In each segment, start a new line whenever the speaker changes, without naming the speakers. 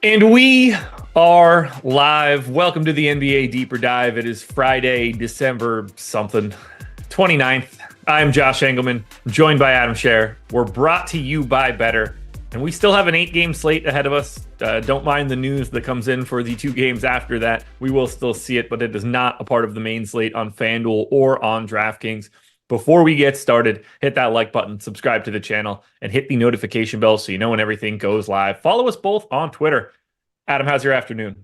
And we are live. Welcome to the NBA Deeper Dive. It is Friday, December something, 29th. I'm Josh Engleman, joined by Adam Scherer. We're brought to you by Better, and we still have an 8-game slate ahead of us. Don't mind the news that comes in for the 2 games after that. We will still see it, but it is not a part of the main slate on FanDuel or on DraftKings. Before we get started, hit that like button, subscribe to the channel, and hit the notification bell so you know when everything goes live. Follow us both on Twitter. Adam, how's your afternoon?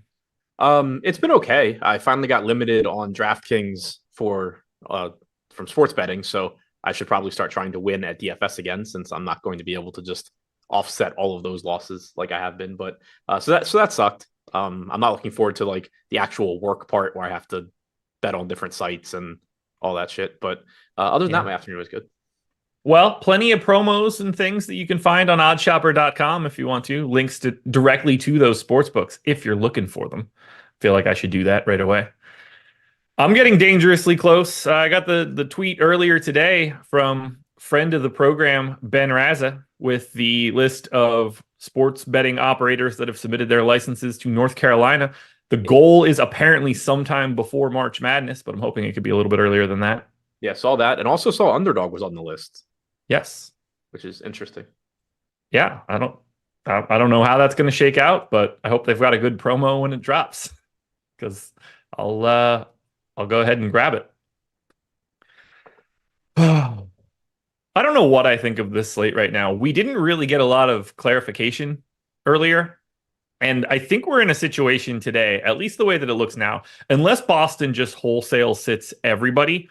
It's been okay. I finally got limited on DraftKings from sports betting, so I should probably start trying to win at DFS again, since I'm not going to be able to just offset all of those losses like I have been. But so that sucked. I'm not looking forward to like the actual work part where I have to bet on different sites and all that shit. But other than that, my afternoon was good.
Well, plenty of promos and things that you can find on oddshopper.com if you want to. Links directly to those sports books if you're looking for them. Feel like I should do that right away. I'm getting dangerously close. I got the tweet earlier today from friend of the program, Ben Raza, with the list of sports betting operators that have submitted their licenses to North Carolina. The goal is apparently sometime before March Madness, but I'm hoping it could be a little bit earlier than that.
Yeah, saw that. And also saw Underdog was on the list.
Yes.
Which is interesting.
Yeah, I don't know how that's going to shake out, but I hope they've got a good promo when it drops, because I'll go ahead and grab it. I don't know what I think of this slate right now. We didn't really get a lot of clarification earlier, and I think we're in a situation today, at least the way that it looks now, unless Boston just wholesale sits everybody,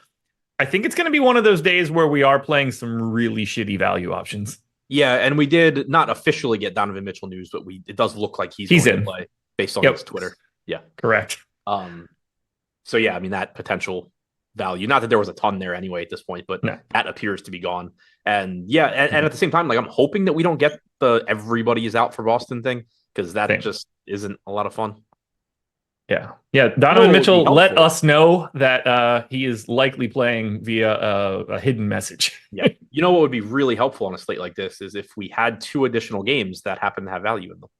I think it's going to be one of those days where we are playing some really shitty value options.
Yeah, and we did not officially get Donovan Mitchell news, but it does look like he's going to play based on his Twitter. Yeah,
correct.
So yeah, I mean, that potential value, not that there was a ton there anyway at this point, but that appears to be gone. And yeah, and at the same time, like, I'm hoping that we don't get the everybody is out for Boston thing, because that just isn't a lot of fun.
Yeah. Donovan Mitchell let us know that he is likely playing via a hidden message.
Yeah. You know what would be really helpful on a slate like this is if we had 2 additional games that happen to have value in them.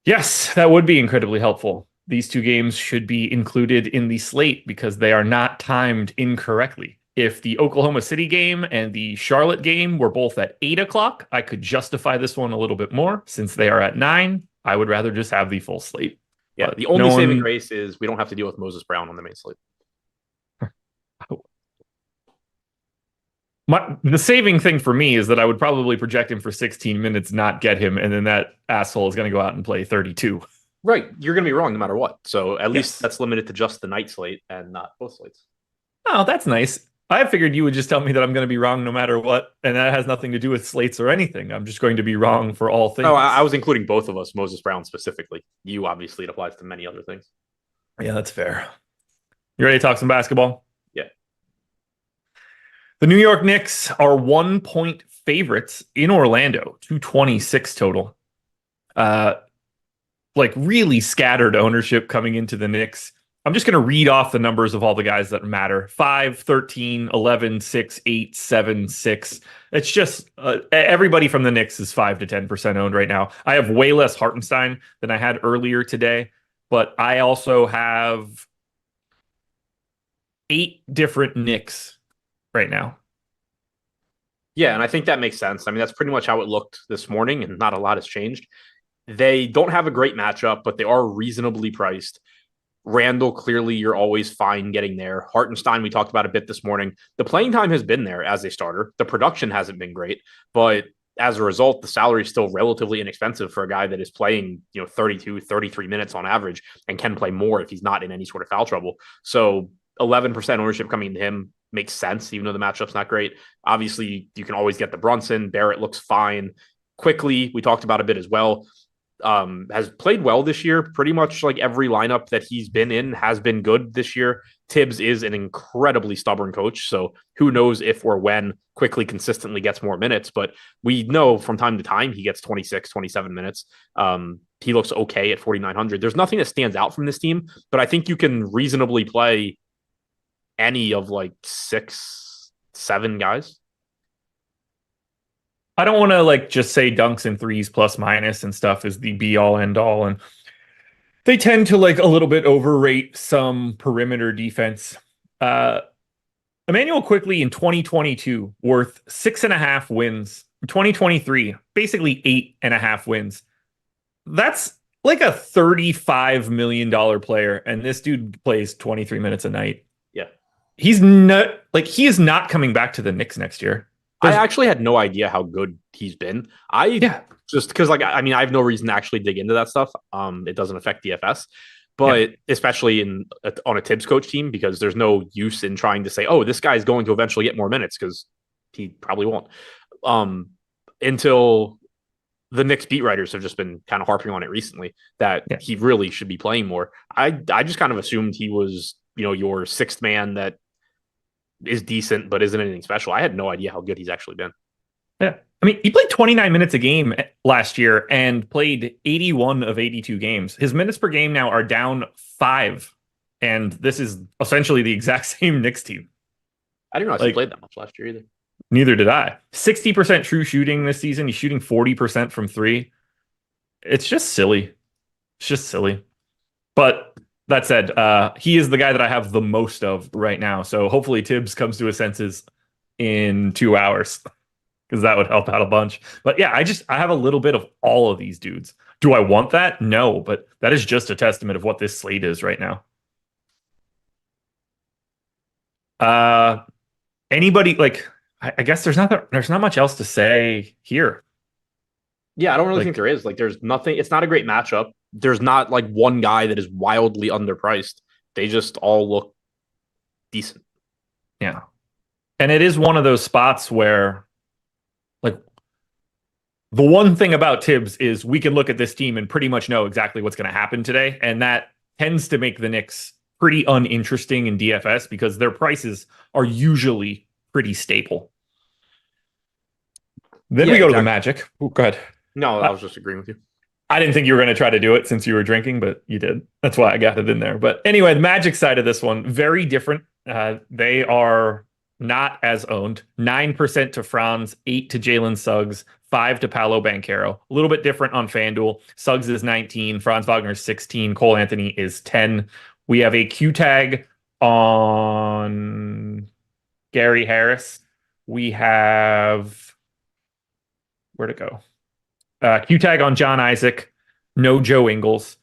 Yes, that would be incredibly helpful. These 2 games should be included in the slate because they are not timed incorrectly. If the Oklahoma City game and the Charlotte game were both at 8 o'clock, I could justify this one a little bit more. Since they are at 9, I would rather just have the full slate.
Yeah, the only saving grace is we don't have to deal with Moses Brown on the main slate.
The saving thing for me is that I would probably project him for 16 minutes, not get him, and then that asshole is going to go out and play 32.
Right. You're going to be wrong no matter what. So at least that's limited to just the night slate and not both slates.
Oh, that's nice. I figured you would just tell me that I'm going to be wrong no matter what, and that has nothing to do with slates or anything. I'm just going to be wrong for all things.
No, I was including both of us, Moses Brown specifically. You, obviously, it applies to many other things.
Yeah, that's fair. You ready to talk some basketball?
Yeah.
The New York Knicks are 1-point favorites in Orlando, 226 total. Like really scattered ownership coming into the Knicks. I'm just going to read off the numbers of all the guys that matter. 5, 13, 11, 6, 8, 7, 6. It's just everybody from the Knicks is 5 to 10% owned right now. I have way less Hartenstein than I had earlier today, but I also have 8 different Knicks right now.
Yeah, and I think that makes sense. I mean, that's pretty much how it looked this morning, and not a lot has changed. They don't have a great matchup, but they are reasonably priced. Randall, clearly, you're always fine getting there. Hartenstein, we talked about a bit this morning. The playing time has been there as a starter. The production hasn't been great, but as a result, the salary is still relatively inexpensive for a guy that is playing, 32, 33 minutes on average and can play more if he's not in any sort of foul trouble. So 11% ownership coming to him makes sense, even though the matchup's not great. Obviously, you can always get the Brunson. Barrett looks fine. Quickly, we talked about a bit as well. Has played well this year. Pretty much like every lineup that he's been in has been good this year. Tibbs is an incredibly stubborn coach, so who knows if or when Quickly consistently gets more minutes, but we know from time to time he gets 26, 27 minutes. He looks okay at 4,900. There's nothing that stands out from this team, but I think you can reasonably play any of like 6, 7 guys.
I don't want to like just say dunks and threes plus minus and stuff is the be all end all. And they tend to like a little bit overrate some perimeter defense. Uh, Emmanuel Quickly in 2022 worth 6.5 wins. 2023, basically 8.5 wins. That's like a $35 million player, and this dude plays 23 minutes a night.
Yeah.
He is not coming back to the Knicks next year.
I actually had no idea how good he's been. Just because, like, I mean, I have no reason to actually dig into that stuff. It doesn't affect DFS, but especially on a Tibbs coach team, because there's no use in trying to say, oh, this guy's going to eventually get more minutes, because he probably won't. Until the Knicks beat writers have just been kind of harping on it recently that he really should be playing more. I just kind of assumed he was, your sixth man that is decent but isn't anything special. I had no idea how good he's actually been.
Yeah. I mean, he played 29 minutes a game last year and played 81 of 82 games. His minutes per game now are down 5, and this is essentially the exact same Knicks team.
I didn't realize he played that much last year either.
Neither did I. 60% true shooting this season. He's shooting 40% from 3. It's just silly. But that said, he is the guy that I have the most of right now. So hopefully Tibbs comes to his senses in 2 hours, because that would help out a bunch. But yeah, I have a little bit of all of these dudes. Do I want that? No, but that is just a testament of what this slate is right now. Anybody like... I guess there's not much else to say here.
Yeah, I don't really think there is. Like, there's nothing. It's not a great matchup. There's not like one guy that is wildly underpriced. They just all look decent.
Yeah. And it is one of those spots where, like, the one thing about Tibbs is we can look at this team and pretty much know exactly what's going to happen today. And that tends to make the Knicks pretty uninteresting in DFS because their prices are usually pretty staple. Then we go to the Magic. Oh, go ahead.
No, I was just agreeing with you.
I didn't think you were going to try to do it since you were drinking, but you did. That's why I got it in there. But anyway, the Magic side of this one, very different. They are not as owned. 9% to Franz, 8 to Jalen Suggs, 5 to Paolo Banchero. A little bit different on FanDuel. Suggs is 19, Franz Wagner is 16, Cole Anthony is 10. We have a Q tag on Gary Harris. We have... Where'd it go? Q tag on John Isaac. No Joe Ingles.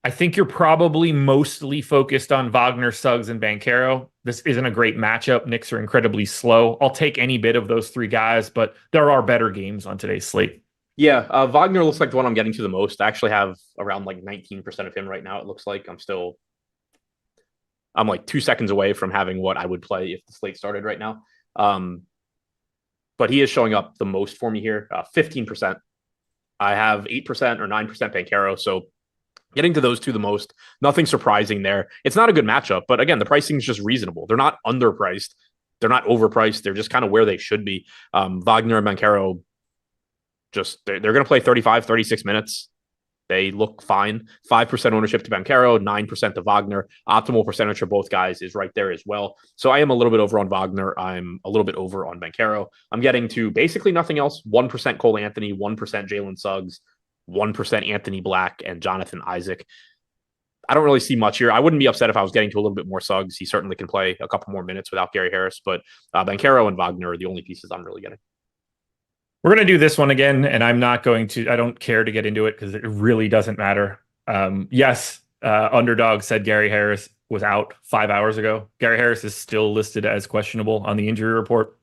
I think you're probably mostly focused on Wagner, Suggs, and Banchero. This isn't a great matchup. Knicks are incredibly slow. I'll take any bit of those 3 guys, but there are better games on today's slate.
Yeah, Wagner looks like the one I'm getting to the most. I actually have around like 19% of him right now. It looks like I'm like 2 seconds away from having what I would play if the slate started right now. But he is showing up the most for me here, 15%. I have 8% or 9% Banchero, so getting to those 2 the most. Nothing surprising there. It's not a good matchup, but again, the pricing is just reasonable. They're not underpriced. They're not overpriced. They're just kind of where they should be. Wagner and Banchero, they're going to play 35, 36 minutes. They look fine. 5% ownership to Banchero, 9% to Wagner. Optimal percentage for both guys is right there as well. So I am a little bit over on Wagner. I'm a little bit over on Banchero. I'm getting to basically nothing else. 1% Cole Anthony, 1% Jalen Suggs, 1% Anthony Black, and Jonathan Isaac. I don't really see much here. I wouldn't be upset if I was getting to a little bit more Suggs. He certainly can play a couple more minutes without Gary Harris, but Banchero and Wagner are the only pieces I'm really getting.
We're going to do this one again, and I don't care to get into it because it really doesn't matter. Yes, Underdog said Gary Harris was out 5 hours ago. Gary Harris is still listed as questionable on the injury report.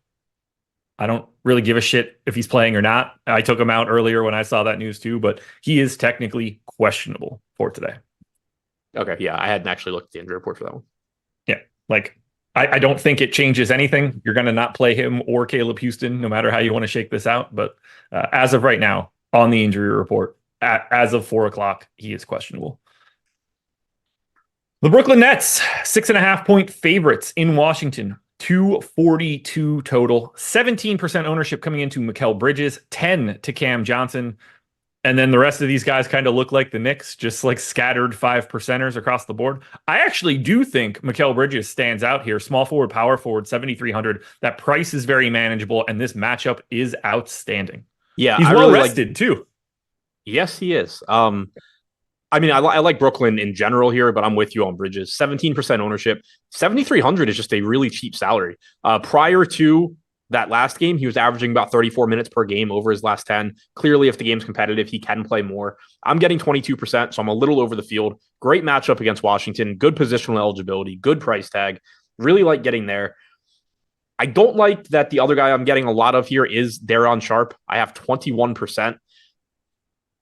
I don't really give a shit if he's playing or not. I took him out earlier when I saw that news too, but he is technically questionable for today.
Okay, yeah, I hadn't actually looked at the injury report for that one.
Yeah, I don't think it changes anything. You're going to not play him or Caleb Houston, no matter how you want to shake this out. But as of right now, on the injury report, as of 4:00, he is questionable. The Brooklyn Nets, 6.5-point favorites in Washington, 242 total, 17% ownership coming into Mikal Bridges, 10 to Cam Johnson. And then the rest of these guys kind of look like the Knicks, just like scattered 5%ers across the board. I actually do think Mikal Bridges stands out here. Small forward, power forward, 7,300. That price is very manageable, and this matchup is outstanding.
Yeah,
He's
I
well
really
rested too.
Yes, he is. I mean, I like Brooklyn in general here, but I'm with you on Bridges. 17% ownership. 7,300 is just a really cheap salary. Prior to that last game, he was averaging about 34 minutes per game over his last 10. Clearly, if the game's competitive, he can play more. I'm getting 22%, so I'm a little over the field. Great matchup against Washington. Good positional eligibility. Good price tag. Really like getting there. I don't like that the other guy I'm getting a lot of here is Daron Sharp. I have 21%.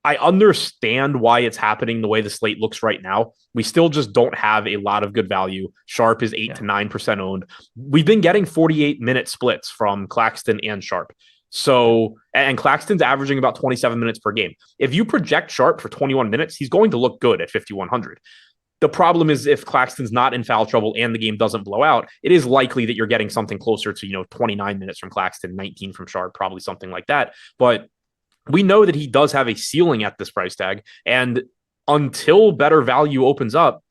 I understand why it's happening the way the slate looks right now. We still just don't have a lot of good value. Sharp is 8 to 9% owned. We've been getting 48-minute splits from Claxton and Sharp. So, and Claxton's averaging about 27 minutes per game. If you project Sharp for 21 minutes, he's going to look good at 5,100. The problem is if Claxton's not in foul trouble and the game doesn't blow out, it is likely that you're getting something closer to, 29 minutes from Claxton, 19 from Sharp, probably something like that. But we know that he does have a ceiling at this price tag. And until better value opens up,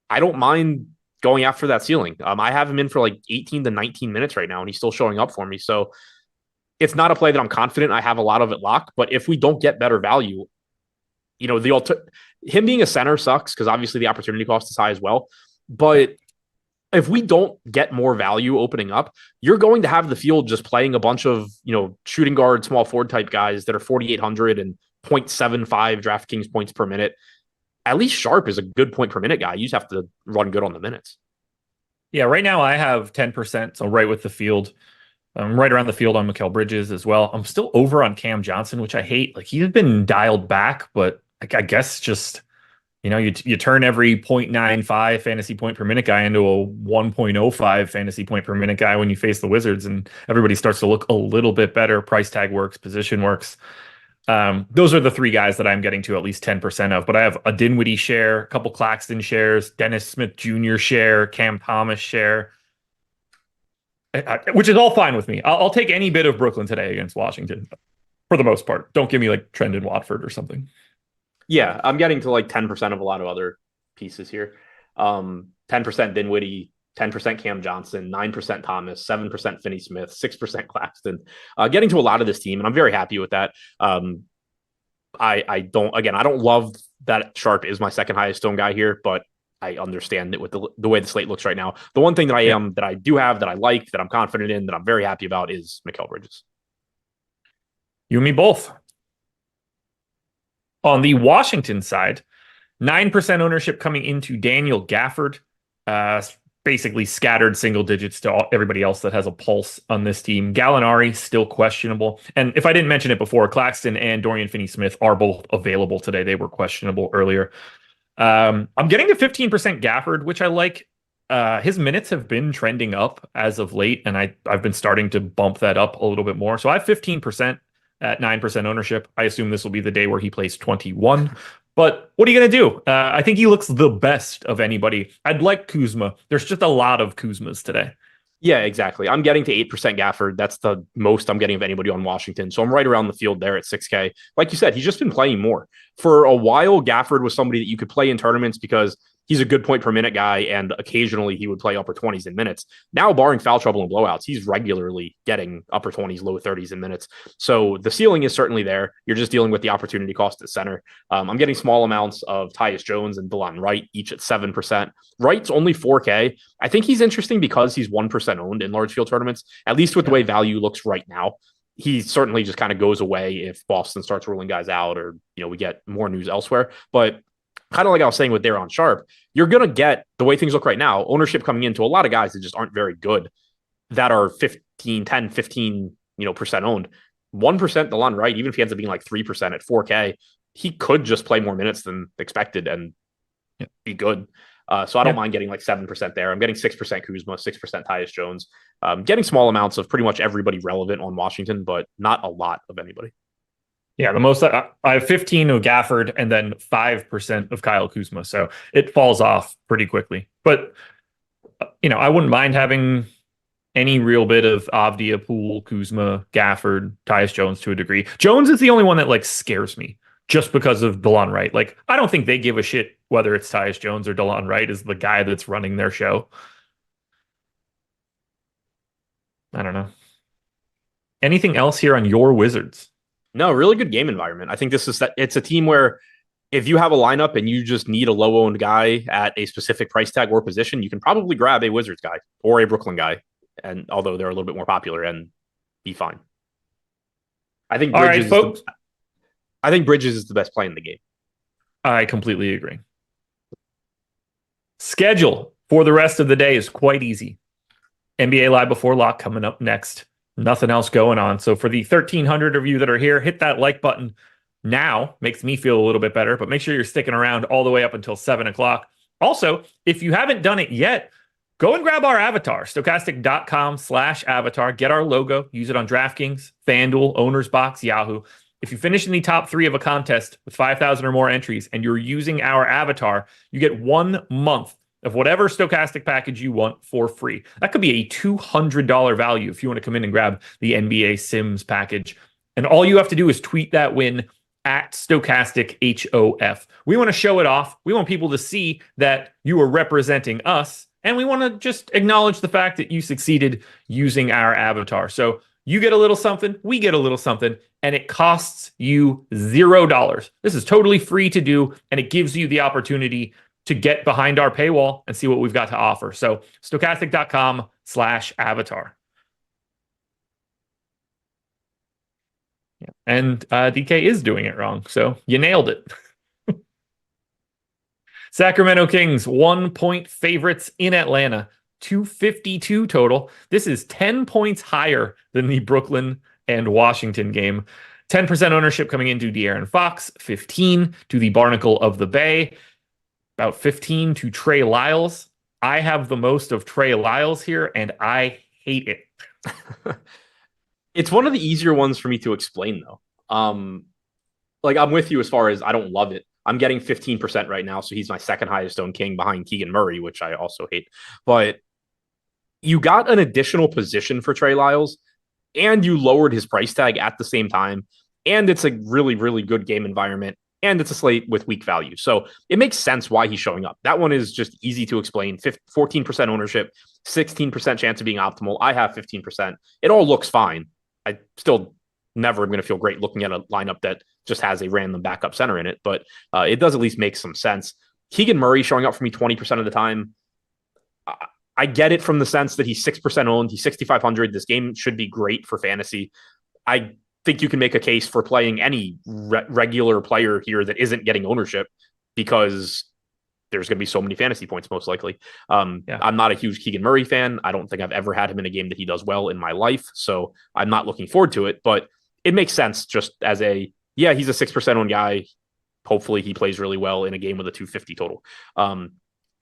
I don't mind going after that ceiling. I have him in for like 18 to 19 minutes right now, and he's still showing up for me. So it's not a play that I'm confident I have a lot of it locked. But if we don't get better value, him being a center sucks because obviously the opportunity cost is high as well. But if we don't get more value opening up, you're going to have the field just playing a bunch of, shooting guard, small forward type guys that are 4,800 and 0.75 DraftKings points per minute. At least Sharp is a good point per minute guy. You just have to run good on the minutes.
Yeah, right now I have 10%, so right with the field. I'm right around the field on Mikal Bridges as well. I'm still over on Cam Johnson, which I hate. Like, he's been dialed back, but I guess just you turn every 0.95 fantasy point per minute guy into a 1.05 fantasy point per minute guy when you face the Wizards, and everybody starts to look a little bit better. Price tag works, position works. Those are the three guys that I'm getting to at least 10% of, but I have a Dinwiddie share, a couple Claxton shares, Dennis Smith Jr. share, Cam Thomas share, which is all fine with me. I'll take any bit of Brooklyn today against Washington for the most part. Don't give me like Trendon Watford or something.
Yeah, I'm getting to like 10% of a lot of other pieces here. 10% Dinwiddie, 10% Cam Johnson, 9% Thomas, 7% Finney Smith, 6% Claxton. Getting to a lot of this team, and I'm very happy with that. I don't love that Sharp is my second highest owned guy here, but I understand it with the way the slate looks right now. The one thing that I do have that I like, that I'm confident in, that I'm very happy about is Mikal Bridges.
You and me both. On the Washington side, 9% ownership coming into Daniel Gafford, basically scattered single digits to everybody else that has a pulse on this team. Gallinari still questionable. And if I didn't mention it before, Claxton and Dorian Finney-Smith are both available today. They were questionable earlier. I'm getting to 15% Gafford, which I like. His minutes have been trending up as of late, and I've been starting to bump that up a little bit more. So I have 15% at 9% ownership. I assume this will be the day where he plays 21. But what are you going to do? I think he looks the best of anybody. I'd like Kuzma. There's just a lot of Kuzmas today.
Yeah, exactly. I'm getting to 8% Gafford. That's the most I'm getting of anybody on Washington. So I'm right around the field there at 6K. Like you said, he's just been playing more. For a while, Gafford was somebody that you could play in tournaments because he's a good point per minute guy, and occasionally he would play upper 20s in minutes. Now, barring foul trouble and blowouts, he's regularly getting upper 20s, low 30s in minutes. So the ceiling is certainly there. You're just dealing with the opportunity cost at center. I'm getting small amounts of Tyus Jones and Delon Wright, each at 7%. Wright's only 4K. I think he's interesting because he's 1% owned in large field tournaments, at least with the way value looks right now. He certainly just kind of goes away if Boston starts ruling guys out or, we get more news elsewhere. But kind of like I was saying with Daron Sharp, you're going to get, the way things look right now, ownership coming into a lot of guys that just aren't very good, that are 15, 10, 15, percent owned. 1% Delon Wright, even if he ends up being like 3% at 4K, he could just play more minutes than expected and be good. So I don't mind getting like 7% there. I'm getting 6% Kuzma, 6% Tyus Jones. Getting small amounts of pretty much everybody relevant on Washington, but not a lot of anybody.
Yeah, the most I have 15 of Gafford and then 5% of Kyle Kuzma. So it falls off pretty quickly. But, I wouldn't mind having any real bit of Avdia, Poole, Kuzma, Gafford, Tyus Jones to a degree. Jones is the only one that like scares me just because of DeLon Wright. Like, I don't think they give a shit whether it's Tyus Jones or DeLon Wright is the guy that's running their show. I don't know. Anything else here on your Wizards?
No, really good game environment. I think it's a team where if you have a lineup and you just need a low owned guy at a specific price tag or position, you can probably grab a Wizards guy or a Brooklyn guy. And although they're a little bit more popular, and be fine. I think
All right, folks.
I think Bridges is the best play in the game.
I completely agree. Schedule for the rest of the day is quite easy. NBA Live Before Lock coming up next. Nothing else going on. So for the 1,300 of you that are here, hit that like button now. Makes me feel a little bit better, but make sure you're sticking around all the way up until 7 o'clock. Also, if you haven't done it yet, go and grab our avatar, stokastic.com/avatar. Get our logo. Use it on DraftKings, FanDuel, Owner's Box, Yahoo. If you finish in the top 3 of a contest with 5,000 or more entries and you're using our avatar, you get 1 month of whatever Stokastic package you want for free. That could be a $200 value if you want to come in and grab the NBA Sims package. And all you have to do is tweet that win at Stokastic HOF. We want to show it off. We want people to see that you are representing us. And we want to just acknowledge the fact that you succeeded using our avatar. So you get a little something, we get a little something, and it costs you $0. This is totally free to do, and it gives you the opportunity to get behind our paywall and see what we've got to offer. So stokastic.com/avatar. Yeah. And DK is doing it wrong. So you nailed it. Sacramento Kings, 1-point favorites in Atlanta, 252 total. This is 10 points higher than the Brooklyn and Washington game. 10% ownership coming into De'Aaron Fox, 15 to the Barnacle of the Bay, about 15 to Trey Lyles. I have the most of Trey Lyles here, and I hate it.
It's one of the easier ones for me to explain, though. Like, I'm with you as far as I don't love it. I'm getting 15% right now, so he's my second highest owned king behind Keegan Murray, which I also hate. But you got an additional position for Trey Lyles, and you lowered his price tag at the same time, and it's a really, really good game environment, and it's a slate with weak value. So it makes sense why he's showing up. That one is just easy to explain. 14% ownership, 16% chance of being optimal. I have 15%. It all looks fine. I still never am going to feel great looking at a lineup that just has a random backup center in it, but it does at least make some sense. Keegan Murray showing up for me 20% of the time. I get it from the sense that he's 6% owned. He's 6,500. This game should be great for fantasy. I think you can make a case for playing any regular player here that isn't getting ownership because there's going to be so many fantasy points, most likely. I'm not a huge Keegan Murray fan. I don't think I've ever had him in a game that he does well in my life. So I'm not looking forward to it, but it makes sense just as he's a 6% owned guy. Hopefully he plays really well in a game with a 250 total.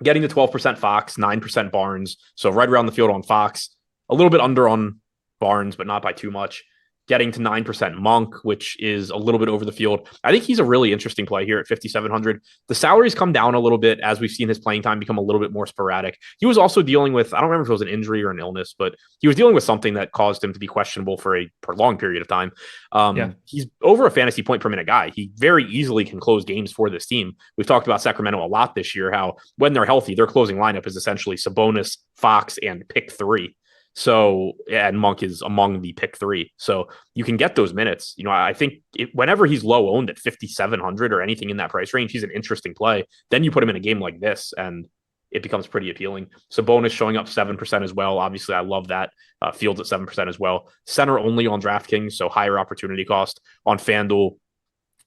Getting to 12% Fox, 9% Barnes. So right around the field on Fox, a little bit under on Barnes, but not by too much. Getting to 9% Monk, which is a little bit over the field. I think he's a really interesting play here at 5,700. The salaries come down a little bit as we've seen his playing time become a little bit more sporadic. He was also dealing with, I don't remember if it was an injury or an illness, but he was dealing with something that caused him to be questionable for a prolonged period of time. He's over a fantasy point per minute guy. He very easily can close games for this team. We've talked about Sacramento a lot this year, how when they're healthy, their closing lineup is essentially Sabonis, Fox, and pick 3. So, and Monk is among the pick 3. So you can get those minutes. I think whenever he's low owned at 5,700 or anything in that price range, he's an interesting play. Then you put him in a game like this and it becomes pretty appealing. Sabonis showing up 7% as well. Obviously, I love that. Fields at 7% as well. Center only on DraftKings, so higher opportunity cost. On FanDuel,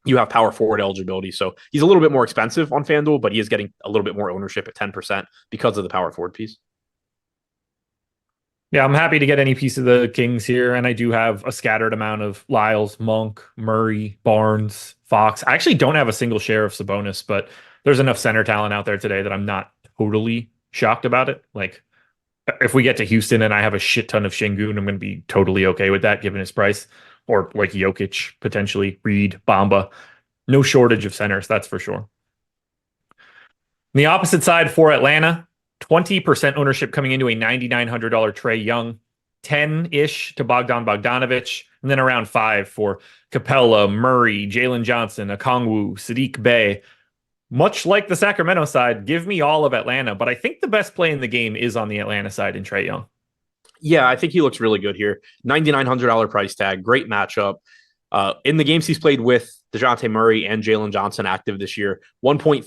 you have power forward eligibility. So he's a little bit more expensive on FanDuel, but he is getting a little bit more ownership at 10% because of the power forward piece.
Yeah, I'm happy to get any piece of the Kings here, and I do have a scattered amount of Lyles, Monk, Murray, Barnes, Fox. I actually don't have a single share of Sabonis, but there's enough center talent out there today that I'm not totally shocked about it. Like, if we get to Houston and I have a shit ton of Şengün, I'm going to be totally okay with that given his price. Or like Jokic, potentially, Reed, Bamba. No shortage of centers, that's for sure. On the opposite side for Atlanta, 20% ownership coming into a $9,900 Trae Young, 10-ish to Bogdanovic, and then around 5 for Capella, Murray, Jalen Johnson, Okongwu, Sadiq Bey. Much like the Sacramento side, give me all of Atlanta, but I think the best play in the game is on the Atlanta side in Trae Young.
Yeah, I think he looks really good here. $9,900 price tag, great matchup. In the games he's played with DeJounte Murray and Jalen Johnson active this year, 1.36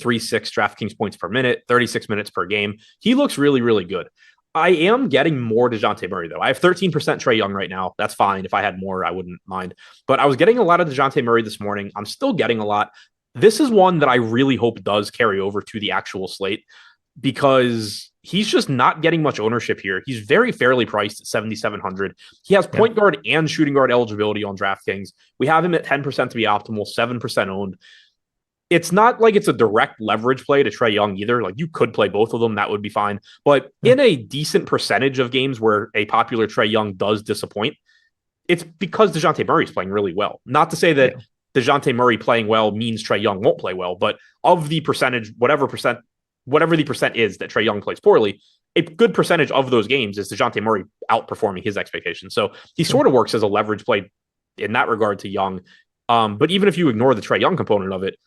DraftKings points per minute, 36 minutes per game. He looks really, really good. I am getting more DeJounte Murray, though. I have 13% Trae Young right now. That's fine. If I had more, I wouldn't mind. But I was getting a lot of DeJounte Murray this morning. I'm still getting a lot. This is one that I really hope does carry over to the actual slate because he's just not getting much ownership here. He's very fairly priced at 7,700. He has point guard and shooting guard eligibility on DraftKings. We have him at 10% to be optimal, 7% owned. It's not like it's a direct leverage play to Trae Young either. Like you could play both of them. That would be fine. But in a decent percentage of games where a popular Trae Young does disappoint, it's because DeJounte Murray is playing really well. Not to say that DeJounte Murray playing well means Trae Young won't play well, but of the percentage, whatever the percent is that Trae Young plays poorly, a good percentage of those games is DeJounte Murray outperforming his expectations. So he sort of works as a leverage play in that regard to Young. But even if you ignore the Trae Young component of it,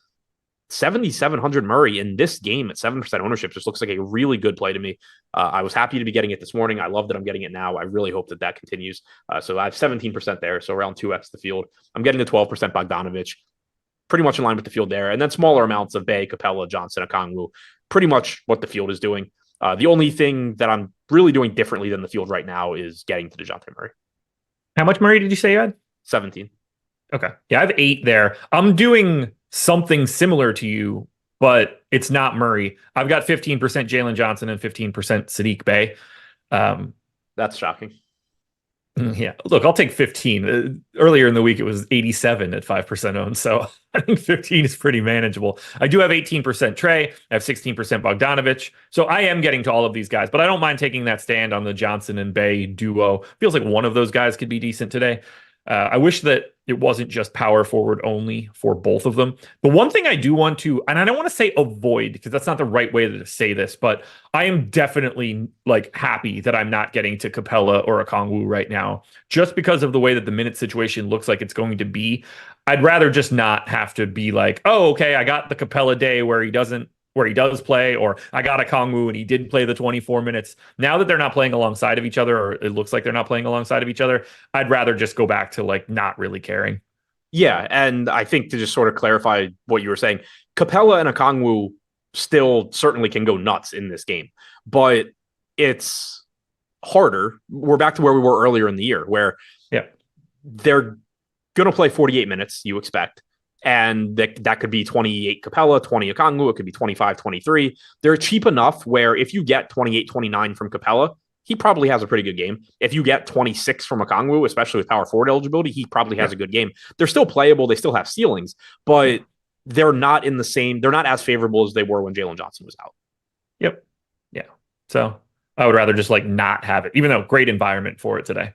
7,700 Murray in this game at 7% ownership just looks like a really good play to me. I was happy to be getting it this morning. I love that I'm getting it now. I really hope that that continues. So I have 17% there, so around 2x the field. I'm getting the 12% Bogdanovic, pretty much in line with the field there. And then smaller amounts of Bey, Capella, Johnson, Okongwu, pretty much what the field is doing. The only thing that I'm really doing differently than the field right now is getting to DeJounte Murray. How
much Murray did you say you had?
17.
Okay. Yeah, I have 8 there. I'm doing something similar to you, but it's not Murray. I've got 15% Jalen Johnson and 15% Sadiq Bey.
That's shocking.
Yeah. Look, I'll take 15. Earlier in the week, it was 87 at 5% owned. So I think 15 is pretty manageable. I do have 18% Trae. I have 16% Bogdanovic. So I am getting to all of these guys, but I don't mind taking that stand on the Johnson and Bey duo. Feels like one of those guys could be decent today. I wish that it wasn't just power forward only for both of them. The one thing I do want to, and I don't want to say avoid because that's not the right way to say this, but I am definitely like happy that I'm not getting to Capella or Okongwu right now, just because of the way that the minute situation looks like it's going to be. I'd rather just not have to be like, oh, okay, I got the Capella day where he does play, or I got Okongwu and he didn't play the 24 minutes. Now that they're not playing alongside of each other, or it looks like they're not playing alongside of each other, I'd rather just go back to like not really caring.
Yeah, and I think to just sort of clarify what you were saying, Capella and Okongwu still certainly can go nuts in this game, but it's harder. We're back to where we were earlier in the year, where they're going to play 48 minutes, you expect. And that could be 28 Capella, 20 Okongwu. It could be 25, 23. They're cheap enough where if you get 28, 29 from Capella, he probably has a pretty good game. If you get 26 from Okongwu, especially with power forward eligibility, he probably has a good game. They're still playable. They still have ceilings, but they're not as favorable as they were when Jalen Johnson was out.
Yep. Yeah. So I would rather just like not have it, even though great environment for it today.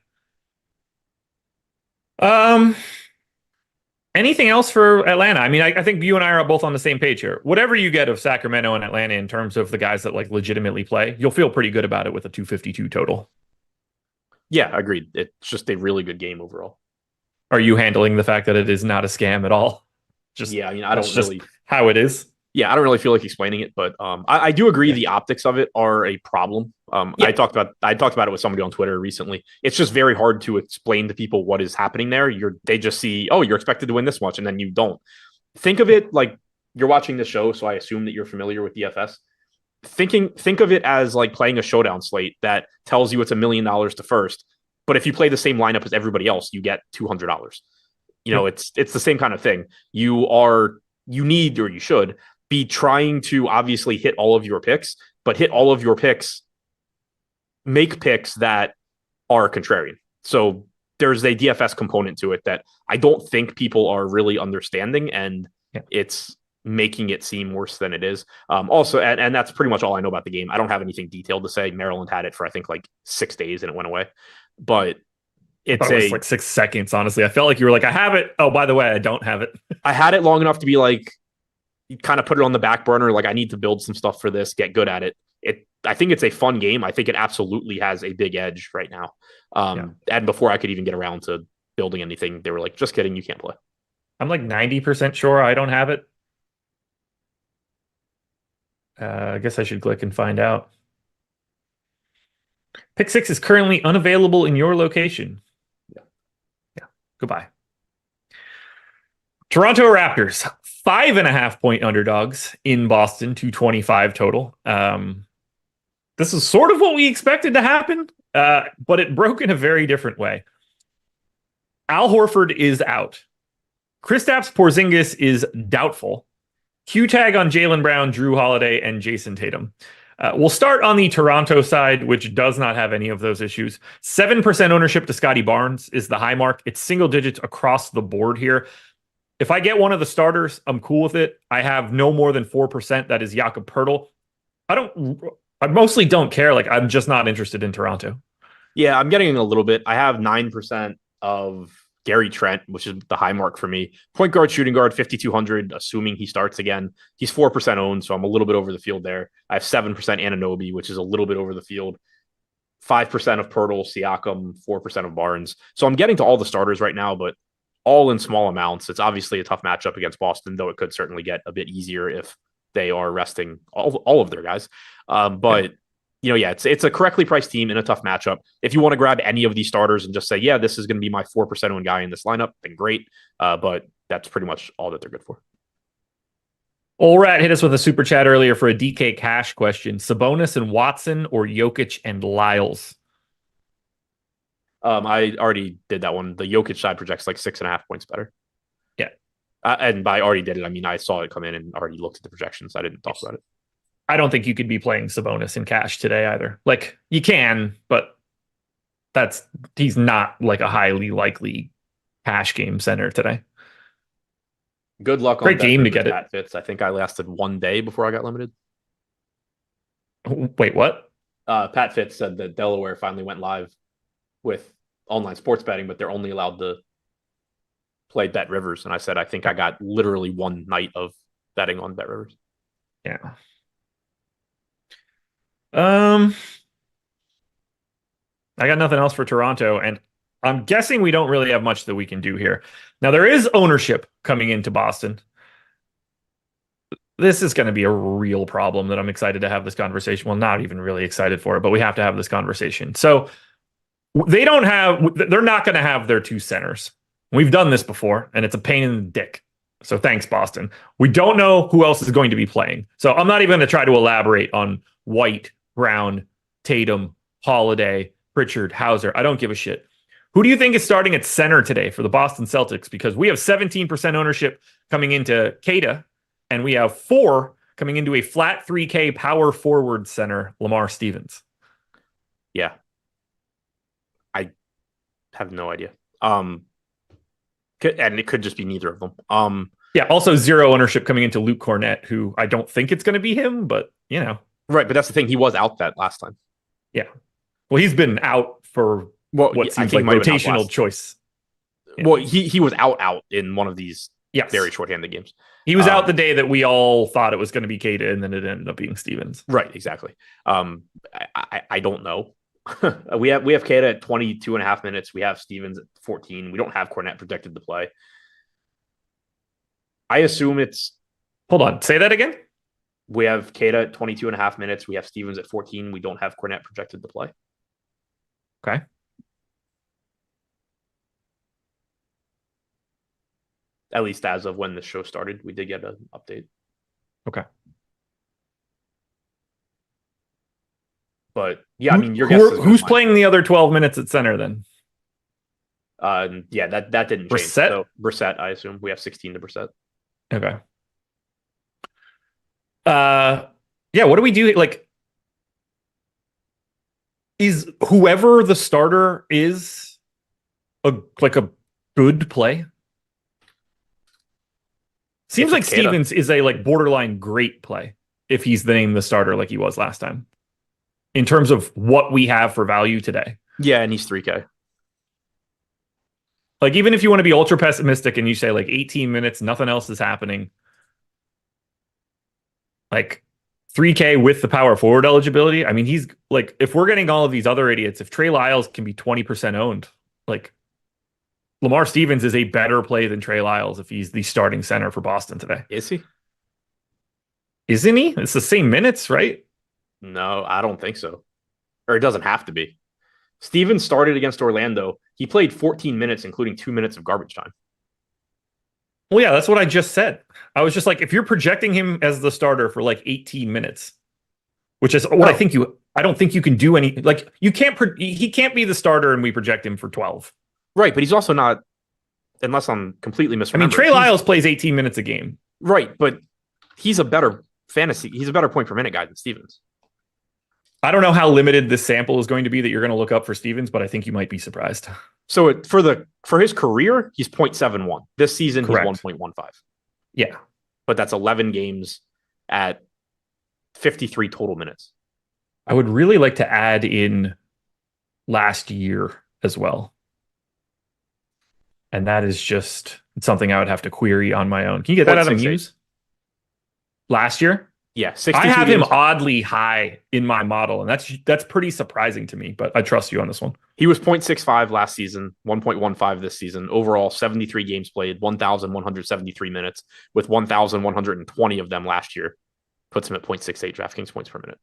Anything else for Atlanta? I mean, I think you and I are both on the same page here. Whatever you get of Sacramento and Atlanta in terms of the guys that like legitimately play, you'll feel pretty good about it with a 252 total.
Yeah, agreed. It's just a really good game overall.
Are you handling the fact that it is not a scam at all?
I don't really
how it is.
Yeah, I don't really feel like explaining it, but I do agree the optics of it are a problem. I talked about it with somebody on Twitter recently. It's just very hard to explain to people what is happening there. They just see, oh, you're expected to win this much, and then you don't. Think of it like you're watching the show, so I assume that you're familiar with DFS. Think of it as like playing a showdown slate that tells you it's $1 million to first, but if you play the same lineup as everybody else, you get $200. You know, it's the same kind of thing. You should be trying to obviously hit all of your picks, but make picks that are contrarian. So there's a DFS component to it that I don't think people are really understanding, and it's making it seem worse than it is. Also, and that's pretty much all I know about the game. I don't have anything detailed to say. Maryland had it for, I think, like 6 days and it went away, but it was
like 6 seconds. Honestly, I felt like you were like, I have it. Oh, by the way, I don't have it.
I had it long enough to be like, you kind of put it on the back burner. Like, I need to build some stuff for this, get good at it. I think it's a fun game. I think it absolutely has a big edge right now. And before I could even get around to building anything, they were like, just kidding, you can't play.
I'm like 90% sure I don't have it. I guess I should click and find out. Pick 6 is currently unavailable in your location. Yeah. Goodbye. Toronto Raptors, 5.5-point underdogs in Boston, 225 total. This is sort of what we expected to happen, but it broke in a very different way. Al Horford is out. Kristaps Porzingis is doubtful. Q tag on Jaylen Brown, Drew Holiday, and Jason Tatum. We'll start on the Toronto side, which does not have any of those issues. 7% ownership to Scotty Barnes is the high mark. It's single digits across the board here. If I get one of the starters, I'm cool with it. I have no more than 4%. That is Jakob Poeltl. I mostly don't care. Like, I'm just not interested in Toronto.
Yeah, I'm getting a little bit. I have 9% of Gary Trent, which is the high mark for me. Point guard, shooting guard, 5,200, assuming he starts again. He's 4% owned, so I'm a little bit over the field there. I have 7% Anunoby, which is a little bit over the field. 5% of Poeltl, Siakam, 4% of Barnes. So I'm getting to all the starters right now, but all in small amounts. It's obviously a tough matchup against Boston, though it could certainly get a bit easier if they are resting all of their guys. But it's a correctly priced team in a tough matchup. If you want to grab any of these starters and just say, yeah, this is going to be my 4% owned guy in this lineup, then great. But that's pretty much all that they're good for.
Olrat hit us with a super chat earlier for a DK Cash question. Sabonis and Watson or Jokic and Lyles?
I already did that one. The Jokic side projects like 6.5 points better.
Yeah.
And by already did it, I mean, I saw it come in and already looked at the projections. I didn't talk about it.
I don't think you could be playing Sabonis in cash today either. Like, you can, but he's not like a highly likely cash game center today.
Good luck on
great game to get
Pat Fitz. I think I lasted 1 day before I got limited.
Wait, what?
Pat Fitz said that Delaware finally went live with online sports betting, but they're only allowed to play Bet Rivers. And I said, I think I got literally 1 night of betting on Bet Rivers.
Yeah. I got nothing else for Toronto, and I'm guessing we don't really have much that we can do here. Now, there is ownership coming into Boston. This is going to be a real problem that I'm excited to have this conversation. Well, not even really excited for it, but we have to have this conversation. So they're not going to have their 2 centers. We've done this before, and it's a pain in the dick. So thanks, Boston. We don't know who else is going to be playing. So I'm not even going to try to elaborate on White, Brown, Tatum, Holiday, Pritchard, Hauser. I don't give a shit. Who do you think is starting at center today for the Boston Celtics? Because we have 17% ownership coming into Keita, and we have 4 coming into a flat 3K power forward center, Lamar Stevens.
Yeah. I have no idea. And it could just be neither of them.
Yeah, also 0 ownership coming into Luke Cornett, who I don't think it's going to be him, but,
Right, but that's the thing. He was out that last time.
Yeah. Well, he's been out for what seems like rotational choice.
Yeah. Well, he was out in one of these very shorthanded games.
He was out the day that we all thought it was going to be Keita, and then it ended up being Stevens.
Right, exactly. I don't know. we have Keita at 22.5 minutes. We have Stevens at 14. We don't have Cornett projected to play. I assume it's...
Hold on. Say that again?
We have Keita at 22.5 minutes. We have Stevens at 14. We don't have Cornett projected to play.
Okay.
At least as of when the show started, we did get an update.
Okay.
But yeah, I mean, your guess is
who's playing the other 12 minutes at center then?
Yeah, that didn't change.
Brissett?
So Brissett, I assume we have 16 to Brissett.
Okay. Yeah, what do we do? Like, is whoever the starter is a good play? Seems like Stevens is a borderline great play if he's named the starter like he was last time. In terms of what we have for value today.
Yeah, and he's 3K.
Like, even if you want to be ultra pessimistic and you say 18 minutes, nothing else is happening. Like, 3K with the power forward eligibility. I mean, he's like, if we're getting all of these other idiots, if Trey Lyles can be 20% owned, like Lamar Stevens is a better play than Trey Lyles if he's the starting center for Boston today.
Is he?
Isn't he? It's the same minutes, right?
No, I don't think so. Or it doesn't have to be. Stevens started against Orlando. He played 14 minutes, including 2 minutes of garbage time.
Well, yeah, that's what I just said. I was just like, if you're projecting him as the starter for like 18 minutes, which is what I don't think you can do any, like, he can't be the starter and we project him for 12.
Right, but he's also not, unless I'm completely misremembering.
I mean, Trey Lyles plays 18 minutes a game.
Right, but he's a better point per minute guy than Stevens.
I don't know how limited this sample is going to be that you're going to look up for Stevens, but I think you might be surprised.
So for his career, he's 0.71. This season, Correct. He's 1.15.
Yeah.
But that's 11 games at 53 total minutes.
I would really like to add in last year as well. And that is just something I would have to query on my own. Can you get that out of Muse? Last year?
Yeah,
I have him oddly high in my model, and that's pretty surprising to me, but I trust you on this one.
He was 0.65 last season, 1.15 this season. Overall, 73 games played, 1,173 minutes, with 1,120 of them last year. Puts him at 0.68 DraftKings points per minute.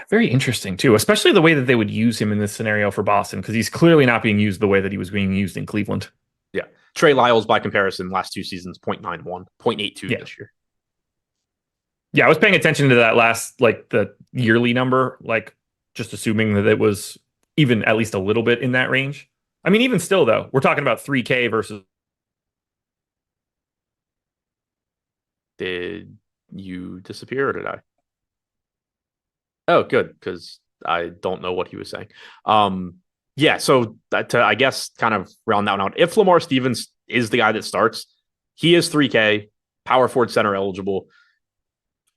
Very interesting, too, especially the way that they would use him in this scenario for Boston, because he's clearly not being used the way that he was being used in Cleveland.
Yeah. Trey Lyles, by comparison, last 2 seasons, 0.91, 0.82 this year.
Yeah, I was paying attention to that last, like the yearly number, like just assuming that it was even at least a little bit in that range. I mean, even still, though, we're talking about 3K versus.
Did you disappear or did I? Oh, good, because I don't know what he was saying. Yeah, so to, I guess, kind of round that one out, if Lamar Stevens is the guy that starts, he is 3K, power forward center eligible.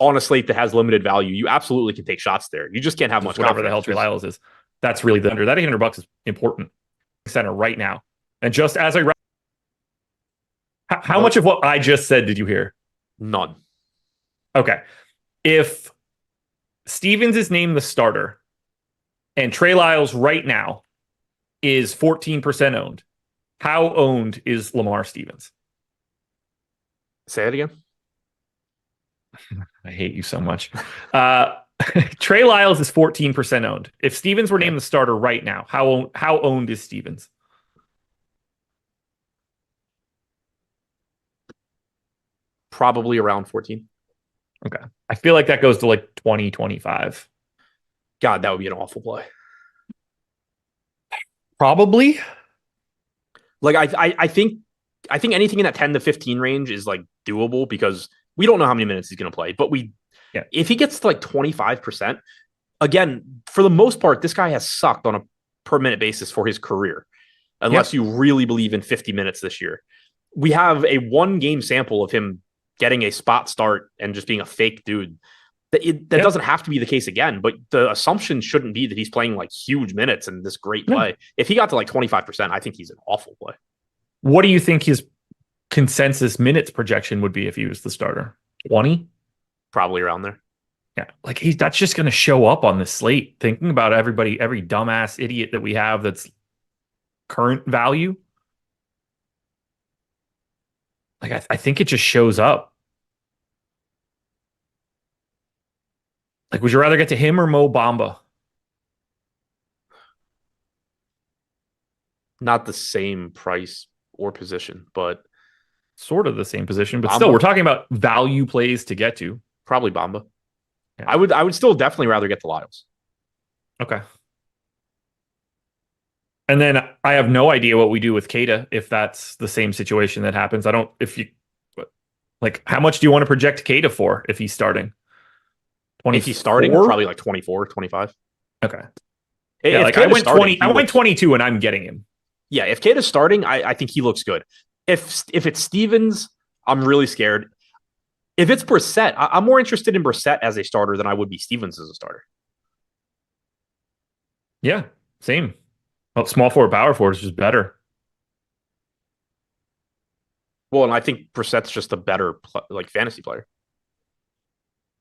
On a slate that has limited value, you absolutely can take shots there. You just can't have much
whatever the hell Trey Lyles is. That's really the under. That $800 is important. Center right now. And just as I how much of what I just said did you hear?
None.
Okay. If Stevens is named the starter and Trey Lyles right now is 14% owned, how owned is Lamar Stevens?
Say it again.
I hate you so much. Trey Lyles is 14% owned. If Stevens were named the starter right now, how owned is Stevens?
Probably around 14.
Okay. I feel like that goes to like 20, 25.
God, that would be an awful play.
Probably.
Like I think anything in that 10 to 15 range is like doable because we don't know how many minutes he's going to play, but if he gets to like 25%, again, for the most part, this guy has sucked on a per minute basis for his career, unless you really believe in 50 minutes this year. We have a 1 game sample of him getting a spot start and just being a fake dude. That doesn't have to be the case again, but the assumption shouldn't be that he's playing like huge minutes and this great play. If he got to like 25%, I think he's an awful play.
What do you think his consensus minutes projection would be if he was the starter? 20?
Probably around there.
Yeah, like that's just going to show up on the slate. Thinking about every dumbass idiot that we have that's current value. Like I think it just shows up. Like, would you rather get to him or Mo Bamba?
Not the same price or position, but
sort of the same position. But still, we're talking about value plays to get to.
Probably Bamba. Yeah. I would still definitely rather get the Lyles.
Okay. And then I have no idea what we do with Keita if that's the same situation that happens. How much do you want to project Keita for if he's starting? 24?
If he's starting, probably like 24, 25.
Okay. Yeah, like I went 22 and I'm getting him.
Yeah, if Keita's starting, I think he looks good. If it's Stevens, I'm really scared. If it's Brissett, I'm more interested in Brissett as a starter than I would be Stevens as a starter.
Yeah, same. Well, small forward, power forward is just better.
Well, and I think Brissett's just a better fantasy player.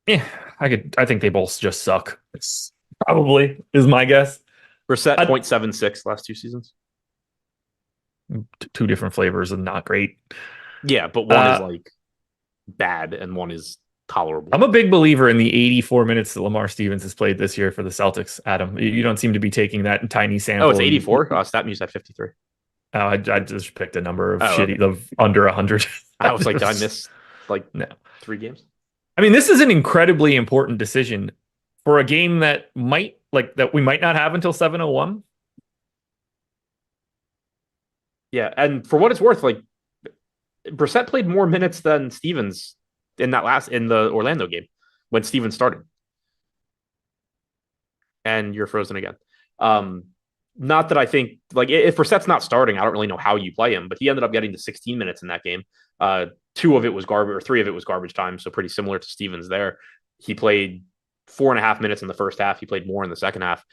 Yeah, I think they both just suck. It's probably is my guess.
Brissett 0.76 last 2 seasons.
Two different flavors and not great.
Yeah, but one is like bad and one is tolerable.
I'm a big believer in the 84 minutes that Lamar Stevens has played this year for the Celtics. Adam, you don't seem to be taking that tiny sample.
Oh, it's 84. StatMuse at 53.
Oh, I just picked a number of of under 100.
I was like, did I miss no 3 games?
I mean, this is an incredibly important decision for a game that we might not have until 7:01.
Yeah, and for what it's worth, like Brissett played more minutes than Stevens in the Orlando game when Stevens started. And you're frozen again. Not that I think if Brissett's not starting, I don't really know how you play him, but he ended up getting to 16 minutes in that game. 2 of it was garbage, or 3 of it was garbage time, so pretty similar to Stevens there. He played 4.5 minutes in the first half. He played more in the second half.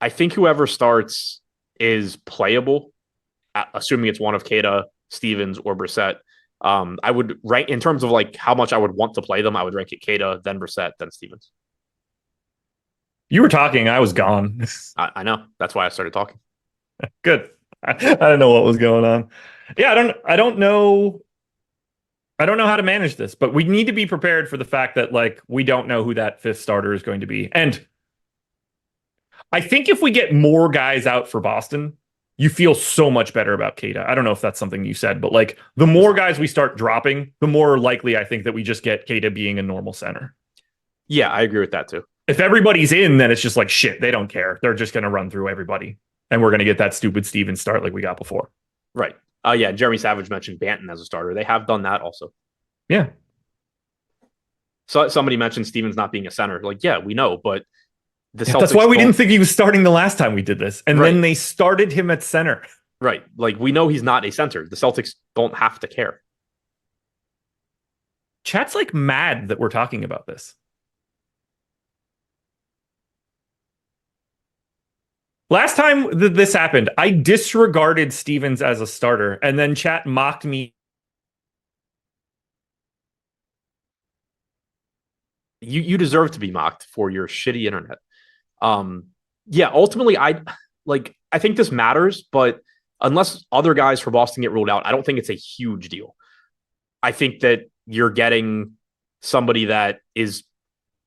I think whoever starts is playable, assuming it's one of Keita, Stevens, or Brissett. I would rank in terms of how much I would want to play them. I would rank it Keita, then Brissett, then Stevens.
You were talking. I was gone.
I know. That's why I started talking.
Good. I don't know what was going on. Yeah, I don't know. I don't know how to manage this, but we need to be prepared for the fact that we don't know who that 5th starter is going to be. And I think if we get more guys out for Boston, you feel so much better about Keita. I don't know if that's something you said, but the more guys we start dropping, the more likely I think that we just get Keita being a normal center.
Yeah, I agree with that too.
If everybody's in, then it's just shit. They don't care. They're just going to run through everybody. And we're going to get that stupid Stevens start like we got before.
Right. Yeah, Jeremy Savage mentioned Banton as a starter. They have done that also.
Yeah.
So somebody mentioned Stevens not being a center. Yeah, we know, but the Celtics
that's why we didn't think he was starting the last time we did this. And then they started him at center.
Right. We know he's not a center. The Celtics don't have to care.
Chat's mad that we're talking about this. Last time that this happened, I disregarded Stevens as a starter, and then chat mocked me.
You deserve to be mocked for your shitty internet. Yeah, ultimately, I think this matters, but unless other guys for Boston get ruled out, I don't think it's a huge deal. I think that you're getting somebody that is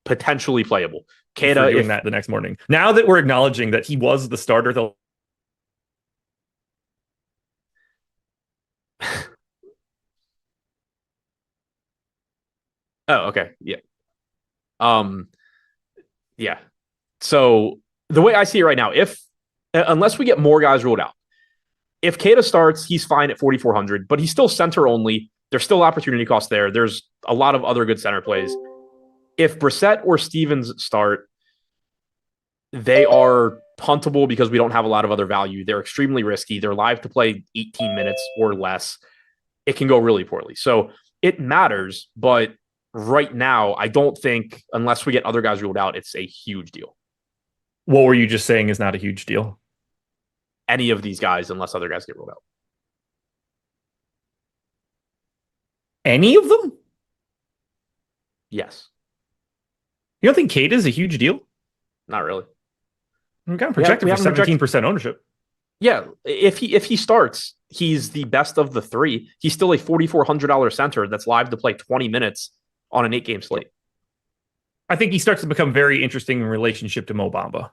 potentially playable. Keita
doing that the next morning. Now that we're acknowledging that he was the starter,
oh, okay. Yeah. Yeah. So the way I see it right now, unless we get more guys ruled out, if Keita starts, he's fine at 4,400, but he's still center only. There's still opportunity cost there. There's a lot of other good center plays. If Brissett or Stevens start, they are puntable because we don't have a lot of other value. They're extremely risky. They're live to play 18 minutes or less. It can go really poorly. So it matters, but right now, I don't think, unless we get other guys ruled out, it's a huge deal.
What were you just saying is not a huge deal?
Any of these guys, unless other guys get ruled out.
Any of them?
Yes.
You don't think Keita is a huge deal?
Not really.
We got him projected for 17% ownership.
Yeah, if he starts, he's the best of the 3. He's still a $4,400 center that's live to play 20 minutes on an 8-game slate.
I think he starts to become very interesting in relationship to Mo Bamba.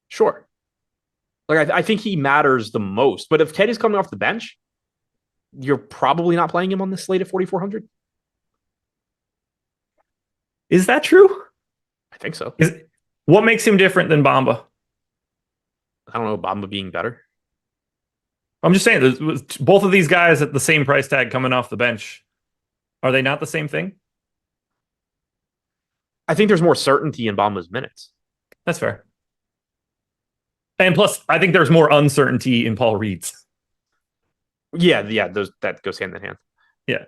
Sure. I think he matters the most. But if Keita's coming off the bench, you're probably not playing him on the slate at 4,400.
Is that true?
I think so.
What makes him different than Bamba?
I don't know, Bamba being better.
I'm just saying, both of these guys at the same price tag coming off the bench, are they not the same thing?
I think there's more certainty in Bamba's minutes.
That's fair. And plus, I think there's more uncertainty in Paul Reed's.
Yeah, that goes hand in hand.
Yeah.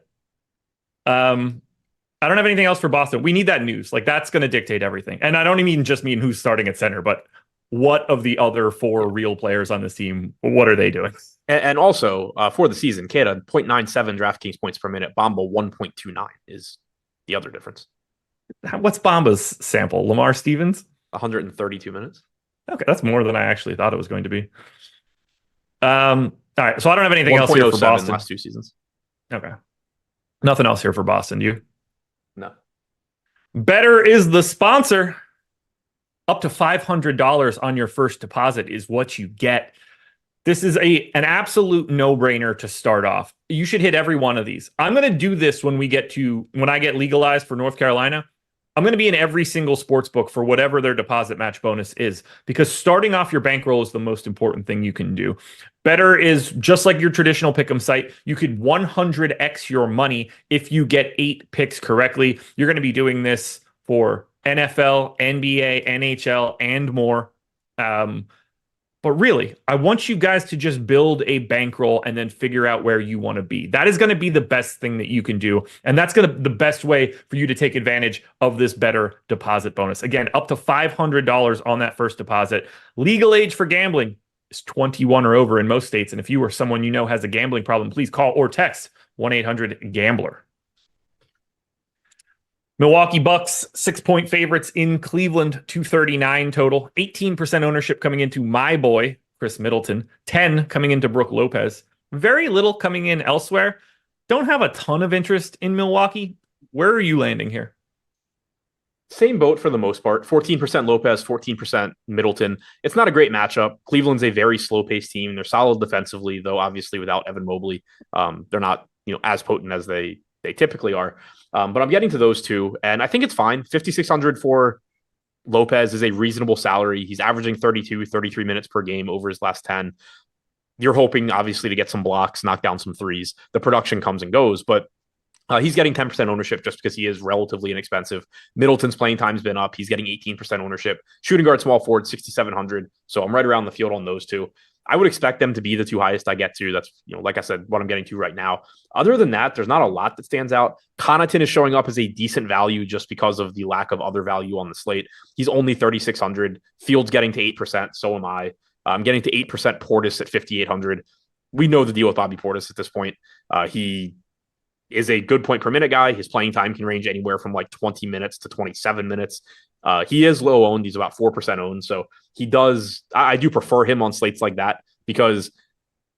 I don't have anything else for Boston. We need that news. That's going to dictate everything. And I don't even just mean who's starting at center, but what of the other 4 real players on this team, what are they doing?
And also, for the season, Keita, 0.97 DraftKings points per minute, Bamba 1.29 is the other difference.
What's Bomba's sample? Lamar Stevens?
132 minutes.
Okay, that's more than I actually thought it was going to be. All right, so I don't have anything else here for
1.07
Boston.
last 2 seasons.
Okay. Nothing else here for Boston. You?
No.
Better is the sponsor. Up to $500 on your first deposit is what you get. This is an absolute no-brainer to start off. You should hit every one of these. I'm going to do this when I get legalized for North Carolina. I'm going to be in every single sports book for whatever their deposit match bonus is, because starting off your bankroll is the most important thing you can do. Better is just like your traditional pick'em site. You could 100x your money if you get 8 picks correctly. You're going to be doing this for NFL, NBA, NHL, and more. But really, I want you guys to just build a bankroll and then figure out where you want to be. That is going to be the best thing that you can do. And that's going to be the best way for you to take advantage of this better deposit bonus. Again, up to $500 on that first deposit. Legal age for gambling is 21 or over in most states. And if you or someone you know has a gambling problem, please call or text 1-800-GAMBLER. Milwaukee Bucks, 6-point favorites in Cleveland, 239 total. 18% ownership coming into my boy, Chris Middleton. 10 coming into Brook Lopez. Very little coming in elsewhere. Don't have a ton of interest in Milwaukee. Where are you landing here?
Same boat for the most part. 14% Lopez, 14% Middleton. It's not a great matchup. Cleveland's a very slow-paced team. They're solid defensively, though obviously without Evan Mobley, they're not as potent as they typically are. But I'm getting to those two, and I think it's fine. 5,600 for Lopez is a reasonable salary. He's averaging 32, 33 minutes per game over his last 10. You're hoping, obviously, to get some blocks, knock down some threes. The production comes and goes, but he's getting 10% ownership just because he is relatively inexpensive. Middleton's playing time's been up. He's getting 18% ownership. Shooting guard, small forward, 6,700. So I'm right around the field on those two. I would expect them to be the two highest I get to. That's, like I said, what I'm getting to right now. Other than that, there's not a lot that stands out. Connaughton is showing up as a decent value just because of the lack of other value on the slate. He's only 3,600. Fields getting to 8%. So am I. I'm getting to 8% Portis at 5,800. We know the deal with Bobby Portis at this point. He is a good point per minute guy. His playing time can range anywhere from like 20 minutes to 27 minutes. He is low owned. He's about 4% owned. So I do prefer him on slates like that, because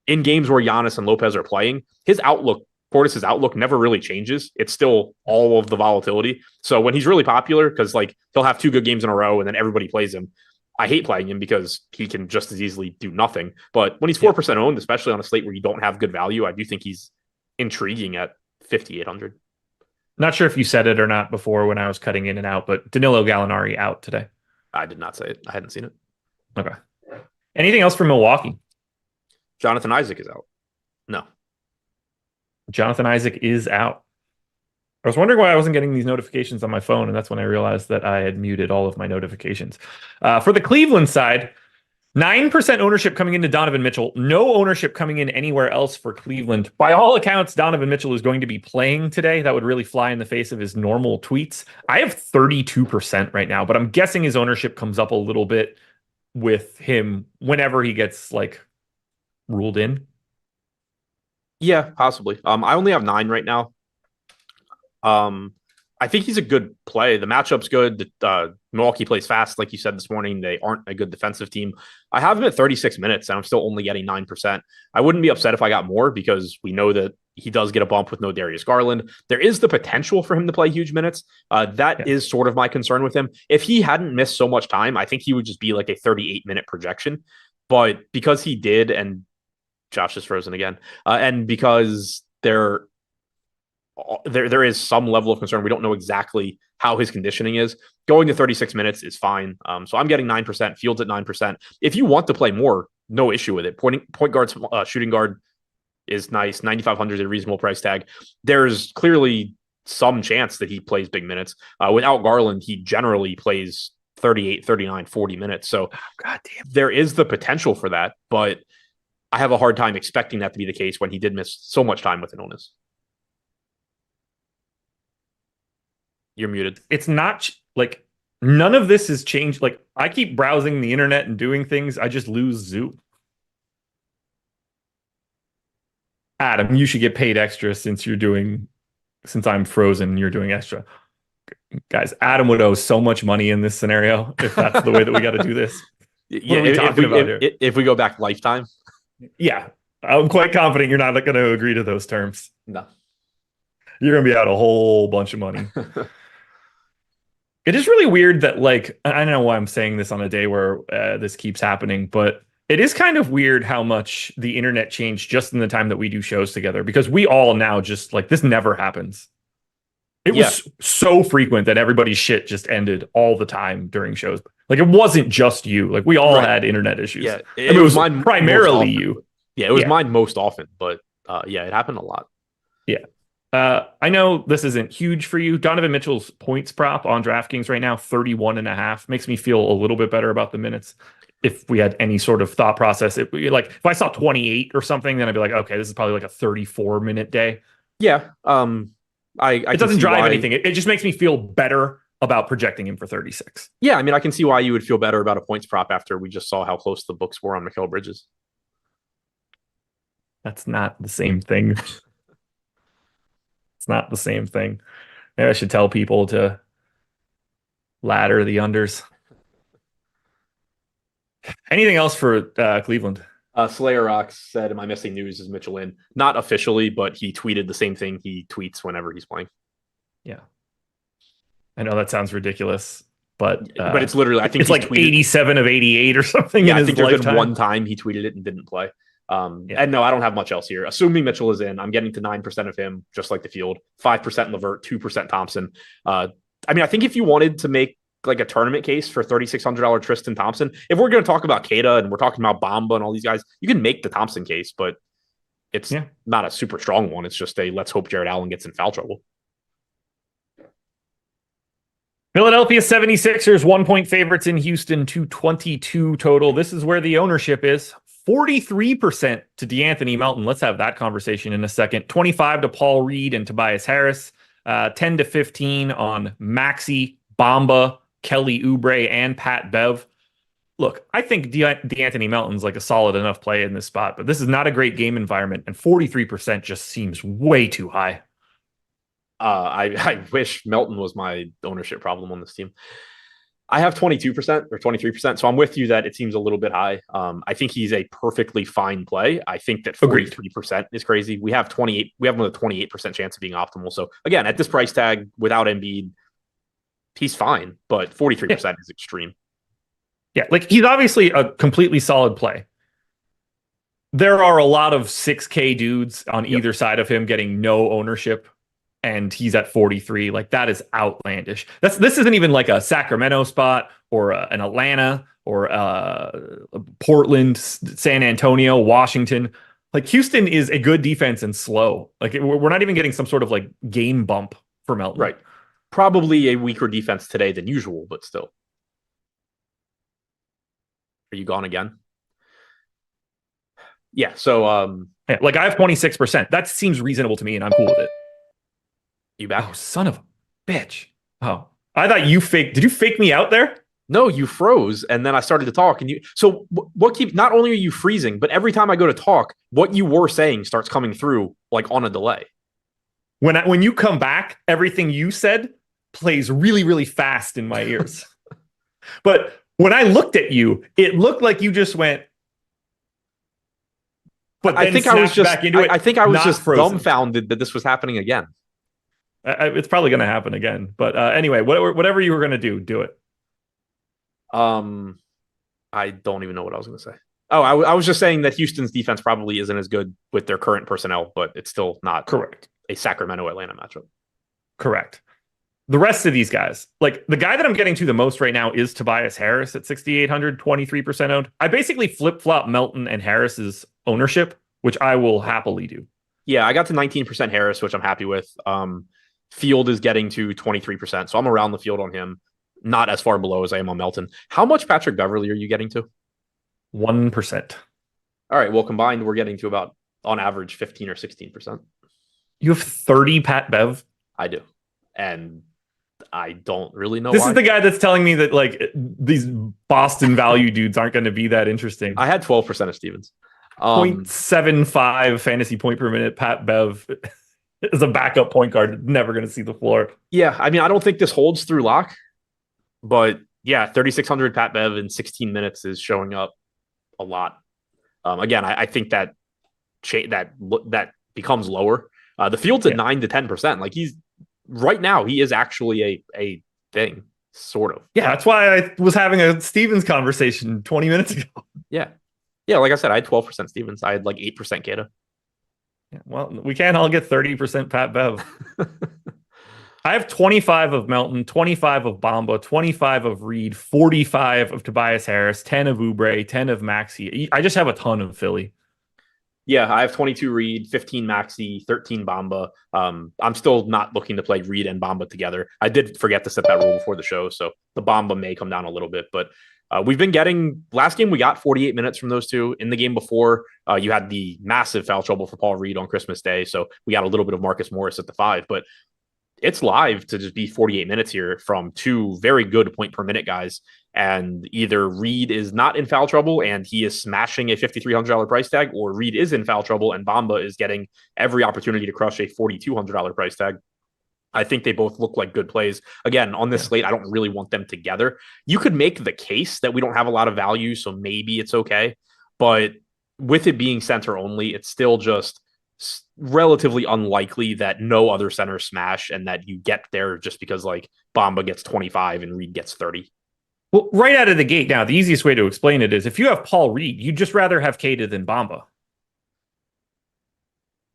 in games where Giannis and Lopez are playing, Portis' outlook never really changes. It's still all of the volatility. So when he's really popular, because he'll have 2 good games in a row and then everybody plays him, I hate playing him because he can just as easily do nothing. But when he's 4% owned, especially on a slate where you don't have good value, I do think he's intriguing at 5,800.
Not sure if you said it or not before when I was cutting in and out, but Danilo Gallinari out today.
I did not say it. I hadn't seen it.
Okay. Anything else for Milwaukee?
Jonathan Isaac is out. No.
Jonathan Isaac is out. I was wondering why I wasn't getting these notifications on my phone, and that's when I realized that I had muted all of my notifications. For the Cleveland side, 9% ownership coming into Donovan Mitchell. No ownership coming in anywhere else for Cleveland. By all accounts, Donovan Mitchell is going to be playing today. That would really fly in the face of his normal tweets. I have 32% right now, but I'm guessing his ownership comes up a little bit with him whenever he gets ruled in.
Yeah, possibly. I only have 9 right now. I think he's a good play. The matchup's good. Milwaukee plays fast, like you said this morning. They aren't a good defensive team. I have him at 36 minutes, and I'm still only getting 9%. I wouldn't be upset if I got more, because we know that he does get a bump with no Darius Garland. There is the potential for him to play huge minutes. That is sort of my concern with him. If he hadn't missed so much time, I think he would just be like a 38-minute projection. But because he did, and Josh is frozen again, and because there is some level of concern. We don't know exactly how his conditioning is. Going to 36 minutes is fine. So I'm getting 9%, Fields at 9%. If you want to play more, no issue with it. Point guard, shooting guard is nice. 9,500 is a reasonable price tag. There's clearly some chance that he plays big minutes. Without Garland, he generally plays 38, 39, 40 minutes. So there is the potential for that, but I have a hard time expecting that to be the case when he did miss so much time with an illness. You're muted.
It's not none of this has changed. I keep browsing the internet and doing things. I just lose Zoom. Adam, you should get paid extra since you're doing since I'm frozen and you're doing extra. Guys, Adam would owe so much money in this scenario if that's the way that we got to do this.
Yeah, if we go back lifetime.
Yeah, I'm quite confident you're not going to agree to those terms.
No.
You're going to be out a whole bunch of money. It is really weird that, like, I don't know why I'm saying this on a day where this keeps happening, but it is kind of weird how much the internet changed just in the time that we do shows together, because we all now just like, this never happens. It was so frequent that everybody's shit just ended all the time during shows. Like, it wasn't just you. Like, we all had internet issues.
Yeah,
it was mine primarily you.
Yeah, it was mine most often, but it happened a lot.
Yeah. I know this isn't huge for you. Donovan Mitchell's points prop on DraftKings right now, 31.5, makes me feel a little bit better about the minutes. If we had any sort of thought process, like if I saw 28 or something, then I'd be like, okay, this is probably like a 34-minute day.
Yeah.
It doesn't drive anything. It just makes me feel better about projecting him for 36.
Yeah, I mean, I can see why you would feel better about a points prop after we just saw how close the books were on Mikal Bridges.
That's not the same thing. It's not the same thing. Maybe I should tell people to ladder the unders. Anything else for Cleveland?
Slayer Rocks said, "Am I missing news? Is Mitchell in?" Not officially, but he tweeted the same thing he tweets whenever he's playing.
Yeah, I know that sounds ridiculous, but
it's literally, I think
it's like 87 of 88 or something.
Yeah,
in
I think
his
there's been
lifetime.
one time he tweeted it and didn't play. And no, I don't have much else here. Assuming Mitchell is in, I'm getting to 9% of him, just like the field, 5% Levert, 2% Thompson. I mean, I think if you wanted to make like a tournament case for $3,600 Tristan Thompson, if we're going to talk about Kata and we're talking about Bamba and all these guys, you can make the Thompson case, but it's not a super strong one. It's just a let's hope Jared Allen gets in foul trouble.
Philadelphia 76ers 1-point favorites in Houston, 222 total. This is where the ownership is. 43% to DeAnthony Melton. Let's have that conversation in a second. 25 to Paul Reed and Tobias Harris. 10 to 15 on Maxey, Bamba, Kelly Oubre, and Pat Bev. Look, I think DeAnthony Melton's like a solid enough play in this spot, but this is not a great game environment, and 43% just seems way too high.
I wish Melton was my ownership problem on this team. I have 22% or 23%, so I'm with you that it seems a little bit high. I think he's a perfectly fine play. I think that 43% is crazy. We have 28. We have another 28% chance of being optimal. So again, at this price tag, without Embiid, he's fine, but 43% is extreme.
Yeah, like he's obviously a completely solid play. There are a lot of 6K dudes on either side of him getting no ownership, and he's at 43. Like, that is outlandish. This isn't even like a Sacramento spot or an Atlanta or Portland, San Antonio, Washington. Like, Houston is a good defense and slow. Like, we're not even getting some sort of like game bump for Melton.
Right. Probably a weaker defense today than usual, but still. Are you gone again? Yeah. So,
like, I have 26%. That seems reasonable to me, and I'm cool with it.
You back?
Oh, son of a bitch. Oh, I thought you did you fake me out there?
No, you froze, and then I started to talk, and so what not only are you freezing, but every time I go to talk, what you were saying starts coming through like on a delay.
When you come back, everything you said plays really, really fast in my ears. But when I looked at you, it looked like you just went. But
I think I was just
frozen.
Dumbfounded that this was happening again.
It's probably going to happen again. But anyway, whatever you were going to do it.
I don't even know what I was going to say. Oh, I was just saying that Houston's defense probably isn't as good with their current personnel, but it's still not
correct.
A Sacramento-Atlanta matchup.
Correct. The rest of these guys, like the guy that I'm getting to the most right now is Tobias Harris at 6,800, 23% owned. I basically flip-flop Melton and Harris's ownership, which I will happily do.
Yeah, I got to 19% Harris, which I'm happy with. Field is getting to 23%, so I'm around the field on him, not as far below as I am on Melton. How much Patrick Beverley are you getting to?
1%.
All right, well, combined, we're getting to about, on average, 15 or 16%.
You have 30 Pat Bev?
I do. And I don't really know
This
why.
is the guy that's telling me that like these Boston value dudes aren't going to be that interesting.
I had 12% of Stevens.
0.75 fantasy point per minute Pat Bev. as a backup point guard, never going to see the floor.
Yeah, I mean, I don't think this holds through lock, but yeah, 3,600 Pat Bev in 16 minutes is showing up a lot. Again, I think that that becomes lower. The field's at 9 to 10%. Like he's right now, he is actually a thing, sort of.
Yeah, that's why I was having a Stevens conversation 20 minutes ago.
Yeah. Yeah, like I said, I had 12% Stevens. I had like 8% Keita.
Yeah, well, we can't all get 30% Pat Bev. I have 25 of Melton, 25 of Bamba, 25 of Reed, 45 of Tobias Harris, 10 of Oubre, 10 of Maxey. I just have a ton of Philly.
Yeah, I have 22 Reed, 15 Maxey, 13 Bamba. I'm still not looking to play Reed and Bamba together. I did forget to set that rule before the show, so the Bamba may come down a little bit. But we've been getting last game we got 48 minutes from those two. In the game before, you had the massive foul trouble for Paul Reed on Christmas Day, so we got a little bit of Marcus Morris at the 5. But it's live to just be 48 minutes here from two very good point per minute guys. And either Reed is not in foul trouble and he is smashing a $5,300 price tag, or Reed is in foul trouble and Bamba is getting every opportunity to crush a $4,200 price tag. I think they both look like good plays. Again, on this slate, I don't really want them together. You could make the case that we don't have a lot of value, so maybe it's okay. But with it being center only, it's still just relatively unlikely that no other center smash and that you get there just because like Bamba gets 25 and Reed gets 30.
Well, right out of the gate now, the easiest way to explain it is if you have Paul Reed, you'd just rather have Keita than Bamba.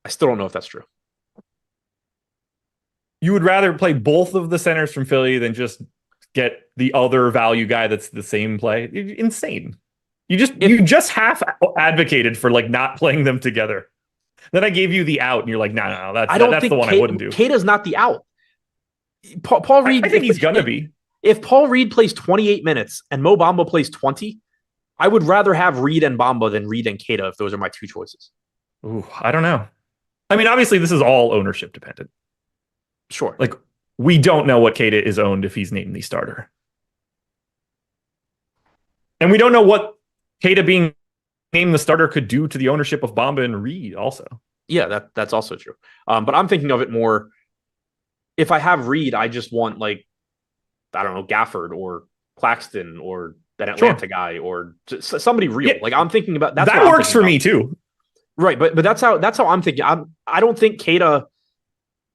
I still don't know if that's true.
You would rather play both of the centers from Philly than just get the other value guy that's the same play. Insane. You just half advocated for like not playing them together. Then I gave you the out, and you're like, no, that's the one I wouldn't do.
Keita's not the out. Paul Reed.
I think he's gonna be.
If Paul Reed plays 28 minutes and Mo Bamba plays 20, I would rather have Reed and Bamba than Reed and Keita if those are my two choices.
Ooh, I don't know. I mean, obviously, this is all ownership dependent.
Sure.
Like, we don't know what Keita is owned if he's named the starter. And we don't know what Keita being named the starter could do to the ownership of Bamba and Reed also.
Yeah, that's also true. But I'm thinking of it more, if I have Reed, I just want like, I don't know, Gafford or Claxton or an Atlanta guy or somebody real. Yeah. Like I'm thinking about that
works for me too.
Right, but that's how I'm thinking. I don't think Keita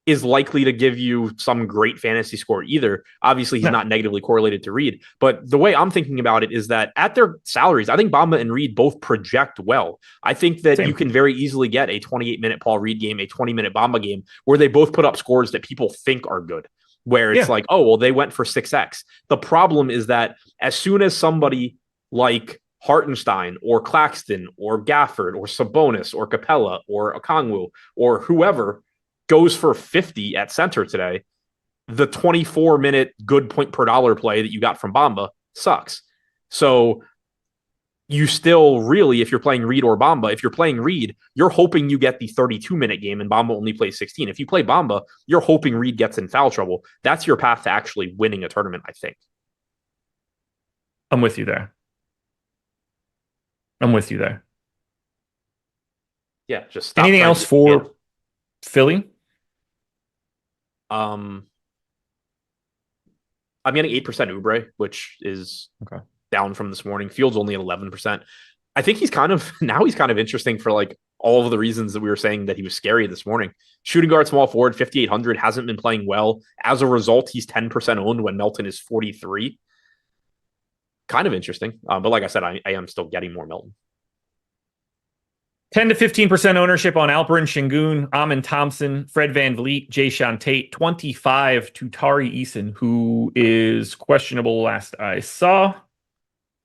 is likely to give you some great fantasy score either. Obviously, he's not negatively correlated to Reed, but the way I'm thinking about it is that at their salaries, I think Bamba and Reed both project well. I think that you can very easily get a 28-minute Paul Reed game, a 20-minute Bamba game, where they both put up scores that people think are good, where it's like, oh, well, they went for 6x. The problem is that as soon as somebody like Hartenstein or Claxton or Gafford or Sabonis or Capella or Okongwu or whoever goes for 50 at center today, the 24-minute good point per dollar play that you got from Bamba sucks. So you still really, if you're playing Reed or Bamba, if you're playing Reed, you're hoping you get the 32-minute game and Bamba only plays 16. If you play Bamba, you're hoping Reed gets in foul trouble. That's your path to actually winning a tournament, I think.
I'm with you there.
Yeah, just stop.
Anything else for Philly?
I'm getting 8% Oubre, which is down from this morning. Fields only at 11%. I think he's kind of interesting for like all of the reasons that we were saying that he was scary this morning. Shooting guard, small forward, 5,800, hasn't been playing well. As a result, he's 10% owned when Melton is 43. Kind of interesting. But like I said, I am still getting more Melton.
10 to 15% ownership on Alperen Şengün, Amin Thompson, Fred VanVleet, Jayshawn Tate. 25 to Tari Eason, who is questionable last I saw.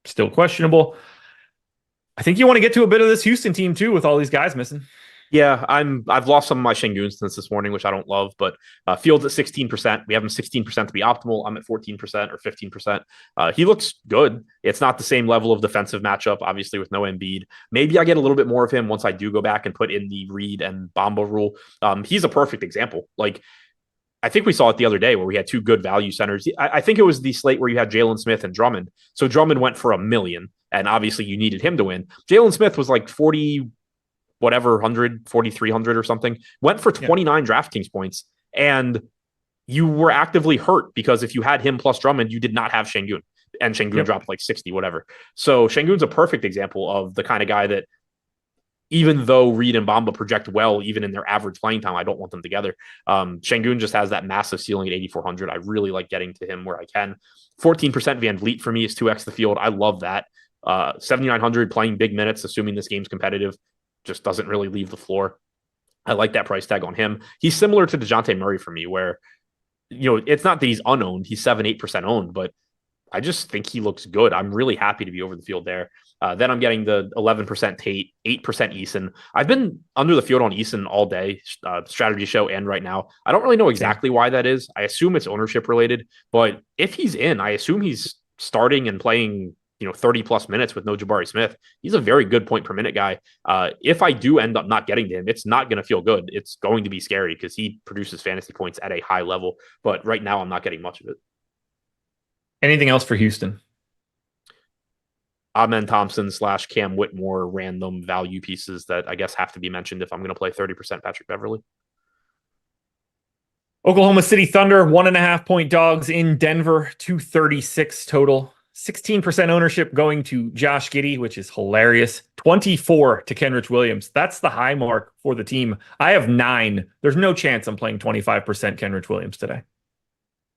Still questionable. I think you want to get to a bit of this Houston team too with all these guys missing. Yeah,
I've lost some of my Şengün since this morning, which I don't love, but Fields at 16%. We have him 16% to be optimal. I'm at 14% or 15%. He looks good. It's not the same level of defensive matchup, obviously, with no Embiid. Maybe I get a little bit more of him once I do go back and put in the Reed and Bamba rule. He's a perfect example. Like, I think we saw it the other day where we had two good value centers. I think it was the slate where you had Jalen Smith and Drummond. So Drummond went for $1 million, and obviously you needed him to win. Jalen Smith was like 40 whatever, 100, 4,300 or something, went for 29 DraftKings points. And you were actively hurt because if you had him plus Drummond, you did not have Şengün. And Şengün dropped like 60, whatever. So Şengün's a perfect example of the kind of guy that, even though Reed and Bamba project well, even in their average playing time, I don't want them together. Şengün just has that massive ceiling at 8,400. I really like getting to him where I can. 14% Van Vliet for me is 2x the field. I love that. 7,900 playing big minutes, assuming this game's competitive, just doesn't really leave the floor. I like that price tag on him. He's similar to DeJounte Murray for me, where, it's not that he's unowned. He's 7-8% owned, but I just think he looks good. I'm really happy to be over the field there. Then I'm getting the 11% Tate, 8% Eason. I've been under the field on Eason all day, strategy show and right now. I don't really know exactly why that is. I assume it's ownership related, but if he's in, I assume he's starting and playing 30 plus minutes with no Jabari Smith. He's a very good point per minute guy. If I do end up not getting to him, it's not going to feel good. It's going to be scary because he produces fantasy points at a high level. But right now, I'm not getting much of it.
Anything else for Houston?
Amen Thompson / Cam Whitmore, random value pieces that I guess have to be mentioned if I'm going to play 30% Patrick Beverley.
Oklahoma City Thunder, 1.5 point dogs in Denver, 236 total. 16% ownership going to Josh Giddey, which is hilarious. 24 to Kenrich Williams. That's the high mark for the team. I have 9. There's no chance I'm playing 25% Kenrich Williams today.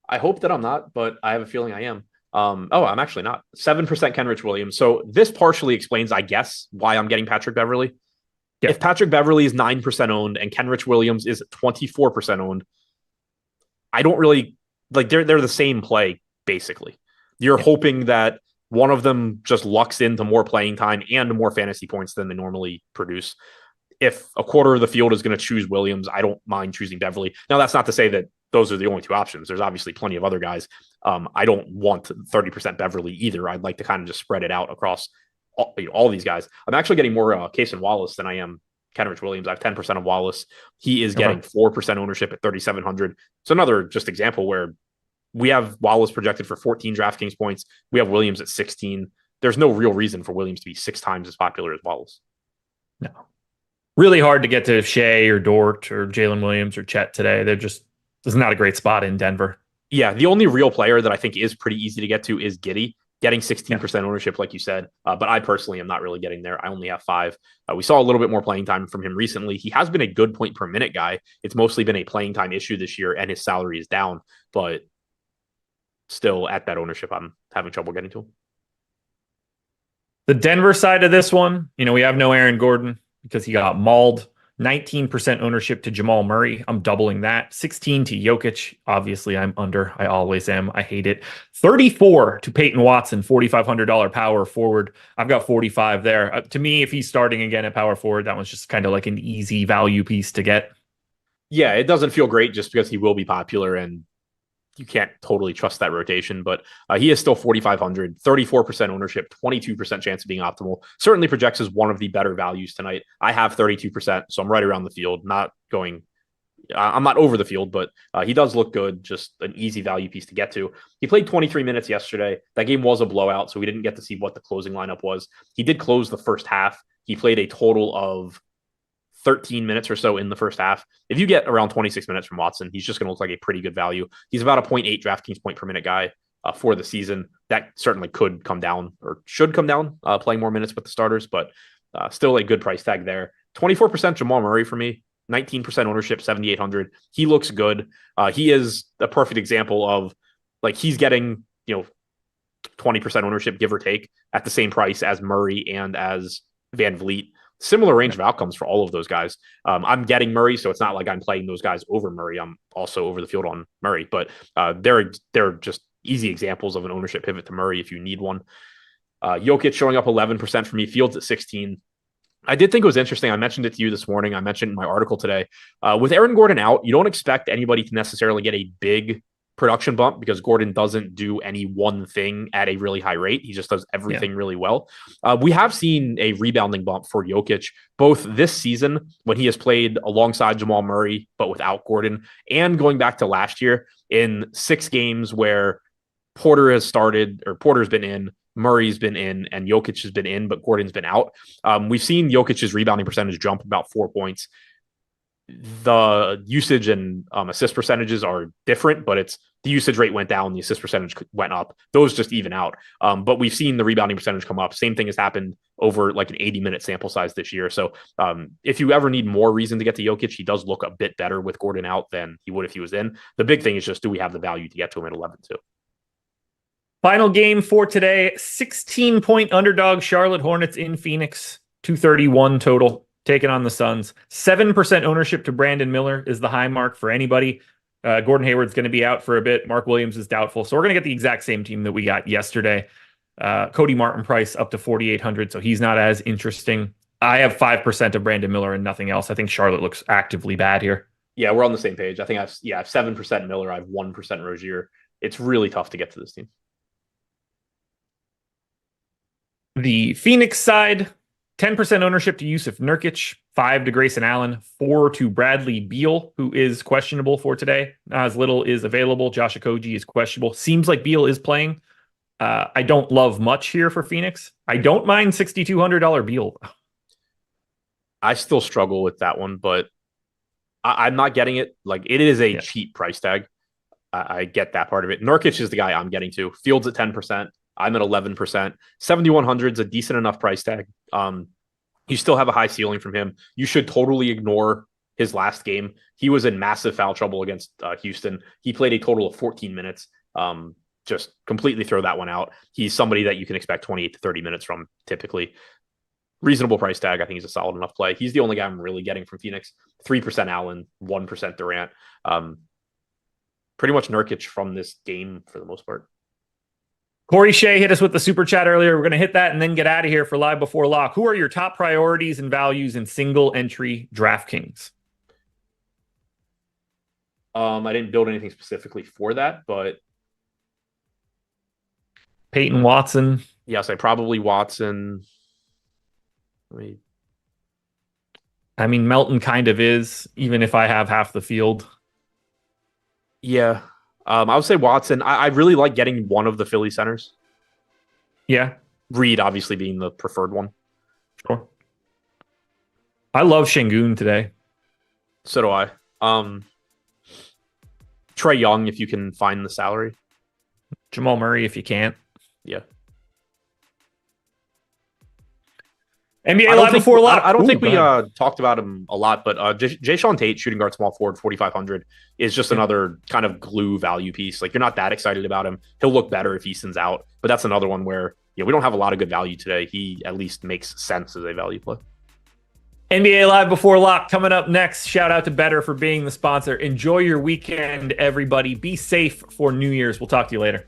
I hope that I'm not, but I have a feeling I am. I'm actually not. 7% Kenrich Williams. So this partially explains, I guess, why I'm getting Patrick Beverley. Yeah. If Patrick Beverley is 9% owned and Kenrich Williams is 24% owned, I don't really like they're the same play, basically. You're hoping that one of them just lucks into more playing time and more fantasy points than they normally produce. If a quarter of the field is going to choose Williams, I don't mind choosing Beverley. Now, that's not to say that those are the only two options. There's obviously plenty of other guys. I don't want 30% Beverley either. I'd like to kind of just spread it out across all these guys. I'm actually getting more Case and Wallace than I am Kenrich Williams. I have 10% of Wallace. He is getting 4% ownership at 3,700. It's another just example where we have Wallace projected for 14 DraftKings points. We have Williams at 16. There's no real reason for Williams to be 6 times as popular as Wallace.
No. Really hard to get to Shea or Dort or Jalen Williams or Chet today. This is not a great spot in Denver.
Yeah, the only real player that I think is pretty easy to get to is Giddey, getting 16% ownership, like you said. But I personally am not really getting there. I only have 5. We saw a little bit more playing time from him recently. He has been a good point per minute guy. It's mostly been a playing time issue this year, and his salary is down. But still, at that ownership, I'm having trouble getting to him.
The Denver side of this one, we have no Aaron Gordon because he got mauled. 19% ownership to Jamal Murray. I'm doubling that. 16 to Jokic. Obviously, I'm under. I always am. I hate it. 34 to Peyton Watson, $4,500 power forward. I've got 45 there. To me, if he's starting again at power forward, that was just kind of like an easy value piece to get.
Yeah, it doesn't feel great just because he will be popular and you can't totally trust that rotation, but he is still 4,500, 34% ownership, 22% chance of being optimal. Certainly projects as one of the better values tonight. I have 32%, so I'm right around the field, I'm not over the field, but he does look good. Just an easy value piece to get to. He played 23 minutes yesterday. That game was a blowout, so we didn't get to see what the closing lineup was. He did close the first half. He played a total of 13 minutes or so in the first half. If you get around 26 minutes from Watson, he's just going to look like a pretty good value. He's about a 0.8 DraftKings point per minute guy for the season. That certainly could come down or should come down playing more minutes with the starters, but still a good price tag there. 24% Jamal Murray for me, 19% ownership, 7,800. He looks good. He is a perfect example of he's getting, 20% ownership, give or take, at the same price as Murray and as Van Vliet. Similar range of outcomes for all of those guys. I'm getting Murray, so it's not like I'm playing those guys over Murray. I'm also over the field on Murray, but they're just easy examples of an ownership pivot to Murray if you need one. Jokic showing up 11% for me, Fields at 16. I did think it was interesting. I mentioned it to you this morning. I mentioned in my article today. With Aaron Gordon out, you don't expect anybody to necessarily get a big production bump because Gordon doesn't do any one thing at a really high rate. He just does everything really well. We have seen a rebounding bump for Jokic, both this season when he has played alongside Jamal Murray, but without Gordon, and going back to last year in 6 games where Porter's been in, Murray's been in and Jokic has been in, but Gordon's been out. We've seen Jokic's rebounding percentage jump about 4 points. The usage and assist percentages are different, but it's the usage rate went down, the assist percentage went up. Those just even out. But we've seen the rebounding percentage come up. Same thing has happened over like an 80-minute sample size this year. So if you ever need more reason to get to Jokic, he does look a bit better with Gordon out than he would if he was in. The big thing is just, do we have the value to get to him at 11-2?
Final game for today, 16-point underdog Charlotte Hornets in Phoenix, 231 total, taking on the Suns. 7% ownership to Brandon Miller is the high mark for anybody. Gordon Hayward's going to be out for a bit. Mark Williams is doubtful. So we're going to get the exact same team that we got yesterday. Cody Martin price up to 4,800, so he's not as interesting. I have 5% of Brandon Miller and nothing else. I think Charlotte looks actively bad here.
Yeah, we're on the same page. I think I have 7% Miller. I have 1% Rozier. It's really tough to get to this team.
The Phoenix side, 10% ownership to Yusuf Nurkic, 5 to Grayson Allen, 4 to Bradley Beal, who is questionable for today. As Little is available. Josh Okogie is questionable. Seems like Beal is playing. I don't love much here for Phoenix. I don't mind $6,200 Beal.
I still struggle with that one, but I'm not getting it. Like, it is a cheap price tag. I get that part of it. Nurkic is the guy I'm getting to. Fields at 10%. I'm at 11%. 7,100 is a decent enough price tag. You still have a high ceiling from him. You should totally ignore his last game. He was in massive foul trouble against Houston. He played a total of 14 minutes. Just completely throw that one out. He's somebody that you can expect 28 to 30 minutes from typically. Reasonable price tag. I think he's a solid enough play. He's the only guy I'm really getting from Phoenix. 3% Allen, 1% Durant. Pretty much Nurkic from this game for the most part.
Corey Shea hit us with the super chat earlier. We're going to hit that and then get out of here for Live Before Lock. Who are your top priorities and values in single entry DraftKings?
I didn't build anything specifically for that, but
Peyton Watson.
Yes, I probably Watson.
I mean, Melton kind of is, even if I have half the field.
Yeah. I would say Watson. I really like getting one of the Philly centers.
Yeah.
Reed obviously being the preferred one.
Sure. I love Şengün today.
So do I. Trae Young, if you can find the salary.
Jamal Murray, if you can't.
Yeah.
NBA Live Before Lock.
I don't think we talked about him a lot, but Jayshawn Tate, shooting guard, small forward, 4,500, is just another kind of glue value piece. Like, you're not that excited about him. He'll look better if Easton's out, but that's another one where we don't have a lot of good value today. He at least makes sense as a value play.
NBA Live Before Lock coming up next. Shout out to Better for being the sponsor. Enjoy your weekend, everybody. Be safe for New Year's. We'll talk to you later.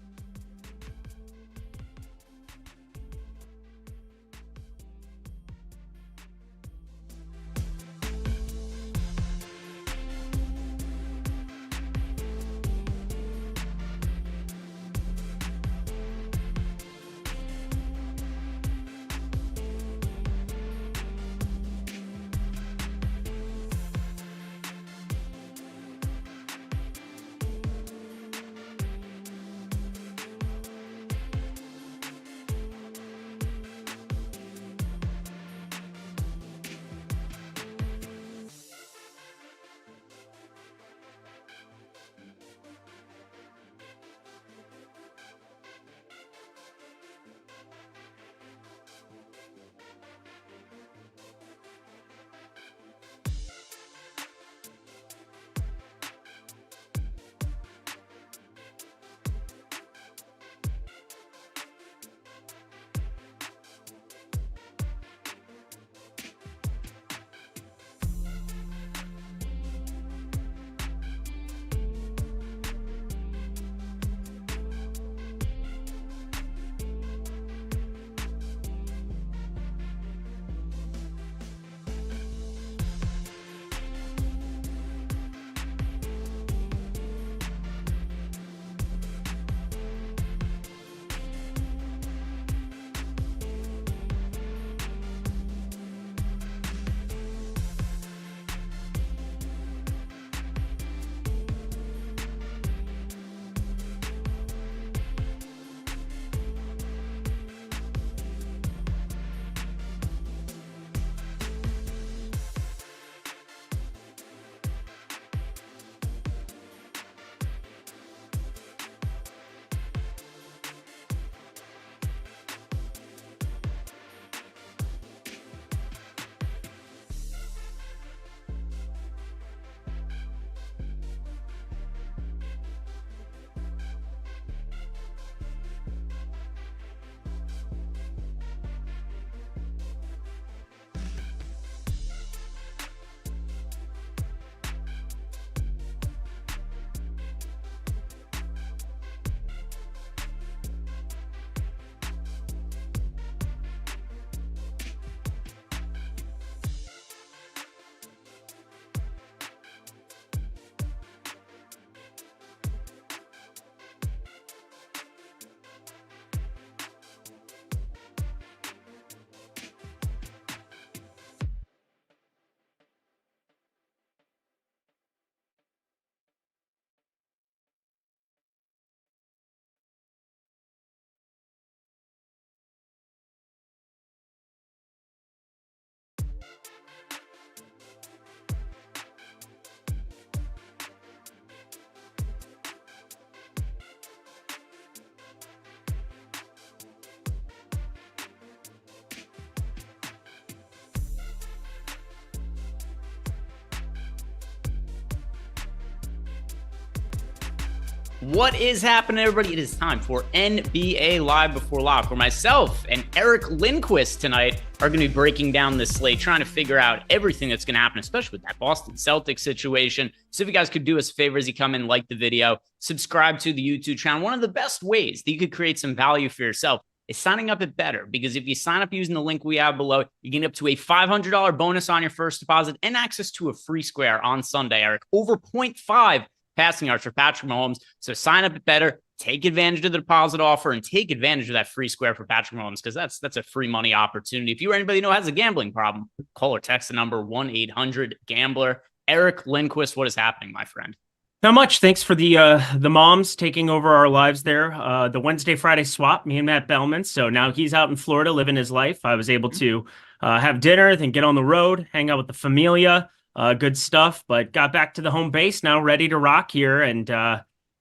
What is happening, everybody? It is time for NBA Live Before Lock, where myself and Eric Lindquist tonight are going to be breaking down this slate, trying to figure out everything that's going to happen, especially with that Boston Celtics situation. So if you guys could do us a favor as you come in, like the video, subscribe to the YouTube channel. One of the best ways that you could create some value for yourself is signing up at Better, because if you sign up using the link we have below, you get up to a $500 bonus on your first deposit and access to a free square on Sunday, Eric. Over 0.5 passing yards for Patrick Mahomes. So sign up at Better, take advantage of the deposit offer, and take advantage of that free square for Patrick Mahomes, because that's a free money opportunity. If you or anybody you know has a gambling problem, call or text the number 1-800-GAMBLER. Eric Lindquist, what is happening, my friend?
Not much. Thanks for the moms taking over our lives there. The Wednesday, Friday swap, me and Matt Bellman. So now he's out in Florida living his life. I was able to have dinner, then get on the road, hang out with the familia. Good stuff, but got back to the home base now, ready to rock here. And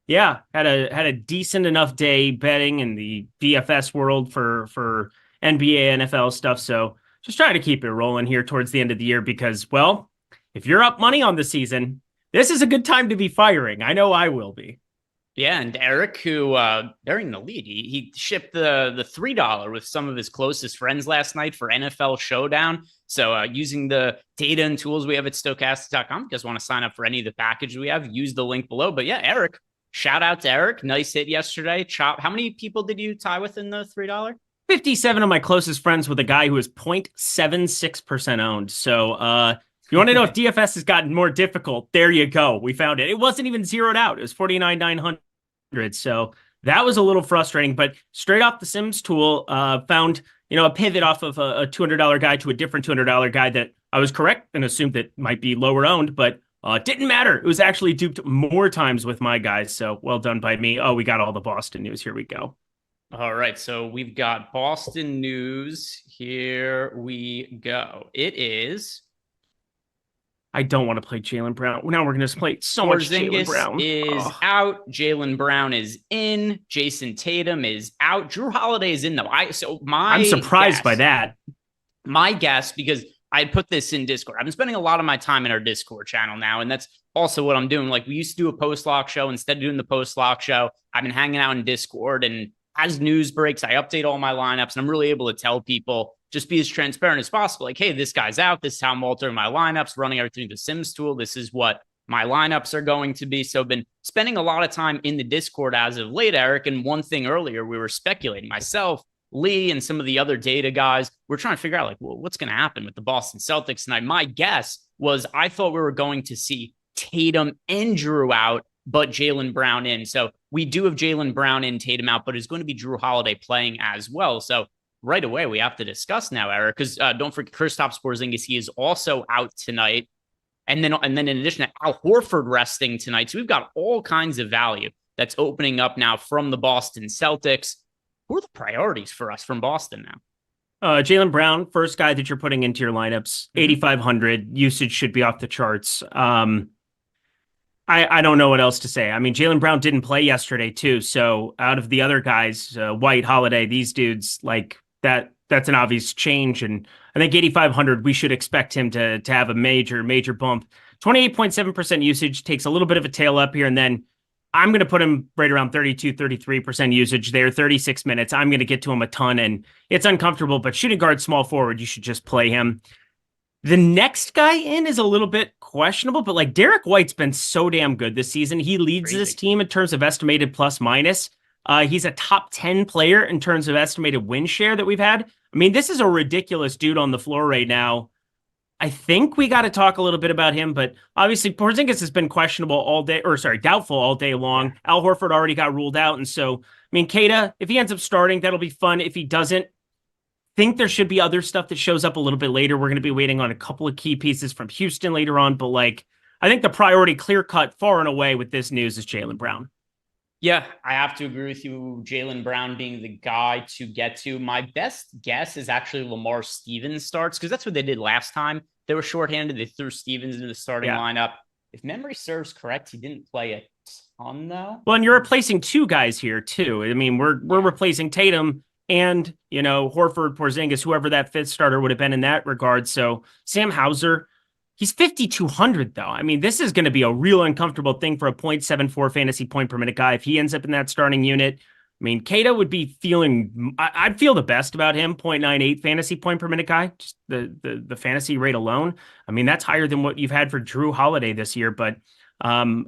yeah, had a decent enough day betting in the DFS world for NBA, NFL stuff. So just trying to keep it rolling here towards the end of the year, because, well, if you're up money on the season, this is a good time to be firing. I know I will be.
Yeah, and Eric, who they're in the lead, he shipped the $3 with some of his closest friends last night for NFL Showdown. So using the data and tools we have at Stokastic.com, if you guys want to sign up for any of the packages we have, use the link below. But yeah, Eric, shout out to Eric. Nice hit yesterday. Chop. How many people did you tie with in the $3?
57 of my closest friends with a guy who is 0.76% owned. So if you want to know if DFS has gotten more difficult, there you go. We found it. It wasn't even zeroed out. It was 49,900. So that was a little frustrating, but straight off the Sims tool, found, a pivot off of a $200 guy to a different $200 guy that I was correct and assumed that might be lower owned, but didn't matter. It was actually duped more times with my guys. So well done by me. Oh, we got all the Boston news. Here we go.
All right. So we've got Boston news. Here we go. It is.
I don't want to play Jaylen Brown. Now we're going to play so much Jaylen Brown.
Is out. Jaylen Brown is in. Jason Tatum is out. Drew Holiday is in, though. I'm
surprised by that.
My guess, because I put this in Discord. I've been spending a lot of my time in our Discord channel now, and that's also what I'm doing. Like, we used to do a post-lock show. Instead of doing the post-lock show, I've been hanging out in Discord, and as news breaks, I update all my lineups, and I'm really able to tell people, just be as transparent as possible. Like, hey, this guy's out. This is how I'm altering my lineups, running everything through the Sims tool. This is what my lineups are going to be. So I've been spending a lot of time in the Discord as of late, Eric. And one thing earlier, we were speculating, myself, Lee, and some of the other data guys, we're trying to figure out, like, well, what's going to happen with the Boston Celtics tonight. My guess was I thought we were going to see Tatum and Drew out, but Jaylen Brown in. So we do have Jaylen Brown in, Tatum out, but it's going to be Drew Holiday playing as well. So right away, we have to discuss now, Eric, because don't forget Kristaps Porzingis, he is also out tonight. And then in addition to Al Horford resting tonight, so we've got all kinds of value that's opening up now from the Boston Celtics. Who are the priorities for us from Boston now?
Jaylen Brown, first guy that you're putting into your lineups, 8,500. Usage should be off the charts. I don't know what else to say. I mean, Jaylen Brown didn't play yesterday, too. So out of the other guys, White, Holiday, these dudes, like, that's an obvious change. And I think 8,500, we should expect him to have a major bump. 28.7% usage, takes a little bit of a tail up here. And then I'm going to put him right around 32, 33% usage there, 36 minutes. I'm going to get to him a ton, and it's uncomfortable, but shooting guard, small forward, you should just play him. The next guy in is a little bit questionable, but like Derek White's been so damn good this season. He leads this team in terms of estimated plus minus. He's a top 10 player in terms of estimated win share that we've had. I mean, this is a ridiculous dude on the floor right now. I think we got to talk a little bit about him, but obviously Porzingis has been doubtful all day long. Al Horford already got ruled out. And so, I mean, Keita, if he ends up starting, that'll be fun. If he doesn't, think there should be other stuff that shows up a little bit later. We're going to be waiting on a couple of key pieces from Houston later on, but like, I think the priority clear cut far and away with this news is Jaylen Brown.
Yeah, I have to agree with you. Jaylen Brown being the guy to get to. My best guess is actually Lamar Stevens starts, because that's what they did last time. They were shorthanded. They threw Stevens into the starting lineup. If memory serves correct, he didn't play a ton, though.
Well, and you're replacing two guys here, too. I mean, we're replacing Tatum and, Horford, Porzingis, whoever that fifth starter would have been in that regard. So Sam Hauser, He's 5,200 though. I mean, this is going to be a real uncomfortable thing for a 0.74 fantasy point per minute guy. If he ends up in that starting unit, I mean, Keita would be I'd feel the best about him, 0.98 fantasy point per minute guy, just the fantasy rate alone. I mean, that's higher than what you've had for Drew Holiday this year. But yeah,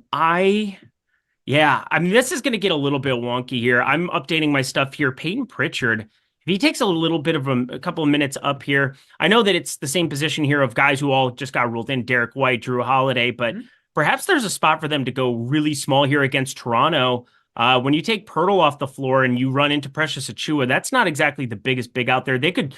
I mean, this is going to get a little bit wonky here. I'm updating my stuff here. Peyton Pritchard, if he takes a little bit of a couple of minutes up here, I know that it's the same position here of guys who all just got ruled in, Derek White, Drew Holiday, but perhaps there's a spot for them to go really small here against Toronto. When you take Pirtle off the floor and you run into Precious Achiuwa, that's not exactly the biggest big out there. They could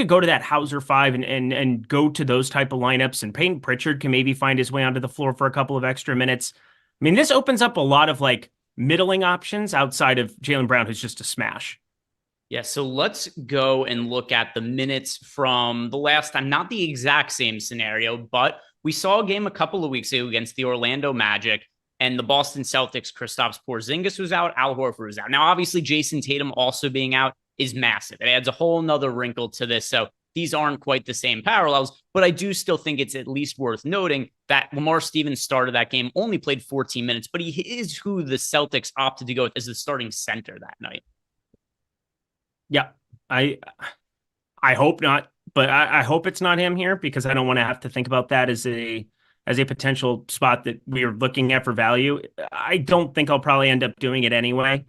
go to that Hauser 5 and go to those type of lineups, and Peyton Pritchard can maybe find his way onto the floor for a couple of extra minutes. I mean, this opens up a lot of like middling options outside of Jaylen Brown, who's just a smash.
Yeah, so let's go and look at the minutes from the last time. Not the exact same scenario, but we saw a game a couple of weeks ago against the Orlando Magic, and the Boston Celtics. Kristaps Porzingis was out, Al Horford was out. Now, obviously, Jason Tatum also being out is massive. It adds a whole nother wrinkle to this. So these aren't quite the same parallels, but I do still think it's at least worth noting that Lamar Stevens started that game, only played 14 minutes, but he is who the Celtics opted to go with as the starting center that night.
Yeah, I hope not, but I hope it's not him here, because I don't want to have to think about that as a potential spot that we are looking at for value. I don't think I'll probably end up doing it anyway.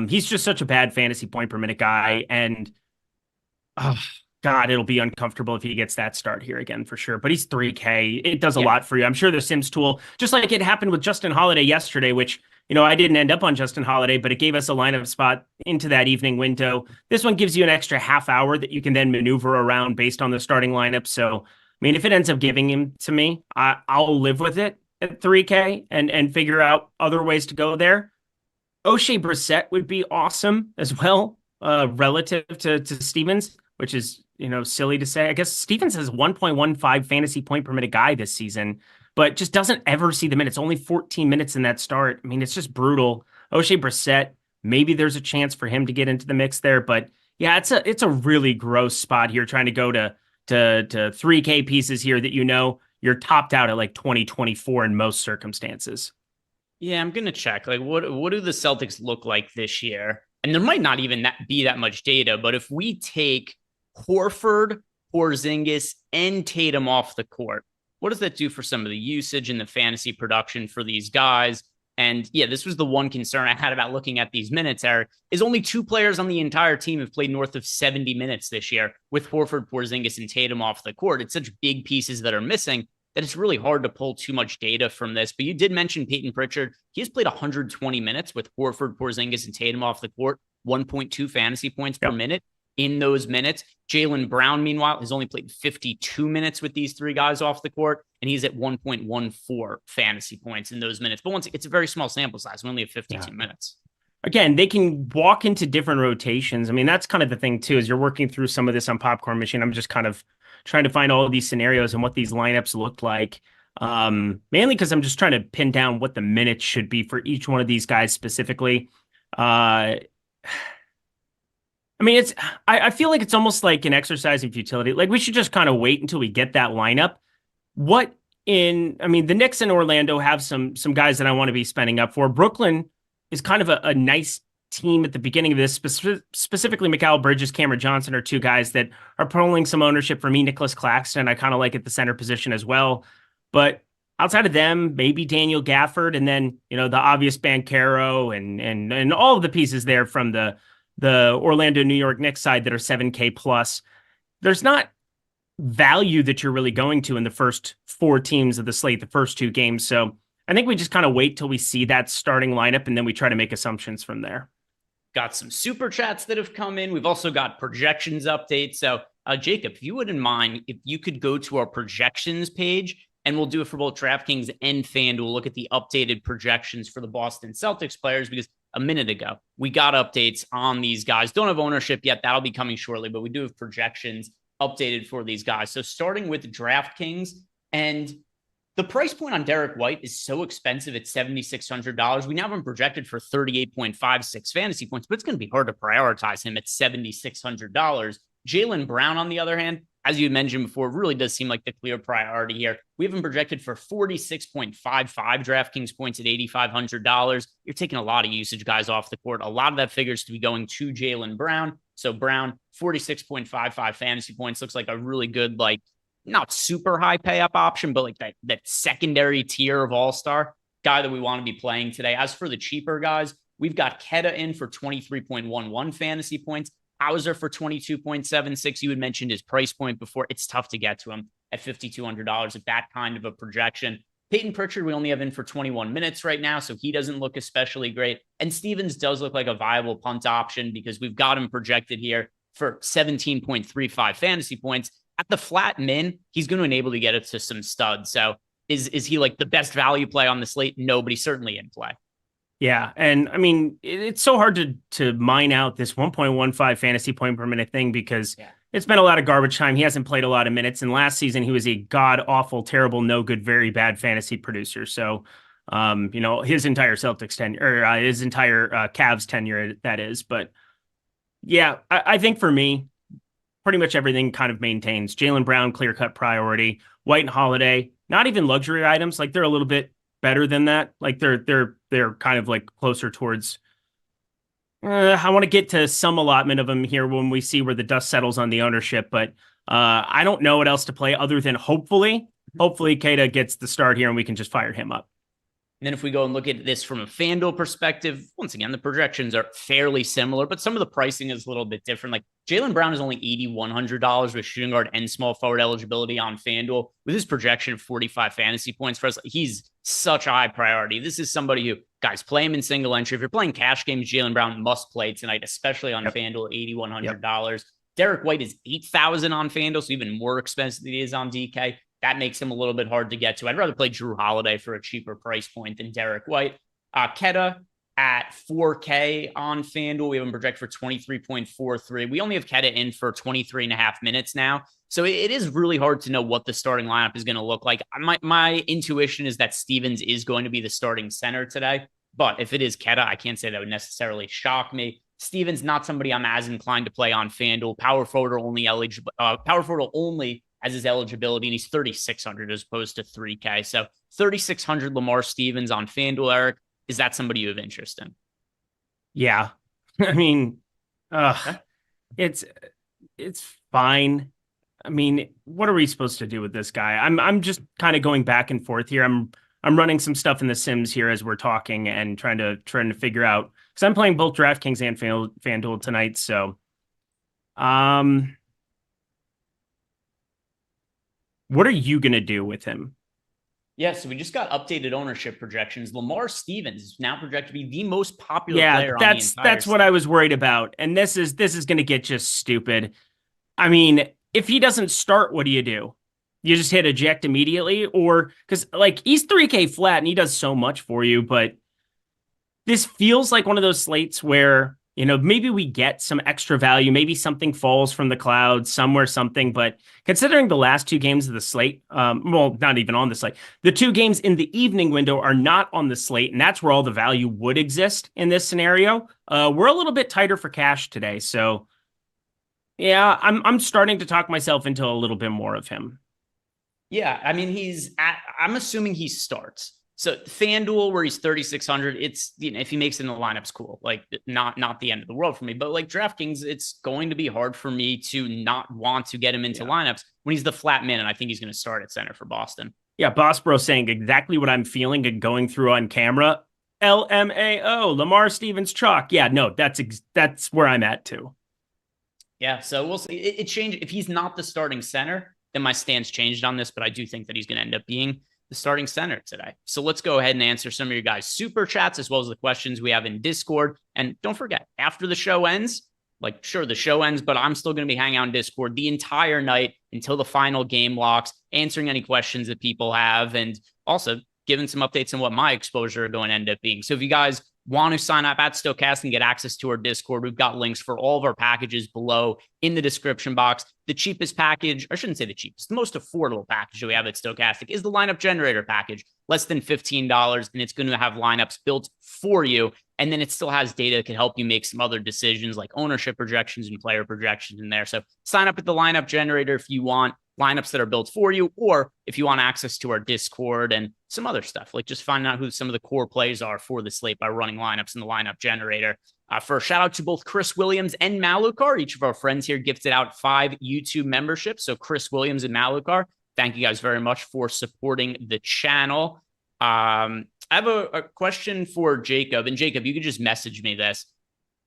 He's just such a bad fantasy point per minute guy, and God, it'll be uncomfortable if he gets that start here again for sure. But he's 3K. It does a lot for you. I'm sure the Sims tool, just like it happened with Justin Holiday yesterday, which, you know, I didn't end up on Justin Holiday, but it gave us a lineup spot into that evening window. This one gives you an extra half hour that you can then maneuver around based on the starting lineup. So, I mean, if it ends up giving him to me, I'll live with it at 3K and figure out other ways to go there. O'Shea Brissett would be awesome as well, relative to Stevens, which is, you know, silly to say. I guess Stevens has 1.15 fantasy point per minute guy this season, but just doesn't ever see the minutes. Only 14 minutes in that start. I mean, it's just brutal. O'Shea Brissett, maybe there's a chance for him to get into the mix there, but yeah, it's a really gross spot here, trying to go to 3K pieces here that, you know, you're topped out at like 2024 in most circumstances.
Yeah, I'm gonna check. Like, what do the Celtics look like this year? And there might not even be that much data, but if we take Horford, Porzingis, and Tatum off the court, what does that do for some of the usage and the fantasy production for these guys? And yeah, this was the one concern I had about looking at these minutes, Eric, is only 2 players on the entire team have played north of 70 minutes this year with Horford, Porzingis, and Tatum off the court. It's such big pieces that are missing that it's really hard to pull too much data from this. But you did mention Peyton Pritchard. He has played 120 minutes with Horford, Porzingis, and Tatum off the court, 1.2 fantasy points per minute in those minutes. Jaylen Brown, meanwhile, has only played 52 minutes with these 3 guys off the court, and he's at 1.14 fantasy points in those minutes. But once it's a very small sample size, we only have 52 minutes.
Again, they can walk into different rotations. I mean, that's kind of the thing too, is you're working through some of this on Popcorn Machine. I'm just kind of trying to find all of these scenarios and what these lineups look like. Mainly because I'm just trying to pin down what the minutes should be for each one of these guys specifically. I mean, I feel like it's almost like an exercise in futility. Like, we should just kind of wait until we get that lineup. I mean, the Knicks and Orlando have some guys that I want to be spending up for. Brooklyn is kind of a nice team at the beginning of this. Specifically, Mikal Bridges, Cameron Johnson are 2 guys that are pulling some ownership for me. Nicholas Claxton, I kind of like at the center position as well. But outside of them, maybe Daniel Gafford, and then, you know, the obvious Banchero and all of the pieces there from the Orlando, New York Knicks side that are 7K plus. There's not value that you're really going to in the first 4 teams of the slate, the first 2 games. So I think we just kind of wait till we see that starting lineup, and then we try to make assumptions from there.
Got some super chats that have come in. We've also got projections updates. So Jacob, if you wouldn't mind, if you could go to our projections page, and we'll do it for both DraftKings and FanDuel. Look at the updated projections for the Boston Celtics players, because a minute ago, we got updates on these guys. Don't have ownership yet. That'll be coming shortly, but we do have projections updated for these guys. So starting with DraftKings, and the price point on Derek White is so expensive at $7,600. We now have him projected for 38.56 fantasy points, but it's going to be hard to prioritize him at $7,600. Jaylen Brown, on the other hand, as you mentioned before, really does seem like the clear priority here. We have him projected for 46.55 DraftKings points at $8,500. You're taking a lot of usage guys off the court. A lot of that figures to be going to Jaylen Brown. So Brown, 46.55 fantasy points, looks like a really good, like, not super high pay up option, but like that secondary tier of all-star guy that we want to be playing today. As for the cheaper guys, we've got Keta in for 23.11 fantasy points. Hauser for 22.76. You had mentioned his price point before. It's tough to get to him at $5,200 at that kind of a projection. Peyton Pritchard, we only have in for 21 minutes right now, so he doesn't look especially great. And Stevens does look like a viable punt option because we've got him projected here for 17.35 fantasy points. At the flat min, he's going to enable to get it to some studs. So is he like the best value play on the slate? No, but he's certainly in play.
Yeah. And I mean, it's so hard to mine out this 1.15 fantasy point per minute thing because it's been a lot of garbage time. He hasn't played a lot of minutes. And last season, he was a god awful, terrible, no good, very bad fantasy producer. So, his entire Celtics tenure, or his entire Cavs tenure, that is. But yeah, I think for me, pretty much everything kind of maintains. Jaylen Brown, clear-cut priority. White and Holiday, not even luxury items. Like, they're a little bit better than that. Like, they're kind of like closer towards... I want to get to some allotment of them here when we see where the dust settles on the ownership, but I don't know what else to play other than hopefully Keta gets the start here and we can just fire him up.
And then if we go and look at this from a FanDuel perspective, once again, the projections are fairly similar, but some of the pricing is a little bit different. Like Jaylen Brown is only $8,100 with shooting guard and small forward eligibility on FanDuel. With his projection of 45 fantasy points for us, he's such a high priority. This is somebody who, guys, play him in single entry. If you're playing cash games, Jaylen Brown must play tonight, especially on FanDuel, $8,100. Derek White is $8,000 on FanDuel, so even more expensive than he is on DK. That makes him a little bit hard to get to. I'd rather play Drew Holiday for a cheaper price point than Derek White. Keta at $4K on FanDuel. We have him projected for 23.43. We only have Keta in for 23 and a half minutes now. So it is really hard to know what the starting lineup is going to look like. My intuition is that Stevens is going to be the starting center today. But if it is Keta, I can't say that would necessarily shock me. Stevens, not somebody I'm as inclined to play on FanDuel. Power forward only as his eligibility, and he's 3,600 as opposed to 3K. So 3,600 Lamar Stevens on FanDuel, Eric. Is that somebody you have interest in?
Yeah. I mean, it's fine. I mean, what are we supposed to do with this guy? I'm just kind of going back and forth here. I'm running some stuff in the Sims here as we're talking and trying to figure out, because I'm playing both DraftKings and FanDuel tonight. So, what are you going to do with him?
Yeah, so we just got updated ownership projections. Lamar Stevens is now projected to be the most popular player on the entire
that's what I was worried about. And this is going to get just stupid. I mean, if he doesn't start, what do? You just hit eject immediately? Or because like he's 3K flat and he does so much for you, but this feels like one of those slates where, maybe we get some extra value. Maybe something falls from the clouds somewhere, but considering the last two games of the slate, not even on the slate, the two games in the evening window are not on the slate, and that's where all the value would exist in this scenario. We're a little bit tighter for cash today. So yeah, I'm starting to talk myself into a little bit more of him.
Yeah. I mean, I'm assuming he starts. So FanDuel, where he's 3,600, it's, if he makes it in the lineups, cool. Like not the end of the world for me, but like DraftKings, it's going to be hard for me to not want to get him into lineups when he's the flat min. And I think he's going to start at center for Boston. Yeah.
Boss Bro saying exactly what I'm feeling and going through on camera. LMAO, Lamar Stevens chalk. Yeah, no, that's where I'm at too.
Yeah. So we'll see. It changed. If he's not the starting center, then my stance changed on this, but I do think that he's going to end up being the starting center today. So let's go ahead and answer some of your guys' super chats as well as the questions we have in Discord. And don't forget, after the show ends, like sure, the show ends, but I'm still going to be hanging out in Discord the entire night until the final game locks, answering any questions that people have, and also giving some updates on what my exposure are going to end up being. So if you guys want to sign up at Stochastic and get access to our Discord, we've got links for all of our packages below in the description box. The cheapest package, I shouldn't say the cheapest, the most affordable package that we have at Stochastic is the lineup generator package, less than $15, and it's going to have lineups built for you. And then it still has data that can help you make some other decisions like ownership projections and player projections in there. So sign up at the lineup generator if you want lineups that are built for you, or if you want access to our Discord and some other stuff, like just finding out who some of the core plays are for the slate by running lineups in the lineup generator. For a shout out to both Chris Williams and Malukar, each of our friends here gifted out 5 YouTube memberships. So Chris Williams and Malukar, thank you guys very much for supporting the channel. I have a question for Jacob, and Jacob, you could just message me this.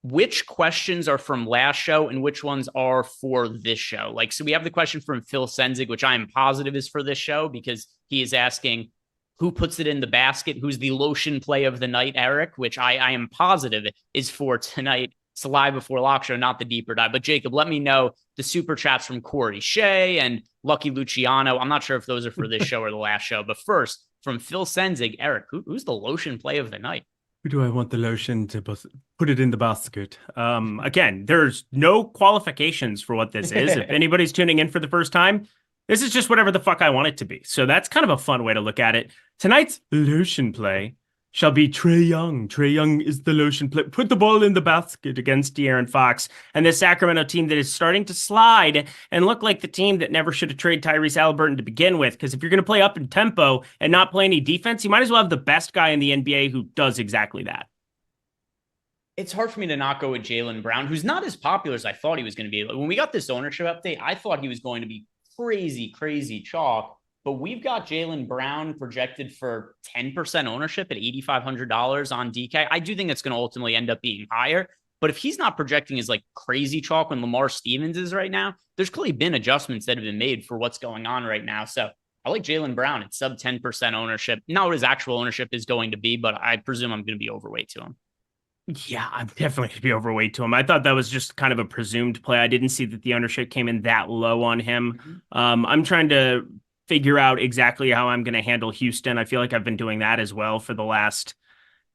Which questions are from last show and which ones are for this show? Like, so we have the question from Phil Senzig, which I am positive is for this show because he is asking who puts it in the basket, who's the lotion play of the night, Eric, which I am positive is for tonight. It's live before lock show, not the deeper dive. But Jacob, let me know the super chats from Corey Shea and Lucky Luciano. I'm not sure if those are for this show or the last show, but first from Phil Senzig, Eric, who's the lotion play of the night?
Who do I want the lotion to put it in the basket? Again, there's no qualifications for what this is. If anybody's tuning in for the first time, this is just whatever the fuck I want it to be. So that's kind of a fun way to look at it. Tonight's lotion play shall be Trae Young. Trae Young is the lotion play. Put the ball in the basket against De'Aaron Fox and the Sacramento team that is starting to slide and look like the team that never should have traded Tyrese Halliburton to begin with. Because if you're going to play up in tempo and not play any defense, you might as well have the best guy in the NBA who does exactly that.
It's hard for me to not go with Jaylen Brown, who's not as popular as I thought he was going to be. When we got this ownership update, I thought he was going to be crazy chalk. But we've got Jaylen Brown projected for 10% ownership at $8,500 on DK. I do think it's going to ultimately end up being higher. But if he's not projecting as like crazy chalk when Lamar Stevens is right now, there's clearly been adjustments that have been made for what's going on right now. So I like Jaylen Brown at sub 10% ownership. Not what his actual ownership is going to be, but I presume I'm going to be overweight to him.
Yeah, I'm definitely going to be overweight to him. I thought that was just kind of a presumed play. I didn't see that the ownership came in that low on him. I'm trying to figure out exactly how I'm going to handle Houston. I feel like I've been doing that as well for the last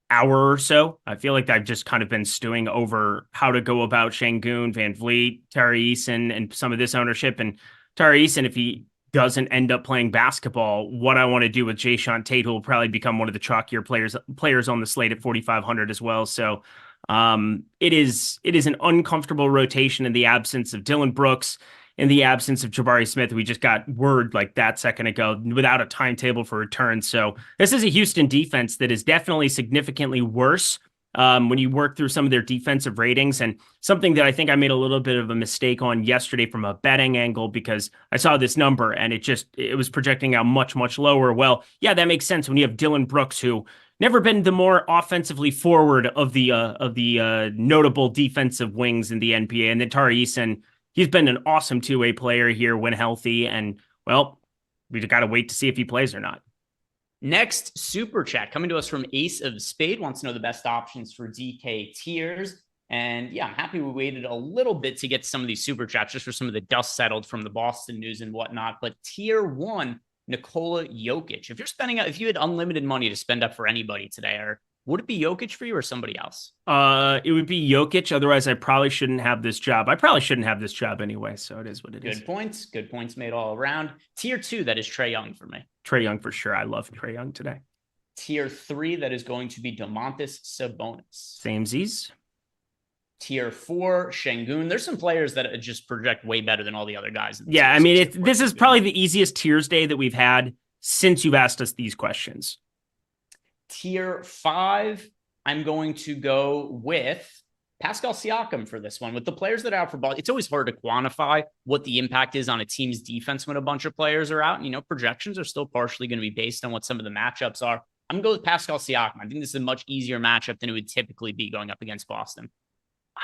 hour or so. I feel like I've just kind of been stewing over how to go about Şengün, Van Vliet, Tyrese, and some of this ownership. And Tyrese, and if he doesn't end up playing basketball, what I want to do with Jae'Sean Tate, who will probably become one of the chalkier players on the slate at 4,500 as well. So it is an uncomfortable rotation in the absence of Dylan Brooks, in the absence of Jabari Smith. We just got word like that second ago without a timetable for return. So this is a Houston defense that is definitely significantly worse when you work through some of their defensive ratings, and something that I think I made a little bit of a mistake on yesterday from a betting angle, because I saw this number and it was projecting out much lower. Well, yeah, that makes sense when you have Dylan Brooks, who never been the more offensively forward of the notable defensive wings in the NBA, and then Tyrese, and he's been an awesome two-way player here when healthy, and, well, we've got to wait to see if he plays or not.
Next, super chat coming to us from Ace of Spade, wants to know the best options for DK tiers. And yeah, I'm happy we waited a little bit to get some of these super chats just for some of the dust settled from the Boston news and whatnot. But tier 1, Nikola Jokic. If you had unlimited money to spend up for anybody today, or would it be Jokic for you or somebody else?
It would be Jokic. Otherwise, I probably shouldn't have this job. I probably shouldn't have this job anyway, so it is what it is.
Good points made all around. Tier 2, that is Trae Young for me.
Trae Young for sure. I love Trae Young today.
Tier 3, that is going to be Domantas Sabonis.
Samesies.
Tier 4, Şengün. There's some players that just project way better than all the other guys.
Yeah, I mean, this is probably the easiest tiers day that we've had since you've asked us these questions.
Tier 5, I'm going to go with Pascal Siakam for this one. With the players that are out for ball, it's always hard to quantify what the impact is on a team's defense when a bunch of players are out. And, projections are still partially going to be based on what some of the matchups are. I'm going to go with Pascal Siakam. I think this is a much easier matchup than it would typically be going up against Boston.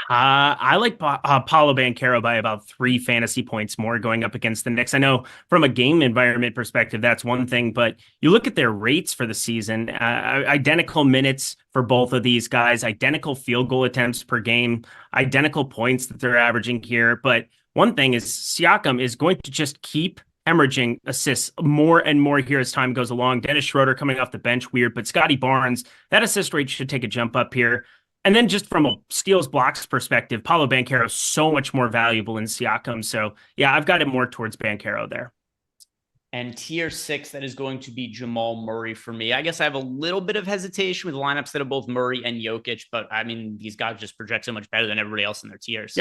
I like Paolo Banchero by about 3 fantasy points more going up against the Knicks. I know from a game environment perspective, that's one thing, but you look at their rates for the season, identical minutes for both of these guys, identical field goal attempts per game, identical points that they're averaging here. But one thing is Siakam is going to just keep hemorrhaging assists more and more here as time goes along. Dennis Schroeder coming off the bench, weird, but Scotty Barnes, that assist rate should take a jump up here. And then just from a steals blocks perspective, Paolo Banchero is so much more valuable in Siakam. So yeah, I've got it more towards Banchero there.
And tier 6, that is going to be Jamal Murray for me. I guess I have a little bit of hesitation with lineups that have both Murray and Jokic, but I mean, these guys just project so much better than everybody else in their tiers.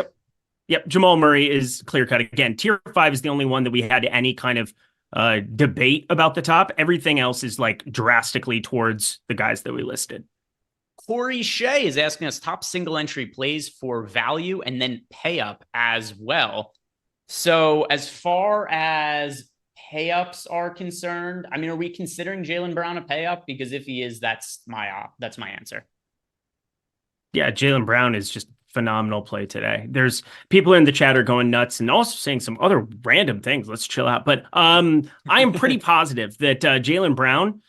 Yep. Jamal Murray is clear cut. Again, tier 5 is the only one that we had any kind of debate about the top. Everything else is like drastically towards the guys that we listed.
Corey Shea is asking us top single entry plays for value and then pay up as well. So as far as pay ups are concerned, I mean, are we considering Jaylen Brown a pay up? Because if he is, that's my answer.
Yeah, Jaylen Brown is just phenomenal play today. There's people in the chat are going nuts and also saying some other random things. Let's chill out. But I am pretty positive that Jaylen Brown,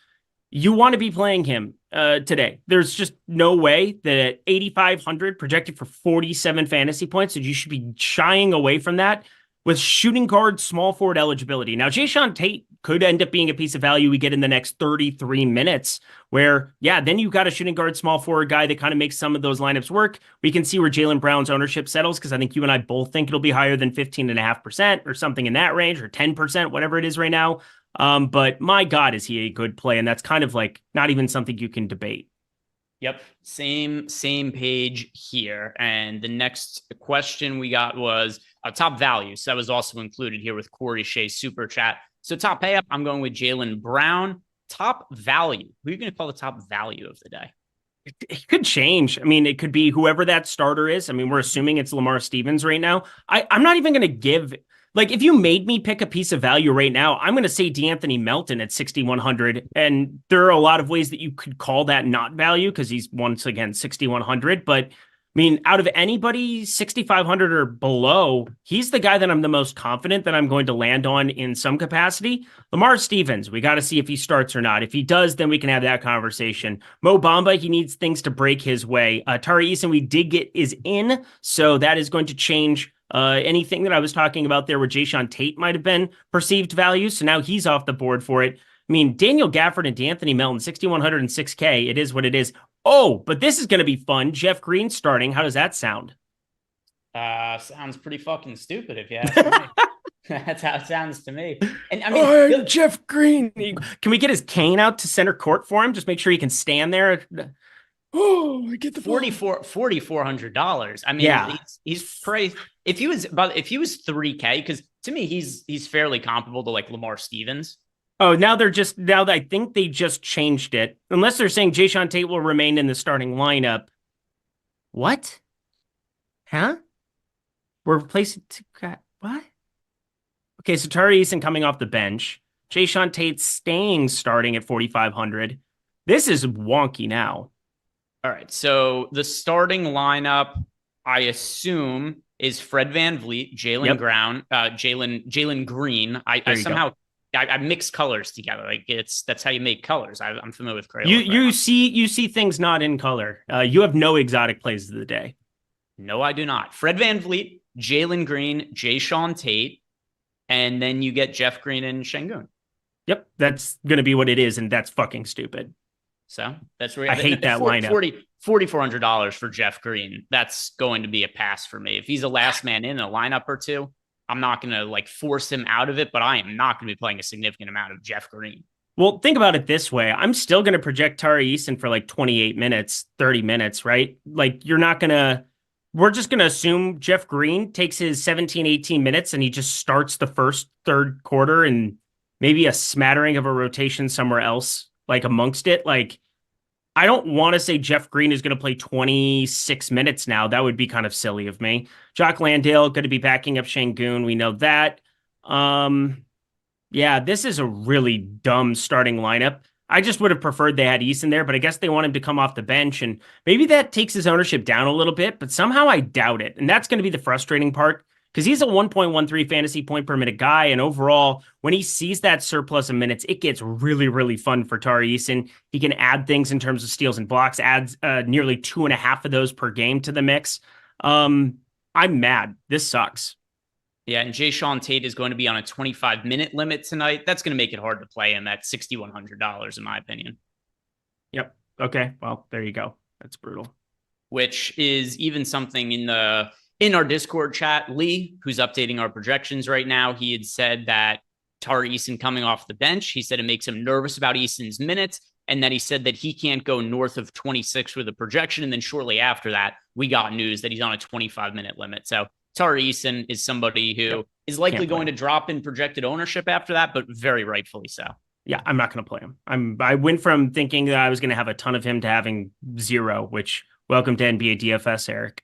you want to be playing him today. There's just no way that at 8,500 projected for 47 fantasy points that you should be shying away from that with shooting guard, small forward eligibility. Now, Jae'Sean Tate could end up being a piece of value we get in the next 33 minutes where, yeah, then you've got a shooting guard, small forward guy that kind of makes some of those lineups work. We can see where Jaylen Brown's ownership settles because I think you and I both think it'll be higher than 15.5% or something in that range or 10%, whatever it is right now. But my God, is he a good play? And that's kind of like not even something you can debate.
Yep. Same page here. And the next question we got was top value. So that was also included here with Corey Shea's super chat. So top pay up, I'm going with Jaylen Brown. Top value. Who are you going to call the top value of the day?
It could change. I mean, it could be whoever that starter is. I mean, we're assuming it's Lamar Stevens right now. I'm not even going to give, like, if you made me pick a piece of value right now, I'm going to say DeAnthony Melton at 6,100. And there are a lot of ways that you could call that not value because he's once again 6,100. But I mean, out of anybody 6,500 or below, he's the guy that I'm the most confident that I'm going to land on in some capacity. Lamar Stevens, we got to see if he starts or not. If he does, then we can have that conversation. Mo Bamba, he needs things to break his way. Tari Eason, we did get is in, so that is going to change anything that I was talking about there where Jae'Sean Tate might have been perceived value. So now he's off the board for it. I mean, Daniel Gafford and DeAnthony Melton, 6,100 and 6K. It is what it is. Oh, but this is going to be fun. Jeff Green starting. How does that sound?
Sounds pretty fucking stupid if you ask me. That's how it sounds to me. And I mean,
Jeff Green. Can we get his cane out to center court for him? Just make sure he can stand there.
Oh, I get the $4,400. I mean, yeah. He's pretty. If he was 3K, because to me he's fairly comparable to like Lamar Stevens.
Oh, now I think they just changed it. Unless they're saying Jae'Sean Tate will remain in the starting lineup. What? Huh? We're replacing what? Okay, so Tari Eason coming off the bench. Jae'Sean Tate staying starting at 4,500. This is wonky now.
All right, so the starting lineup, I assume, is Fred VanVleet, Jaylen Brown, Jalen Green. I mix colors together. Like that's how you make colors. I'm familiar with Crayola.
You see things not in color. You have no exotic plays of the day.
No, I do not. Fred VanVleet, Jalen Green, Jae'Sean Tate, and then you get Jeff Green and Şengün.
Yep, that's gonna be what it is, and that's fucking stupid.
So that's where
I hate that lineup.
$4,400 for Jeff Green. That's going to be a pass for me. If he's a last man in a lineup or two, I'm not going to like force him out of it, but I am not going to be playing a significant amount of Jeff Green.
Well, think about it this way. I'm still going to project Tari Eason for like 28 minutes, 30 minutes, right? Like we're just going to assume Jeff Green takes his 17, 18 minutes and he just starts the third quarter and maybe a smattering of a rotation somewhere else, like amongst it. Like, I don't want to say Jeff Green is going to play 26 minutes now. That would be kind of silly of me. Jock Landale going to be backing up Şengün. We know that. Yeah, this is a really dumb starting lineup. I just would have preferred they had Eason there, but I guess they want him to come off the bench, and maybe that takes his ownership down a little bit, but somehow I doubt it. And that's going to be the frustrating part because he's a 1.13 fantasy point per minute guy. And overall, when he sees that surplus of minutes, it gets really, really fun for Tari Eason. He can add things in terms of steals and blocks, adds nearly 2.5 of those per game to the mix. I'm mad. This sucks.
Yeah, and Jay Sean Tate is going to be on a 25-minute limit tonight. That's going to make it hard to play him at $6,100, in my opinion.
Yep. Okay. Well, there you go. That's brutal.
Which is even something in our Discord chat. Lee, who's updating our projections right now, he had said that Tari Eason coming off the bench, he said it makes him nervous about Eason's minutes, and that he said that he can't go north of 26 with a projection. And then shortly after that, we got news that he's on a 25-minute limit. So Tari Eason is somebody who is likely going to drop in projected ownership after that, but very rightfully so.
Yeah, I'm not going to play him. I went from thinking that I was going to have a ton of him to having 0, which welcome to NBA DFS, Eric.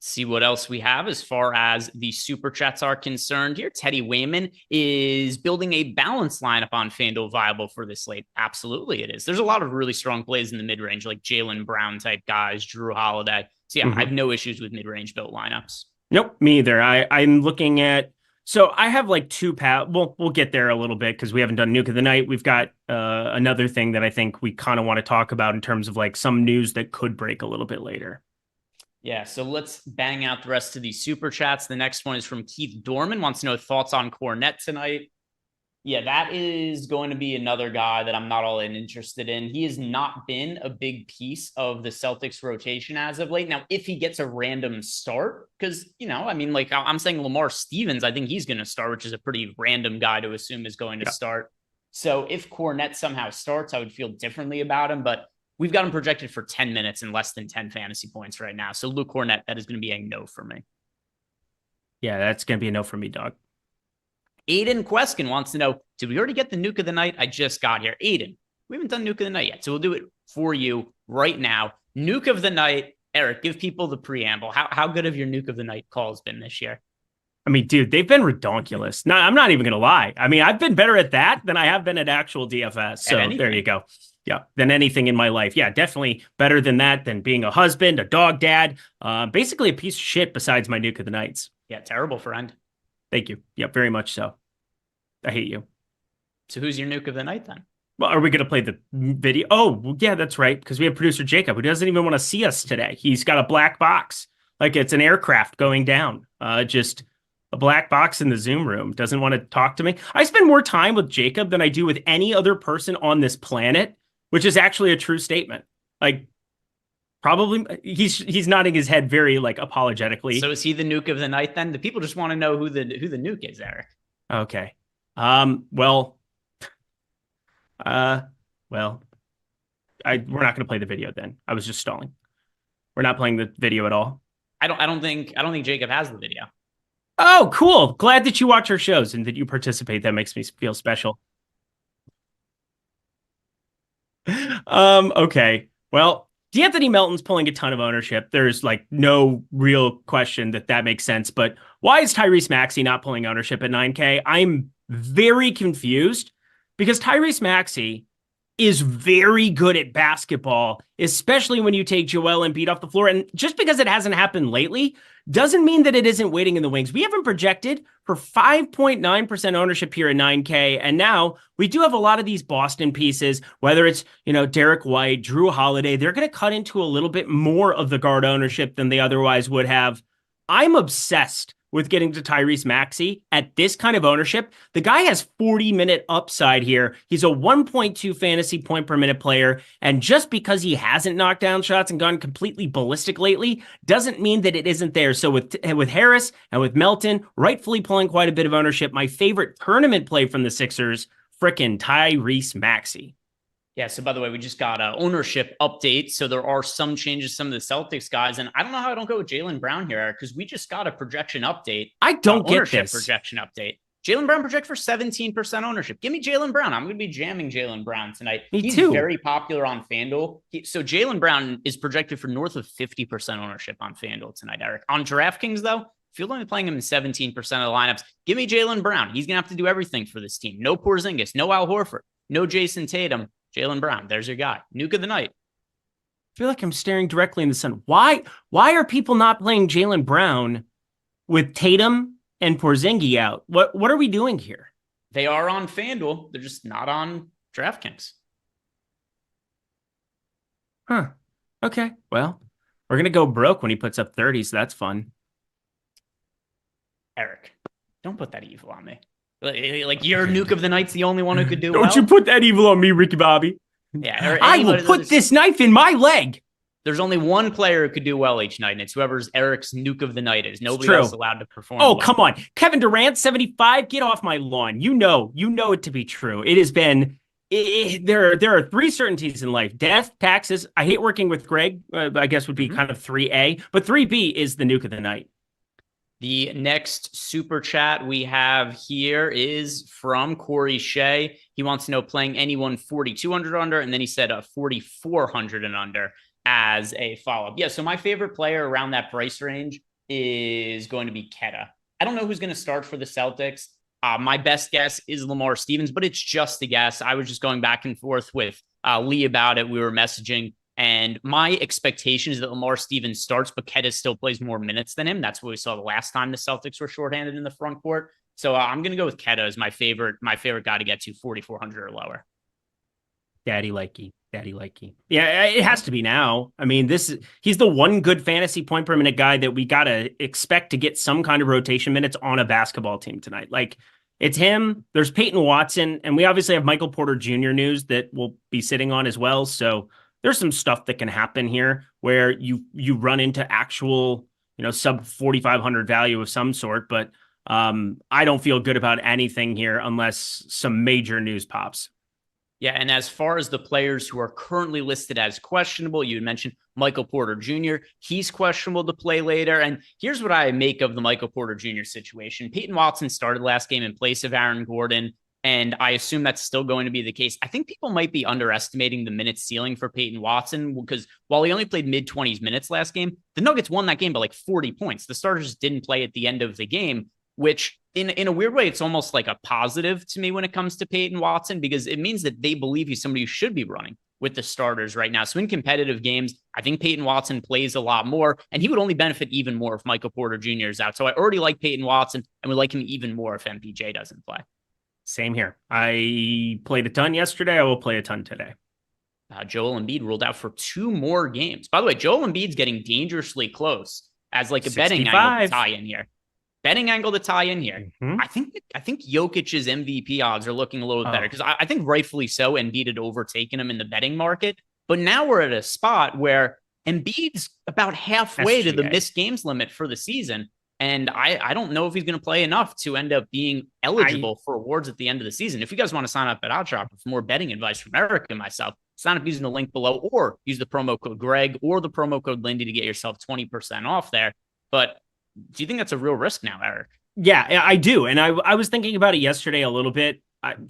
See what else we have as far as the super chats are concerned here. Teddy Wayman is building a balanced lineup on FanDuel viable for this slate. Absolutely it is. There's a lot of really strong plays in the mid-range, like Jaylen Brown type guys, Drew Holiday. So yeah, I have no issues with mid-range built lineups.
Nope, me either. I'm looking at, so I have like two we'll get there a little bit because we haven't done Nuke of the Night. We've got another thing that I think we kind of want to talk about in terms of like some news that could break a little bit later.
Yeah, so let's bang out the rest of these super chats. The next one is from Keith Dorman, wants to know thoughts on Cornet tonight. Yeah, that is going to be another guy that I'm not all in interested in. He has not been a big piece of the Celtics rotation as of late. Now, if he gets a random start, because, I mean, like I'm saying Lamar Stevens, I think he's going to start, which is a pretty random guy to assume is going to start. So if Cornet somehow starts, I would feel differently about him, but we've got him projected for 10 minutes and less than 10 fantasy points right now. So Luke Cornet, that is going to be a no for me.
Yeah, that's going to be a no for me, dog.
Aiden Queskin wants to know, did we already get the Nuke of the Night? I just got here. Aiden, we haven't done Nuke of the Night yet, so we'll do it for you right now. Nuke of the Night. Eric, give people the preamble. How good have your Nuke of the Night calls been this year?
I mean, dude, they've been redonkulous. No, I'm not even going to lie. I mean, I've been better at that than I have been at actual DFS. So there you go. Yeah, than anything in my life. Yeah, definitely better than that, than being a husband, a dog dad, basically a piece of shit besides my Nuke of the Nights.
Yeah, terrible friend.
Thank you. Yep, very much so. I hate you.
So who's your Nuke of the Night then?
Well, are we going to play the video? Oh, yeah, that's right. Because we have producer Jacob, who doesn't even want to see us today. He's got a black box, like it's an aircraft going down. Just a black box in the Zoom room. Doesn't want to talk to me. I spend more time with Jacob than I do with any other person on this planet, which is actually a true statement. Like, probably he's nodding his head very like apologetically.
So is he the Nuke of the Night then? The people just want to know who the Nuke is, Eric.
Okay. Well, we're not going to play the video then. I was just stalling. We're not playing the video at all.
I don't think Jacob has the video.
Oh, cool. Glad that you watch our shows and that you participate. That makes me feel special. Okay. Well, D'Anthony Melton's pulling a ton of ownership. There's like no real question that makes sense. But why is Tyrese Maxey not pulling ownership at 9K? I'm very confused because Tyrese Maxey is very good at basketball, especially when you take Joel Embiid off the floor. And just because it hasn't happened lately doesn't mean that it isn't waiting in the wings. We haven't projected for 5.9% ownership here at 9K. And now we do have a lot of these Boston pieces, whether it's, Derek White, Drew Holiday, they're going to cut into a little bit more of the guard ownership than they otherwise would have. I'm obsessed with getting to Tyrese Maxey at this kind of ownership. The guy has 40-minute upside here. He's a 1.2 fantasy point per minute player. And just because he hasn't knocked down shots and gone completely ballistic lately doesn't mean that it isn't there. So with Harris and with Melton rightfully pulling quite a bit of ownership, my favorite tournament play from the Sixers, frickin' Tyrese Maxey.
Yeah, so by the way, we just got an ownership update. So there are some changes, some of the Celtics guys. And I don't know how I don't go with Jaylen Brown here, Eric, because we just got a projection update.
I don't get this.
Projection update. Jaylen Brown project for 17% ownership. Give me Jaylen Brown. I'm going to be jamming Jaylen Brown tonight. He's very popular on FanDuel. So Jaylen Brown is projected for north of 50% ownership on FanDuel tonight, Eric. On DraftKings, though, if you're only playing him in 17% of the lineups, give me Jaylen Brown. He's going to have to do everything for this team. No Porzingis, no Al Horford, no Jason Tatum. Jaylen Brown, there's your guy. Nuke of the Night.
I feel like I'm staring directly in the sun. Why are people not playing Jaylen Brown with Tatum and Porzingis out? What are we doing here?
They are on FanDuel. They're just not on DraftKings.
Huh. Okay. Well, we're going to go broke when he puts up 30, so that's fun.
Eric, don't put that evil on me. Like your nuke of the night's the only one who could do
Don't you put that evil on me, Ricky Bobby.
Yeah,
I will put this knife in my leg.
There's only one player who could do well each night, and it's whoever's Eric's nuke of the night is. Nobody else allowed to perform.
Oh, come on. Kevin Durant, 75. Get off my lawn. You know it to be true. It has been, there are three certainties in life: death, taxes. I hate working with Greg, I guess would be kind of 3A, but 3B is the nuke of the night.
The next super chat we have here is from Corey Shea. He wants to know playing anyone 4,200 under, and then he said 4,400 and under as a follow-up. Yeah, so my favorite player around that price range is going to be Keta. I don't know who's going to start for the Celtics. My best guess is Lamar Stevens, but it's just a guess. I was just going back and forth with Lee about it. We were messaging, and my expectation is that Lamar Stevens starts, but Keta still plays more minutes than him. That's what we saw the last time the Celtics were shorthanded in the front court. So I'm going to go with Keta as my favorite guy to get to 4,400 or lower.
Daddy likey. Yeah, it has to be now. I mean, he's the one good fantasy point per minute guy that we got to expect to get some kind of rotation minutes on a basketball team tonight. Like, it's him. There's Peyton Watson, and we obviously have Michael Porter Jr. news that we'll be sitting on as well. So there's some stuff that can happen here where you run into actual, sub 4,500 value of some sort. But I don't feel good about anything here unless some major news pops.
Yeah, and as far as the players who are currently listed as questionable, you mentioned Michael Porter Jr. He's questionable to play later. And here's what I make of the Michael Porter Jr. situation. Peyton Watson started last game in place of Aaron Gordon, and I assume that's still going to be the case. I think people might be underestimating the minute ceiling for Peyton Watson because while he only played mid-20s minutes last game, the Nuggets won that game by like 40 points. The starters didn't play at the end of the game, which in a weird way, it's almost like a positive to me when it comes to Peyton Watson, because it means that they believe he's somebody who should be running with the starters right now. So in competitive games, I think Peyton Watson plays a lot more, and he would only benefit even more if Michael Porter Jr. is out. So I already like Peyton Watson and would like him even more if MPJ doesn't play.
Same here. I played a ton yesterday. I will play a ton today.
Joel Embiid ruled out for 2 more games. By the way, Joel Embiid's getting dangerously close as like a 65. Betting angle to tie in here. Betting angle to tie in here. Mm-hmm. I think Jokic's MVP odds are looking a little better because I think rightfully so Embiid had overtaken him in the betting market. But now we're at a spot where Embiid's about halfway to the missed games limit for the season. And I don't know if he's going to play enough to end up being eligible for awards at the end of the season. If you guys want to sign up at OddsShopper for more betting advice from Eric and myself, sign up using the link below or use the promo code Greg or the promo code Lindy to get yourself 20% off there. But do you think that's a real risk now, Eric?
Yeah, I do. And I was thinking about it yesterday a little bit.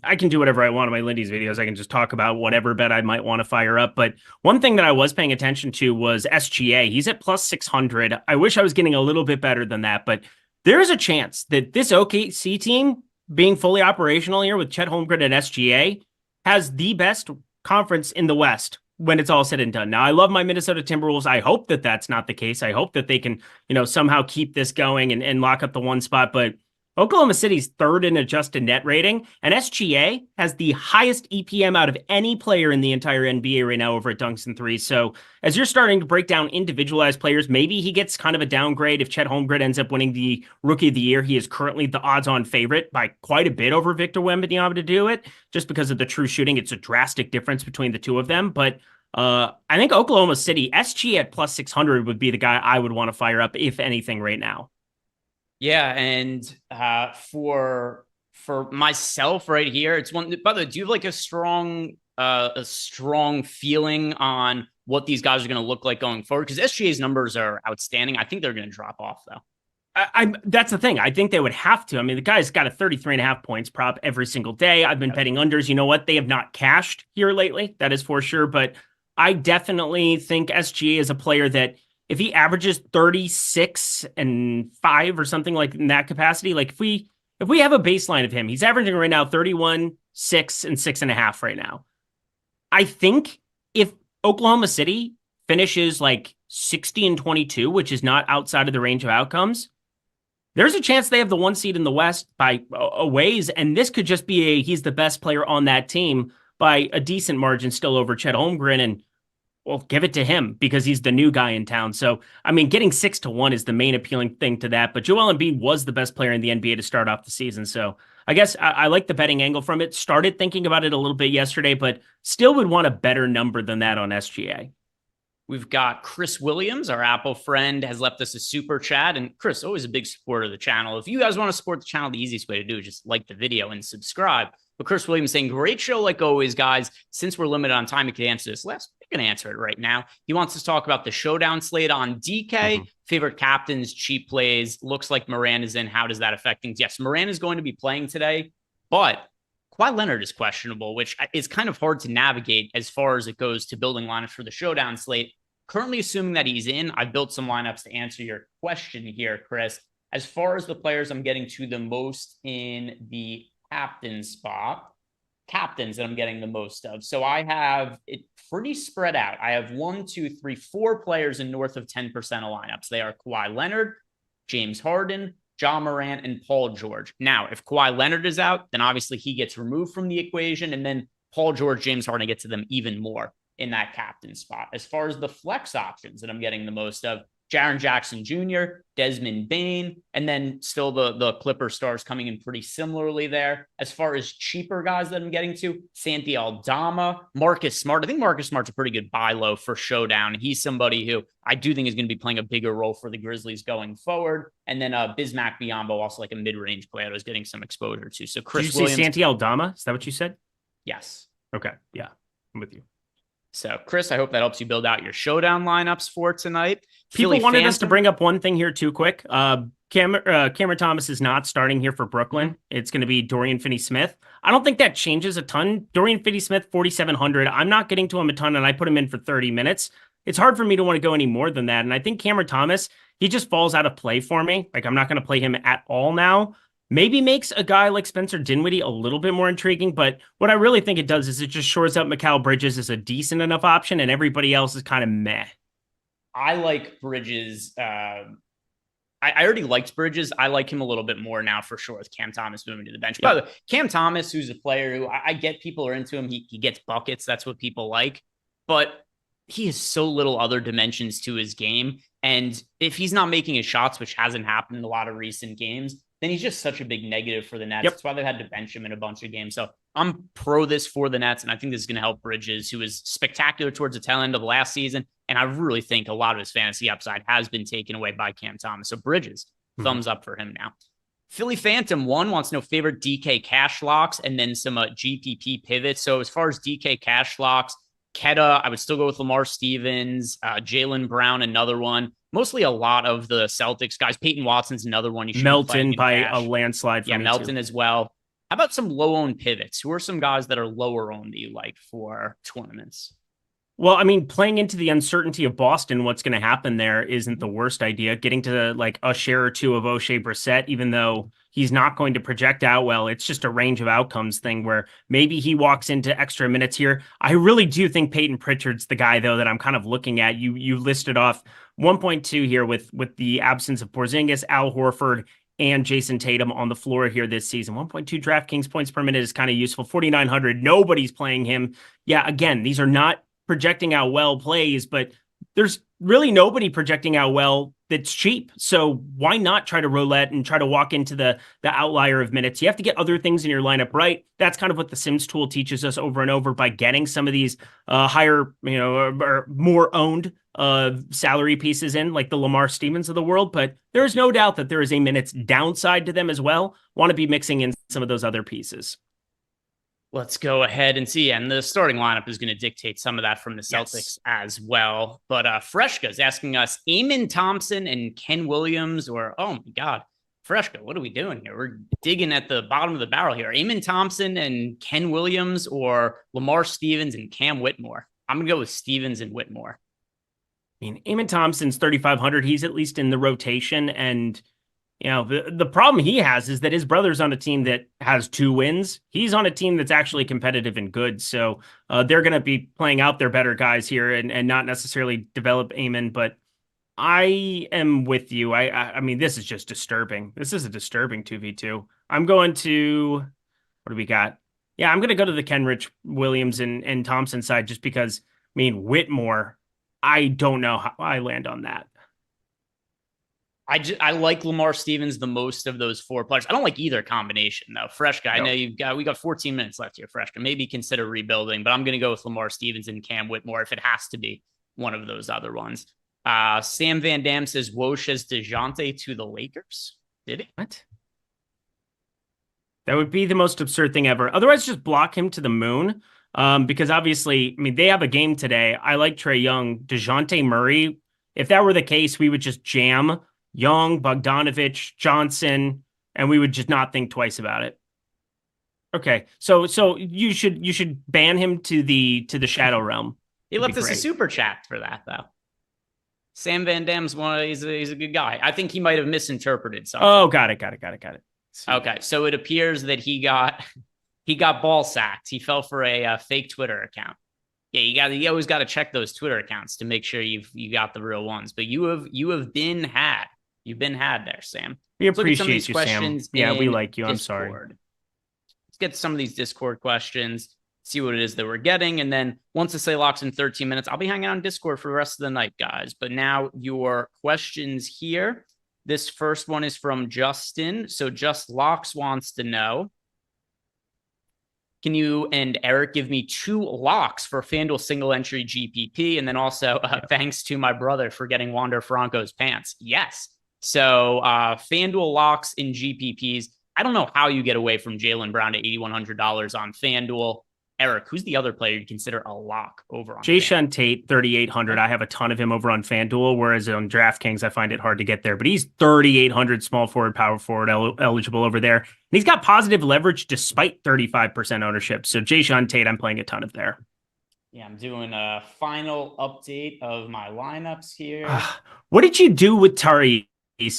I can do whatever I want in my Lindy's videos. I can just talk about whatever bet I might want to fire up. But one thing that I was paying attention to was SGA. He's at plus 600. I wish I was getting a little bit better than that. But there's a chance that this OKC team being fully operational here with Chet Holmgren and SGA has the best conference in the West when it's all said and done. Now, I love my Minnesota Timberwolves. I hope that that's not the case. I hope that they can, somehow keep this going and lock up the one spot. But Oklahoma City's third in adjusted net rating, and SGA has the highest EPM out of any player in the entire NBA right now over at Dunks and Threes. So as you're starting to break down individualized players, maybe he gets kind of a downgrade if Chet Holmgren ends up winning the Rookie of the Year. He is currently the odds-on favorite by quite a bit over Victor Wembanyama to do it, just because of the true shooting. It's a drastic difference between the two of them. But I think Oklahoma City, SGA at plus 600 would be the guy I would want to fire up, if anything, right now.
Yeah, and for myself right here, it's one. By the way, do you have like a strong feeling on what these guys are going to look like going forward? Because SGA's numbers are outstanding. I think they're going to drop off though.
That's the thing. I think they would have to. I mean, the guy's got a 33.5 points prop every single day. I've been betting unders. You know what? They have not cashed here lately. That is for sure. But I definitely think SGA is a player that, if he averages 36 and 5 or something like in that capacity, like if we have a baseline of him, he's averaging right now 31, 6, and 6.5 right now. I think if Oklahoma City finishes like 60 and 22, which is not outside of the range of outcomes, there's a chance they have the 1 seed in the West by a ways, and this could just be he's the best player on that team by a decent margin still over Chet Holmgren. And well, give it to him because he's the new guy in town. So, I mean, getting 6-1 is the main appealing thing to that. But Joel Embiid was the best player in the NBA to start off the season. So I guess I like the betting angle from it. Started thinking about it a little bit yesterday, but still would want a better number than that on SGA.
We've got Chris Williams, our Apple friend, has left us a super chat. And Chris, always a big supporter of the channel. If you guys want to support the channel, the easiest way to do is just like the video and subscribe. But Chris Williams saying, great show like always, guys. Since we're limited on time, you can answer this last. You can answer it right now. He wants us to talk about the showdown slate on DK, favorite captains, cheap plays. Looks like Moran is in. How does that affect things? Yes, Moran is going to be playing today, but Kawhi Leonard is questionable, which is kind of hard to navigate as far as it goes to building lineups for the showdown slate. Currently assuming that he's in, I've built some lineups to answer your question here, Chris. As far as the players I'm getting to the most in the captain spot, captains that I'm getting the most of. So I have it pretty spread out. I have 4 players in north of 10% of lineups. They are Kawhi Leonard, James Harden, Ja Morant, and Paul George. Now, if Kawhi Leonard is out, then obviously he gets removed from the equation, and then Paul George, James Harden get to them even more in that captain spot. As far as the flex options that I'm getting the most of, Jaren Jackson Jr., Desmond Bane, and then still the Clipper stars coming in pretty similarly there. As far as cheaper guys that I'm getting to, Santi Aldama, Marcus Smart. I think Marcus Smart's a pretty good buy low for showdown. He's somebody who I do think is going to be playing a bigger role for the Grizzlies going forward. And then Bismack Biyombo, also like a mid-range player I was getting some exposure to. So Chris
Did you
Williams.
say Santi Aldama? Is that what you said?
Yes.
Okay. Yeah, I'm with you.
So, Chris, I hope that helps you build out your showdown lineups for tonight.
People wanted us to bring up one thing here too quick. Cameron Thomas is not starting here for Brooklyn. It's going to be Dorian Finney-Smith. I don't think that changes a ton. Dorian Finney-Smith, 4,700. I'm not getting to him a ton, and I put him in for 30 minutes. It's hard for me to want to go any more than that. And I think Cameron Thomas, he just falls out of play for me. Like, I'm not going to play him at all now. Maybe makes a guy like Spencer Dinwiddie a little bit more intriguing, but what I really think it does is it just shores up Mikal Bridges as a decent enough option, and everybody else is kind of meh.
I like Bridges. I already liked Bridges. I like him a little bit more now for sure with Cam Thomas moving to the bench. By the way, Cam Thomas, who's a player who I get people are into him. He gets buckets. That's what people like. But he has so little other dimensions to his game. And if he's not making his shots, which hasn't happened in a lot of recent games, then he's just such a big negative for the Nets. That's why they've had to bench him in a bunch of games. So I'm pro this for the Nets, and I think this is going to help Bridges, who was spectacular towards the tail end of last season. And I really think a lot of his fantasy upside has been taken away by Cam Thomas. So Bridges, thumbs up for him now. Philly Phantom 1 wants to know favorite DK cash locks and then some GPP pivots. So as far as DK cash locks, Keta, I would still go with Lamar Stevens, Jaylen Brown, another one. Mostly a lot of the Celtics guys. Peyton Watson's another one. You should
Melton by a landslide.
Yeah, Melton as well. How about some low-owned pivots? Who are some guys that are lower-owned that you like for tournaments?
Well, I mean, playing into the uncertainty of Boston, what's going to happen there isn't the worst idea. Getting to like a share or two of O'Shea Brissett, even though he's not going to project out well, it's just a range of outcomes thing where maybe he walks into extra minutes here. I really do think Peyton Pritchard's the guy, though, that I'm kind of looking at. You listed off 1.2 here with the absence of Porzingis, Al Horford, and Jason Tatum on the floor here this season. 1.2 DraftKings points per minute is kind of useful. 4,900. Nobody's playing him. Yeah, again, these are not projecting out well plays, but there's really nobody projecting out well that's cheap. So why not try to roulette and try to walk into the outlier of minutes? You have to get other things in your lineup right. That's kind of what the Sims tool teaches us over and over by getting some of these higher, or more owned salary pieces in, like the Lamar Stevens of the world. But there is no doubt that there is a minutes downside to them as well. Want to be mixing in some of those other pieces.
Let's go ahead and see. And the starting lineup is going to dictate some of that from the Celtics as well. But Freshka is asking us, Amen Thompson and Ken Williams, or, oh my God, Freshka, what are we doing here? We're digging at the bottom of the barrel here. Amen Thompson and Ken Williams, or Lamar Stevens and Cam Whitmore? I'm going to go with Stevens and Whitmore.
I mean, Amen Thompson's 3,500. He's at least in the rotation. And the problem he has is that his brother's on a team that has 2 wins. He's on a team that's actually competitive and good. So they're going to be playing out their better guys here and not necessarily develop Amen. But I am with you. I mean, this is just disturbing. This is a disturbing 2v2. I'm going to, what do we got? Yeah, I'm going to go to the Kenrich, Williams, and Thompson side just because mean, Whitmore, I don't know how I land on that.
I like Lamar Stevens the most of those four players. I don't like either combination though. Freshka, I know we got 14 minutes left here. Freshka, maybe consider rebuilding, but I'm going to go with Lamar Stevens and Cam Whitmore if it has to be one of those other ones. Sam Van Dam says Woj as DeJounte to the Lakers. Did he?
What? That would be the most absurd thing ever. Otherwise, just block him to the moon. Because obviously, I mean, they have a game today. I like Trae Young, DeJounte Murray. If that were the case, we would just jam Young, Bogdanovich, Johnson, and we would just not think twice about it. Okay, so you should ban him to the Shadow Realm.
He left us a super chat for that though. Sam Van Dam's he's a good guy. I think he might have misinterpreted something.
Oh, got it.
Okay, so it appears that he got ball sacked. He fell for a fake Twitter account. Yeah, you always got to check those Twitter accounts to make sure you got the real ones. But you have been had. You've been had there, Sam.
We appreciate you, Sam. Yeah, we like you. I'm sorry.
Let's get to some of these Discord questions, see what it is that we're getting. And then once the say locks in 13 minutes, I'll be hanging out on Discord for the rest of the night, guys. But now your questions here. This first one is from Justin. So Just Locks wants to know, can you and Eric give me 2 locks for FanDuel single entry GPP? And then also thanks to my brother for getting Wander Franco's pants. Yes. So FanDuel locks in GPPs. I don't know how you get away from Jaylen Brown to $8,100 on FanDuel. Eric, who's the other player you consider a lock over on
Jayshawn Tate, 3,800. I have a ton of him over on FanDuel, whereas on DraftKings, I find it hard to get there. But he's 3,800 small forward, power forward eligible over there. And he's got positive leverage despite 35% ownership. So Jayshawn Tate, I'm playing a ton of there.
Yeah, I'm doing a final update of my lineups here.
What did you do with Tari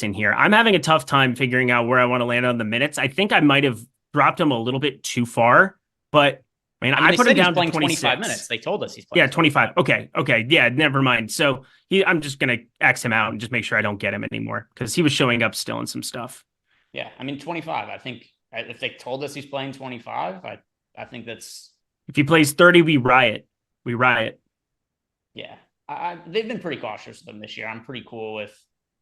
in here? I'm having a tough time figuring out where I want to land on the minutes. I think I might have dropped him a little bit too far, but I put him down to
25 minutes. They told us he's playing.
Yeah, 25. Okay. Yeah, never mind. So I'm just going to X him out and just make sure I don't get him anymore because he was showing up still in some stuff.
Yeah, 25. I think if they told us he's playing 25, I think that's...
If he plays 30, we riot.
Yeah. They've been pretty cautious with them this year. I'm pretty cool with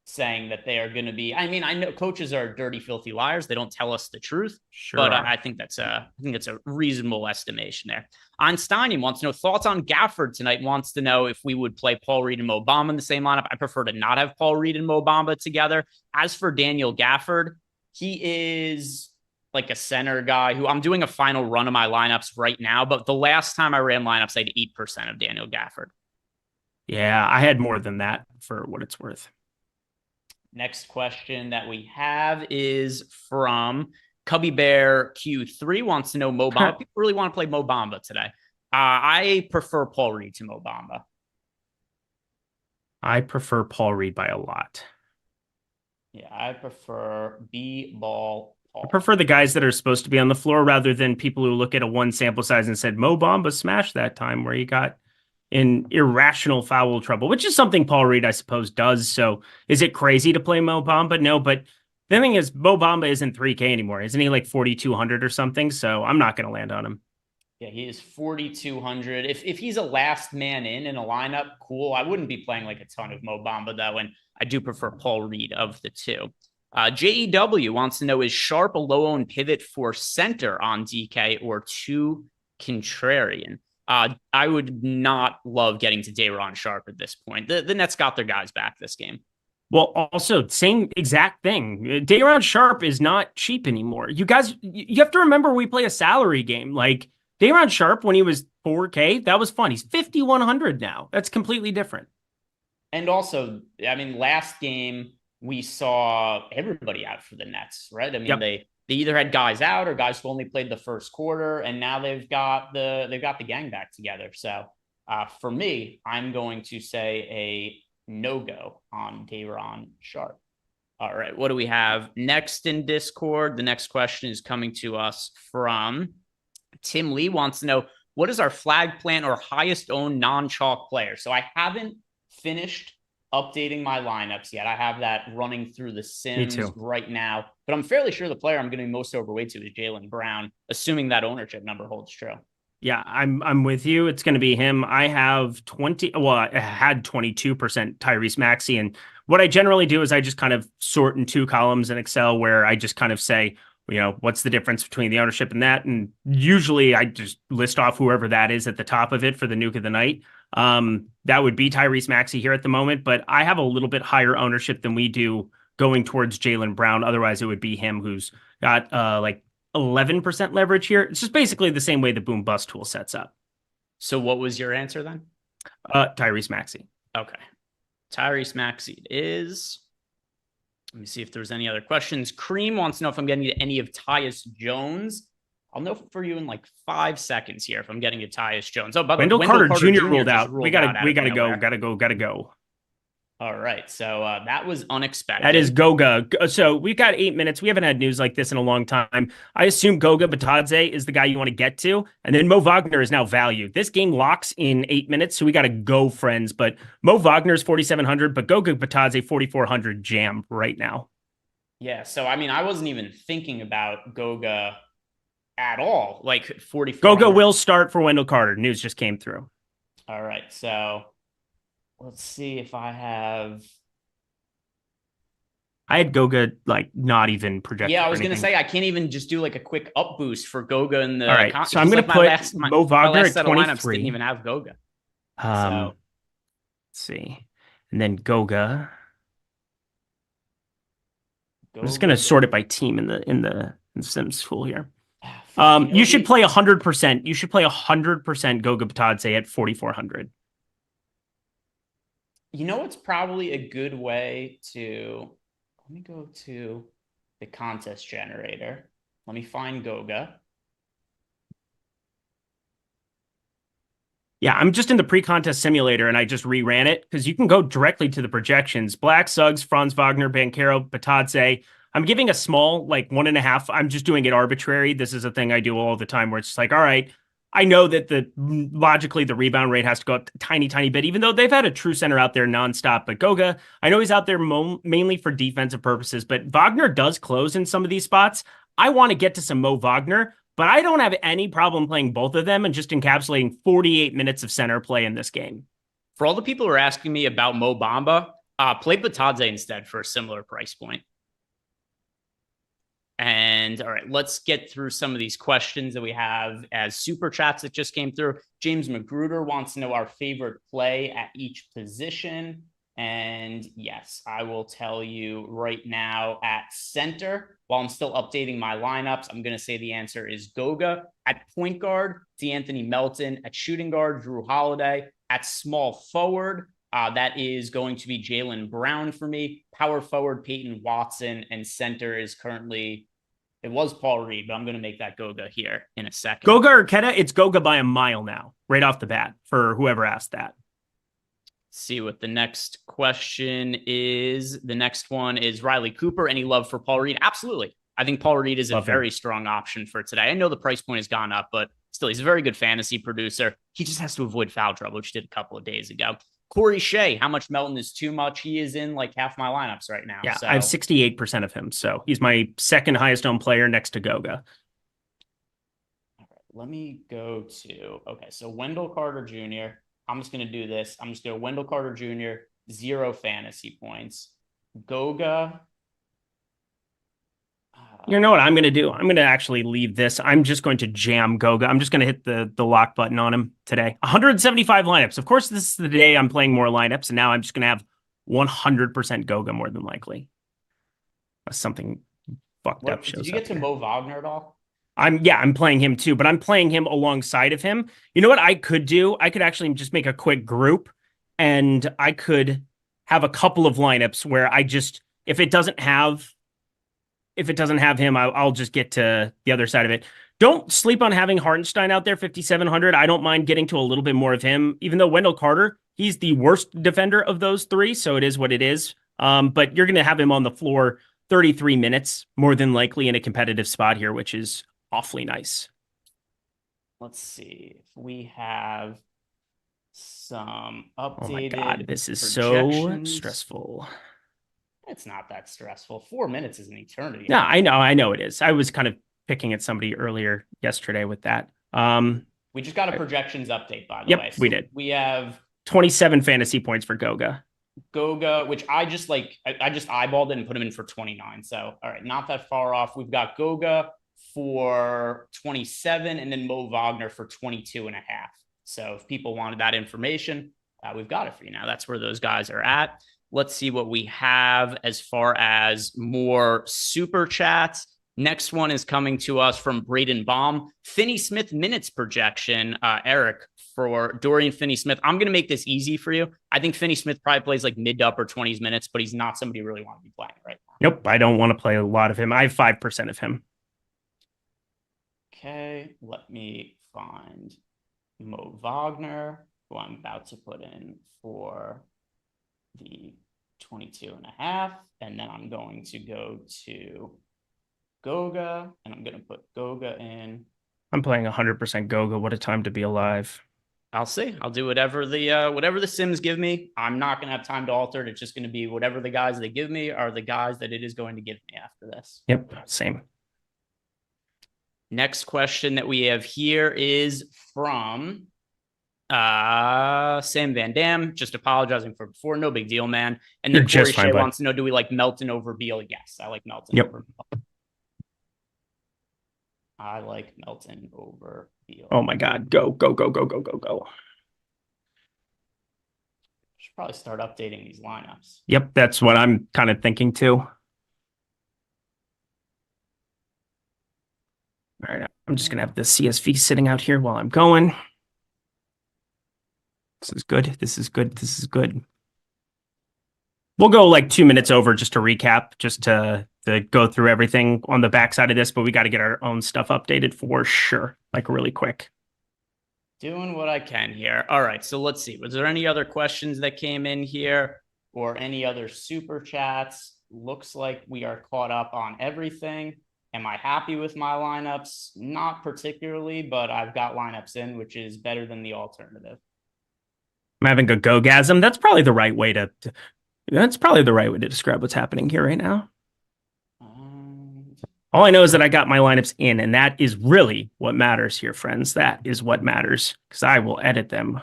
saying that they are going to be... I know coaches are dirty, filthy liars. They don't tell us the truth.
Sure.
But I think that's a reasonable estimation there. Einstein wants to know thoughts on Gafford tonight. Wants to know if we would play Paul Reed and Mo Bamba in the same lineup. I prefer to not have Paul Reed and Mo Bamba together. As for Daniel Gafford, he is like a center guy who I'm doing a final run of my lineups right now. But the last time I ran lineups, I had 8% of Daniel Gafford.
Yeah, I had more than that for what it's worth.
Next question that we have is from Cubby Bear Q3 wants to know Mo Bamba. People really want to play Mo Bamba today. I prefer Paul Reed to Mo Bamba.
I prefer Paul Reed by a lot.
Yeah, I prefer B-ball Paul.
I prefer the guys that are supposed to be on the floor rather than people who look at a one sample size and said Mo Bamba smashed that time where he got in irrational foul trouble, which is something Paul Reed, I suppose, does. So is it crazy to play Mo Bamba? No, but the thing is, Mo Bamba isn't 3K anymore. Isn't he like 4,200 or something? So I'm not going to land on him.
Yeah, he is 4,200. If he's a last man in a lineup, cool. I wouldn't be playing like a ton of Mo Bamba, though, and I do prefer Paul Reed of the two. JEW wants to know, is Sharp a low-owned pivot for center on DK or too contrarian? I would not love getting to Day'Ron Sharp at this point. The Nets got their guys back this game.
Well, also, same exact thing. Day'Ron Sharp is not cheap anymore. You guys, you have to remember we play a salary game. Like, Day'Ron Sharp, when he was 4K, that was fun. He's 5,100 now. That's completely different.
And also, last game, we saw everybody out for the Nets, right?
Yep.
They either had guys out or guys who only played the first quarter, and now they've got the gang back together. So for me, I'm going to say a no-go on Day'Ron Sharp. All right, what do we have next in Discord? The next question is coming to us from Tim Lee. Wants to know, what is our flag plant or highest owned non-chalk player? So I haven't finished updating my lineups yet. I have that running through the Sims right now, but I'm fairly sure the player I'm going to be most overweight to is Jaylen Brown, assuming that ownership number holds true.
Yeah, I'm with you. It's going to be him. I have 20. Well, I had 22% Tyrese Maxey, and what I generally do is I just kind of sort in two columns in Excel where I just kind of say, what's the difference between the ownership and that, and usually I just list off whoever that is at the top of it for the nuke of the night. That would be Tyrese Maxey here at the moment, but I have a little bit higher ownership than we do going towards Jaylen Brown. Otherwise, it would be him who's got like 11% leverage here. It's just basically the same way the boom bust tool sets up.
So what was your answer then?
Tyrese Maxey.
Okay. Tyrese Maxey is. Let me see if there's any other questions. Cream wants to know if I'm getting to any of Tyus Jones. I'll know for you in like 5 seconds here if I'm getting to Tyus Jones. Oh, by the way,
Wendell Carter Jr. ruled out. We gotta go.
All right. So that was unexpected.
That is Goga. So we've got 8 minutes. We haven't had news like this in a long time. I assume Goga Batadze is the guy you want to get to. And then Mo Wagner is now valued. This game locks in 8 minutes. So we got to go, friends. But Mo Wagner is 4,700, but Goga Batadze 4,400 jam right now.
Yeah. So, I mean, I wasn't even thinking about Goga at all. Like 44.
Goga will start for Wendell Carter. News just came through.
All right. So let's see if I
had Goga like not even projected.
Yeah, I was going to say I can't even just do like a quick up boost for Goga in the.
All right, so I'm going to put Mo Wagner at 23.
Didn't even have Goga.
Let's see, and then Goga. I'm just going to sort it by team in the Sims tool here. You should play 100%. You should play 100% Goga Batadze at 4,400.
You know what's probably a good way to... Let me go to the contest generator. Let me find Goga.
Yeah, I'm just in the pre-contest simulator, and I just reran it, because you can go directly to the projections. Black, Suggs, Franz Wagner, Banchero, Batadze. I'm giving a small, like 1.5. I'm just doing it arbitrary. This is a thing I do all the time where it's just like, all right, I know that logically the rebound rate has to go up a tiny bit, even though they've had a true center out there nonstop. But Goga, I know he's out there mainly for defensive purposes, but Wagner does close in some of these spots. I want to get to some Mo Wagner, but I don't have any problem playing both of them and just encapsulating 48 minutes of center play in this game.
For all the people who are asking me about Mo Bamba, play Batadze instead for a similar price point. And all right, let's get through some of these questions that we have as super chats that just came through. James Magruder wants to know our favorite play at each position. And yes, I will tell you right now at center, while I'm still updating my lineups, I'm going to say the answer is Goga. At point guard, DeAnthony Melton. At shooting guard, Drew Holiday. At small forward, that is going to be Jaylen Brown for me. Power forward, Peyton Watson. And center is currently, it was Paul Reed, but I'm going to make that Goga here in a second.
Goga or Keta? It's Goga by a mile now, right off the bat, for whoever asked that.
See what the next question is. The next one is Riley Cooper. Any love for Paul Reed? Absolutely. I think Paul Reed is a very strong option for today. I know the price point has gone up, but still, he's a very good fantasy producer. He just has to avoid foul trouble, which he did a couple of days ago. Corey Shea, how much Melton is too much? He is in like half my lineups right now.
Yeah, so I have 68% of him. So he's my second highest owned player next to Goga.
All right, let me go to, okay, so Wendell Carter Jr. I'm just going to do this. I'm just going to Wendell Carter Jr., 0 fantasy points. Goga.
You know what I'm going to do? I'm going to actually leave this. I'm just going to jam Goga. I'm just going to hit the lock button on him today. 175 lineups. Of course, this is the day I'm playing more lineups, and now I'm just going to have 100% Goga more than likely. Something fucked up shows up.
Did you get to Mo Wagner at all?
I'm playing him too, but I'm playing him alongside of him. You know what I could do? I could actually just make a quick group, and I could have a couple of lineups where I just, if it doesn't have him, I'll just get to the other side of it. Don't sleep on having Hartenstein out there, 5,700. I don't mind getting to a little bit more of him, even though Wendell Carter, he's the worst defender of those three, so it is what it is. But you're going to have him on the floor 33 minutes, more than likely in a competitive spot here, which is awfully nice.
Let's see if we have some updated.
Oh my God, this is so stressful.
It's not that stressful. 4 minutes is an eternity.
No, I know it is. I was kind of picking at somebody earlier yesterday with that.
We just got a projections update, by the
Yep,
way. So
we did.
We have
27 fantasy points for Goga.
Goga, which I just eyeballed it and put him in for 29. So, all right, not that far off. We've got Goga for 27 and then Mo Wagner for 22 and a half. So if people wanted that information, we've got it for you now. That's where those guys are at. Let's see what we have as far as more super chats. Next one is coming to us from Braden Baum. Finney Smith minutes projection, Eric, for Dorian Finney-Smith. I'm going to make this easy for you. I think Finney-Smith probably plays like mid to upper 20s minutes, but he's not somebody you really want to be playing right now.
Nope, I don't want to play a lot of him. I have 5% of him.
Okay, let me find Mo Wagner, who I'm about to put in for the 22 and a half. And then I'm going to go to Goga, and I'm going to put Goga in.
I'm playing 100% Goga. What a time to be alive.
I'll see. I'll do whatever the Sims give me. I'm not going to have time to alter it. It's just going to be whatever the guys they give me are the guys that it is going to give me after this.
Yep, same.
Next question that we have here is from Sam Van Dam. Just apologizing for before. No big deal, man. And then Corey Shea wants to know, do we like Melton over Beal? Yes, I like Melton over Beal. I like Melton over Beal.
Oh my God. Go, go, go, go, go, go, go.
Should probably start updating these lineups.
Yep, that's what I'm kind of thinking too. All right, I'm just going to have the CSV sitting out here while I'm going. This is good. This is good. This is good. We'll go like 2 minutes over just to recap, just to go through everything on the backside of this, but we got to get our own stuff updated for sure, like really quick.
Doing what I can here. All right, so let's see. Was there any other questions that came in here or any other super chats? Looks like we are caught up on everything. Am I happy with my lineups? Not particularly, but I've got lineups in, which is better than the alternative.
I'm having a go-gasm. That's probably the right way to describe what's happening here right now. All I know is that I got my lineups in, and that is really what matters here, friends. That is what matters, because I will edit them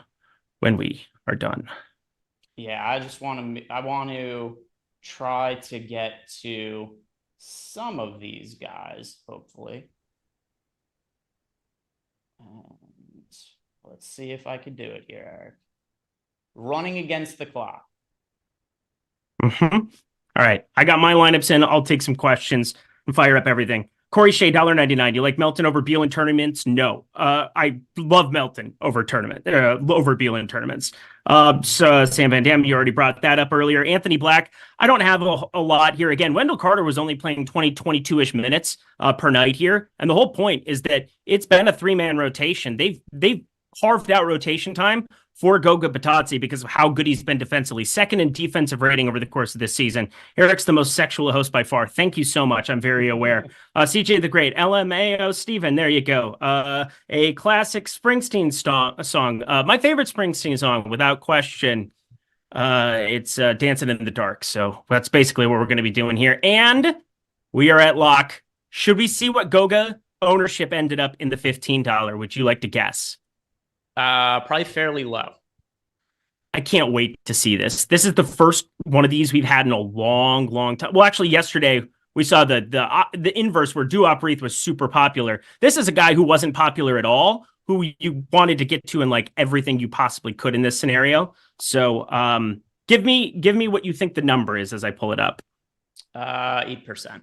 when we are done.
Yeah, I want to try to get to some of these guys, hopefully. And let's see if I can do it here, Eric. Running against the clock.
Mm-hmm. All right, I got my lineups in. I'll take some questions and fire up everything. Corey Shea, $1.99. You like Melton over Beal in tournaments? No. I love Melton over Beal in tournaments. So Sam Van Dam, you already brought that up earlier. Anthony Black, I don't have a lot here. Again, Wendell Carter was only playing 22-ish minutes per night here. And the whole point is that it's been a 3-man rotation. They've carved out rotation time for Goga Batadze because of how good he's been defensively. Second in defensive rating over the course of this season. Eric's the most sexual host by far. Thank you so much. I'm very aware. CJ the Great, LMAO Steven, there you go. A classic Springsteen song. My favorite Springsteen song, without question. It's Dancing in the Dark. So that's basically what we're going to be doing here. And we are at lock. Should we see what Goga ownership ended up in the $15? Would you like to guess?
Probably fairly low.
I can't wait to see this. This is the first one of these we've had in a long, long time. Well, actually, yesterday we saw the inverse where Duop Reith was super popular. This is a guy who wasn't popular at all, who you wanted to get to in like everything you possibly could in this scenario. So, give me what you think the number is as I pull it up.
8%.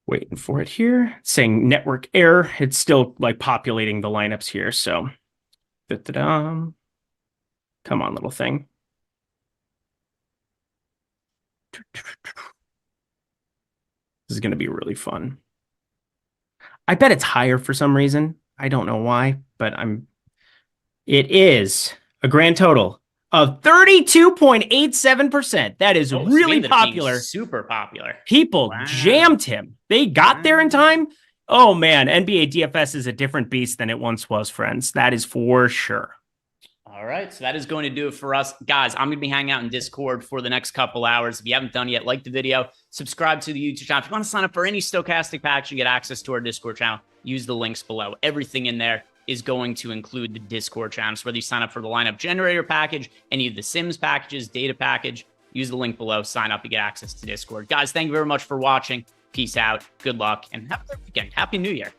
Waiting for it here. It's saying network error. It's still like populating the lineups here. So, come on, little thing. This is going to be really fun. I bet it's higher for some reason. I don't know why, but it is a grand total of 32.87%. That is really popular.
Super popular.
People jammed him. They got there in time. Oh, man. NBA DFS is a different beast than it once was, friends. That is for sure.
All All right, so that is going to do it for us. Guys, I'm going to be hanging out in Discord for the next couple hours. If you haven't done yet, like the video, subscribe to the YouTube channel. If you want to sign up for any stochastic package and get access to our Discord channel, use the links below. Everything in there is going to include the Discord channel. So whether you sign up for the lineup generator package, any of the Sims packages, data package, use the link below, sign up to get access to Discord. Guys, thank you very much for watching. Peace out. Good luck and have a good weekend. Happy New Year.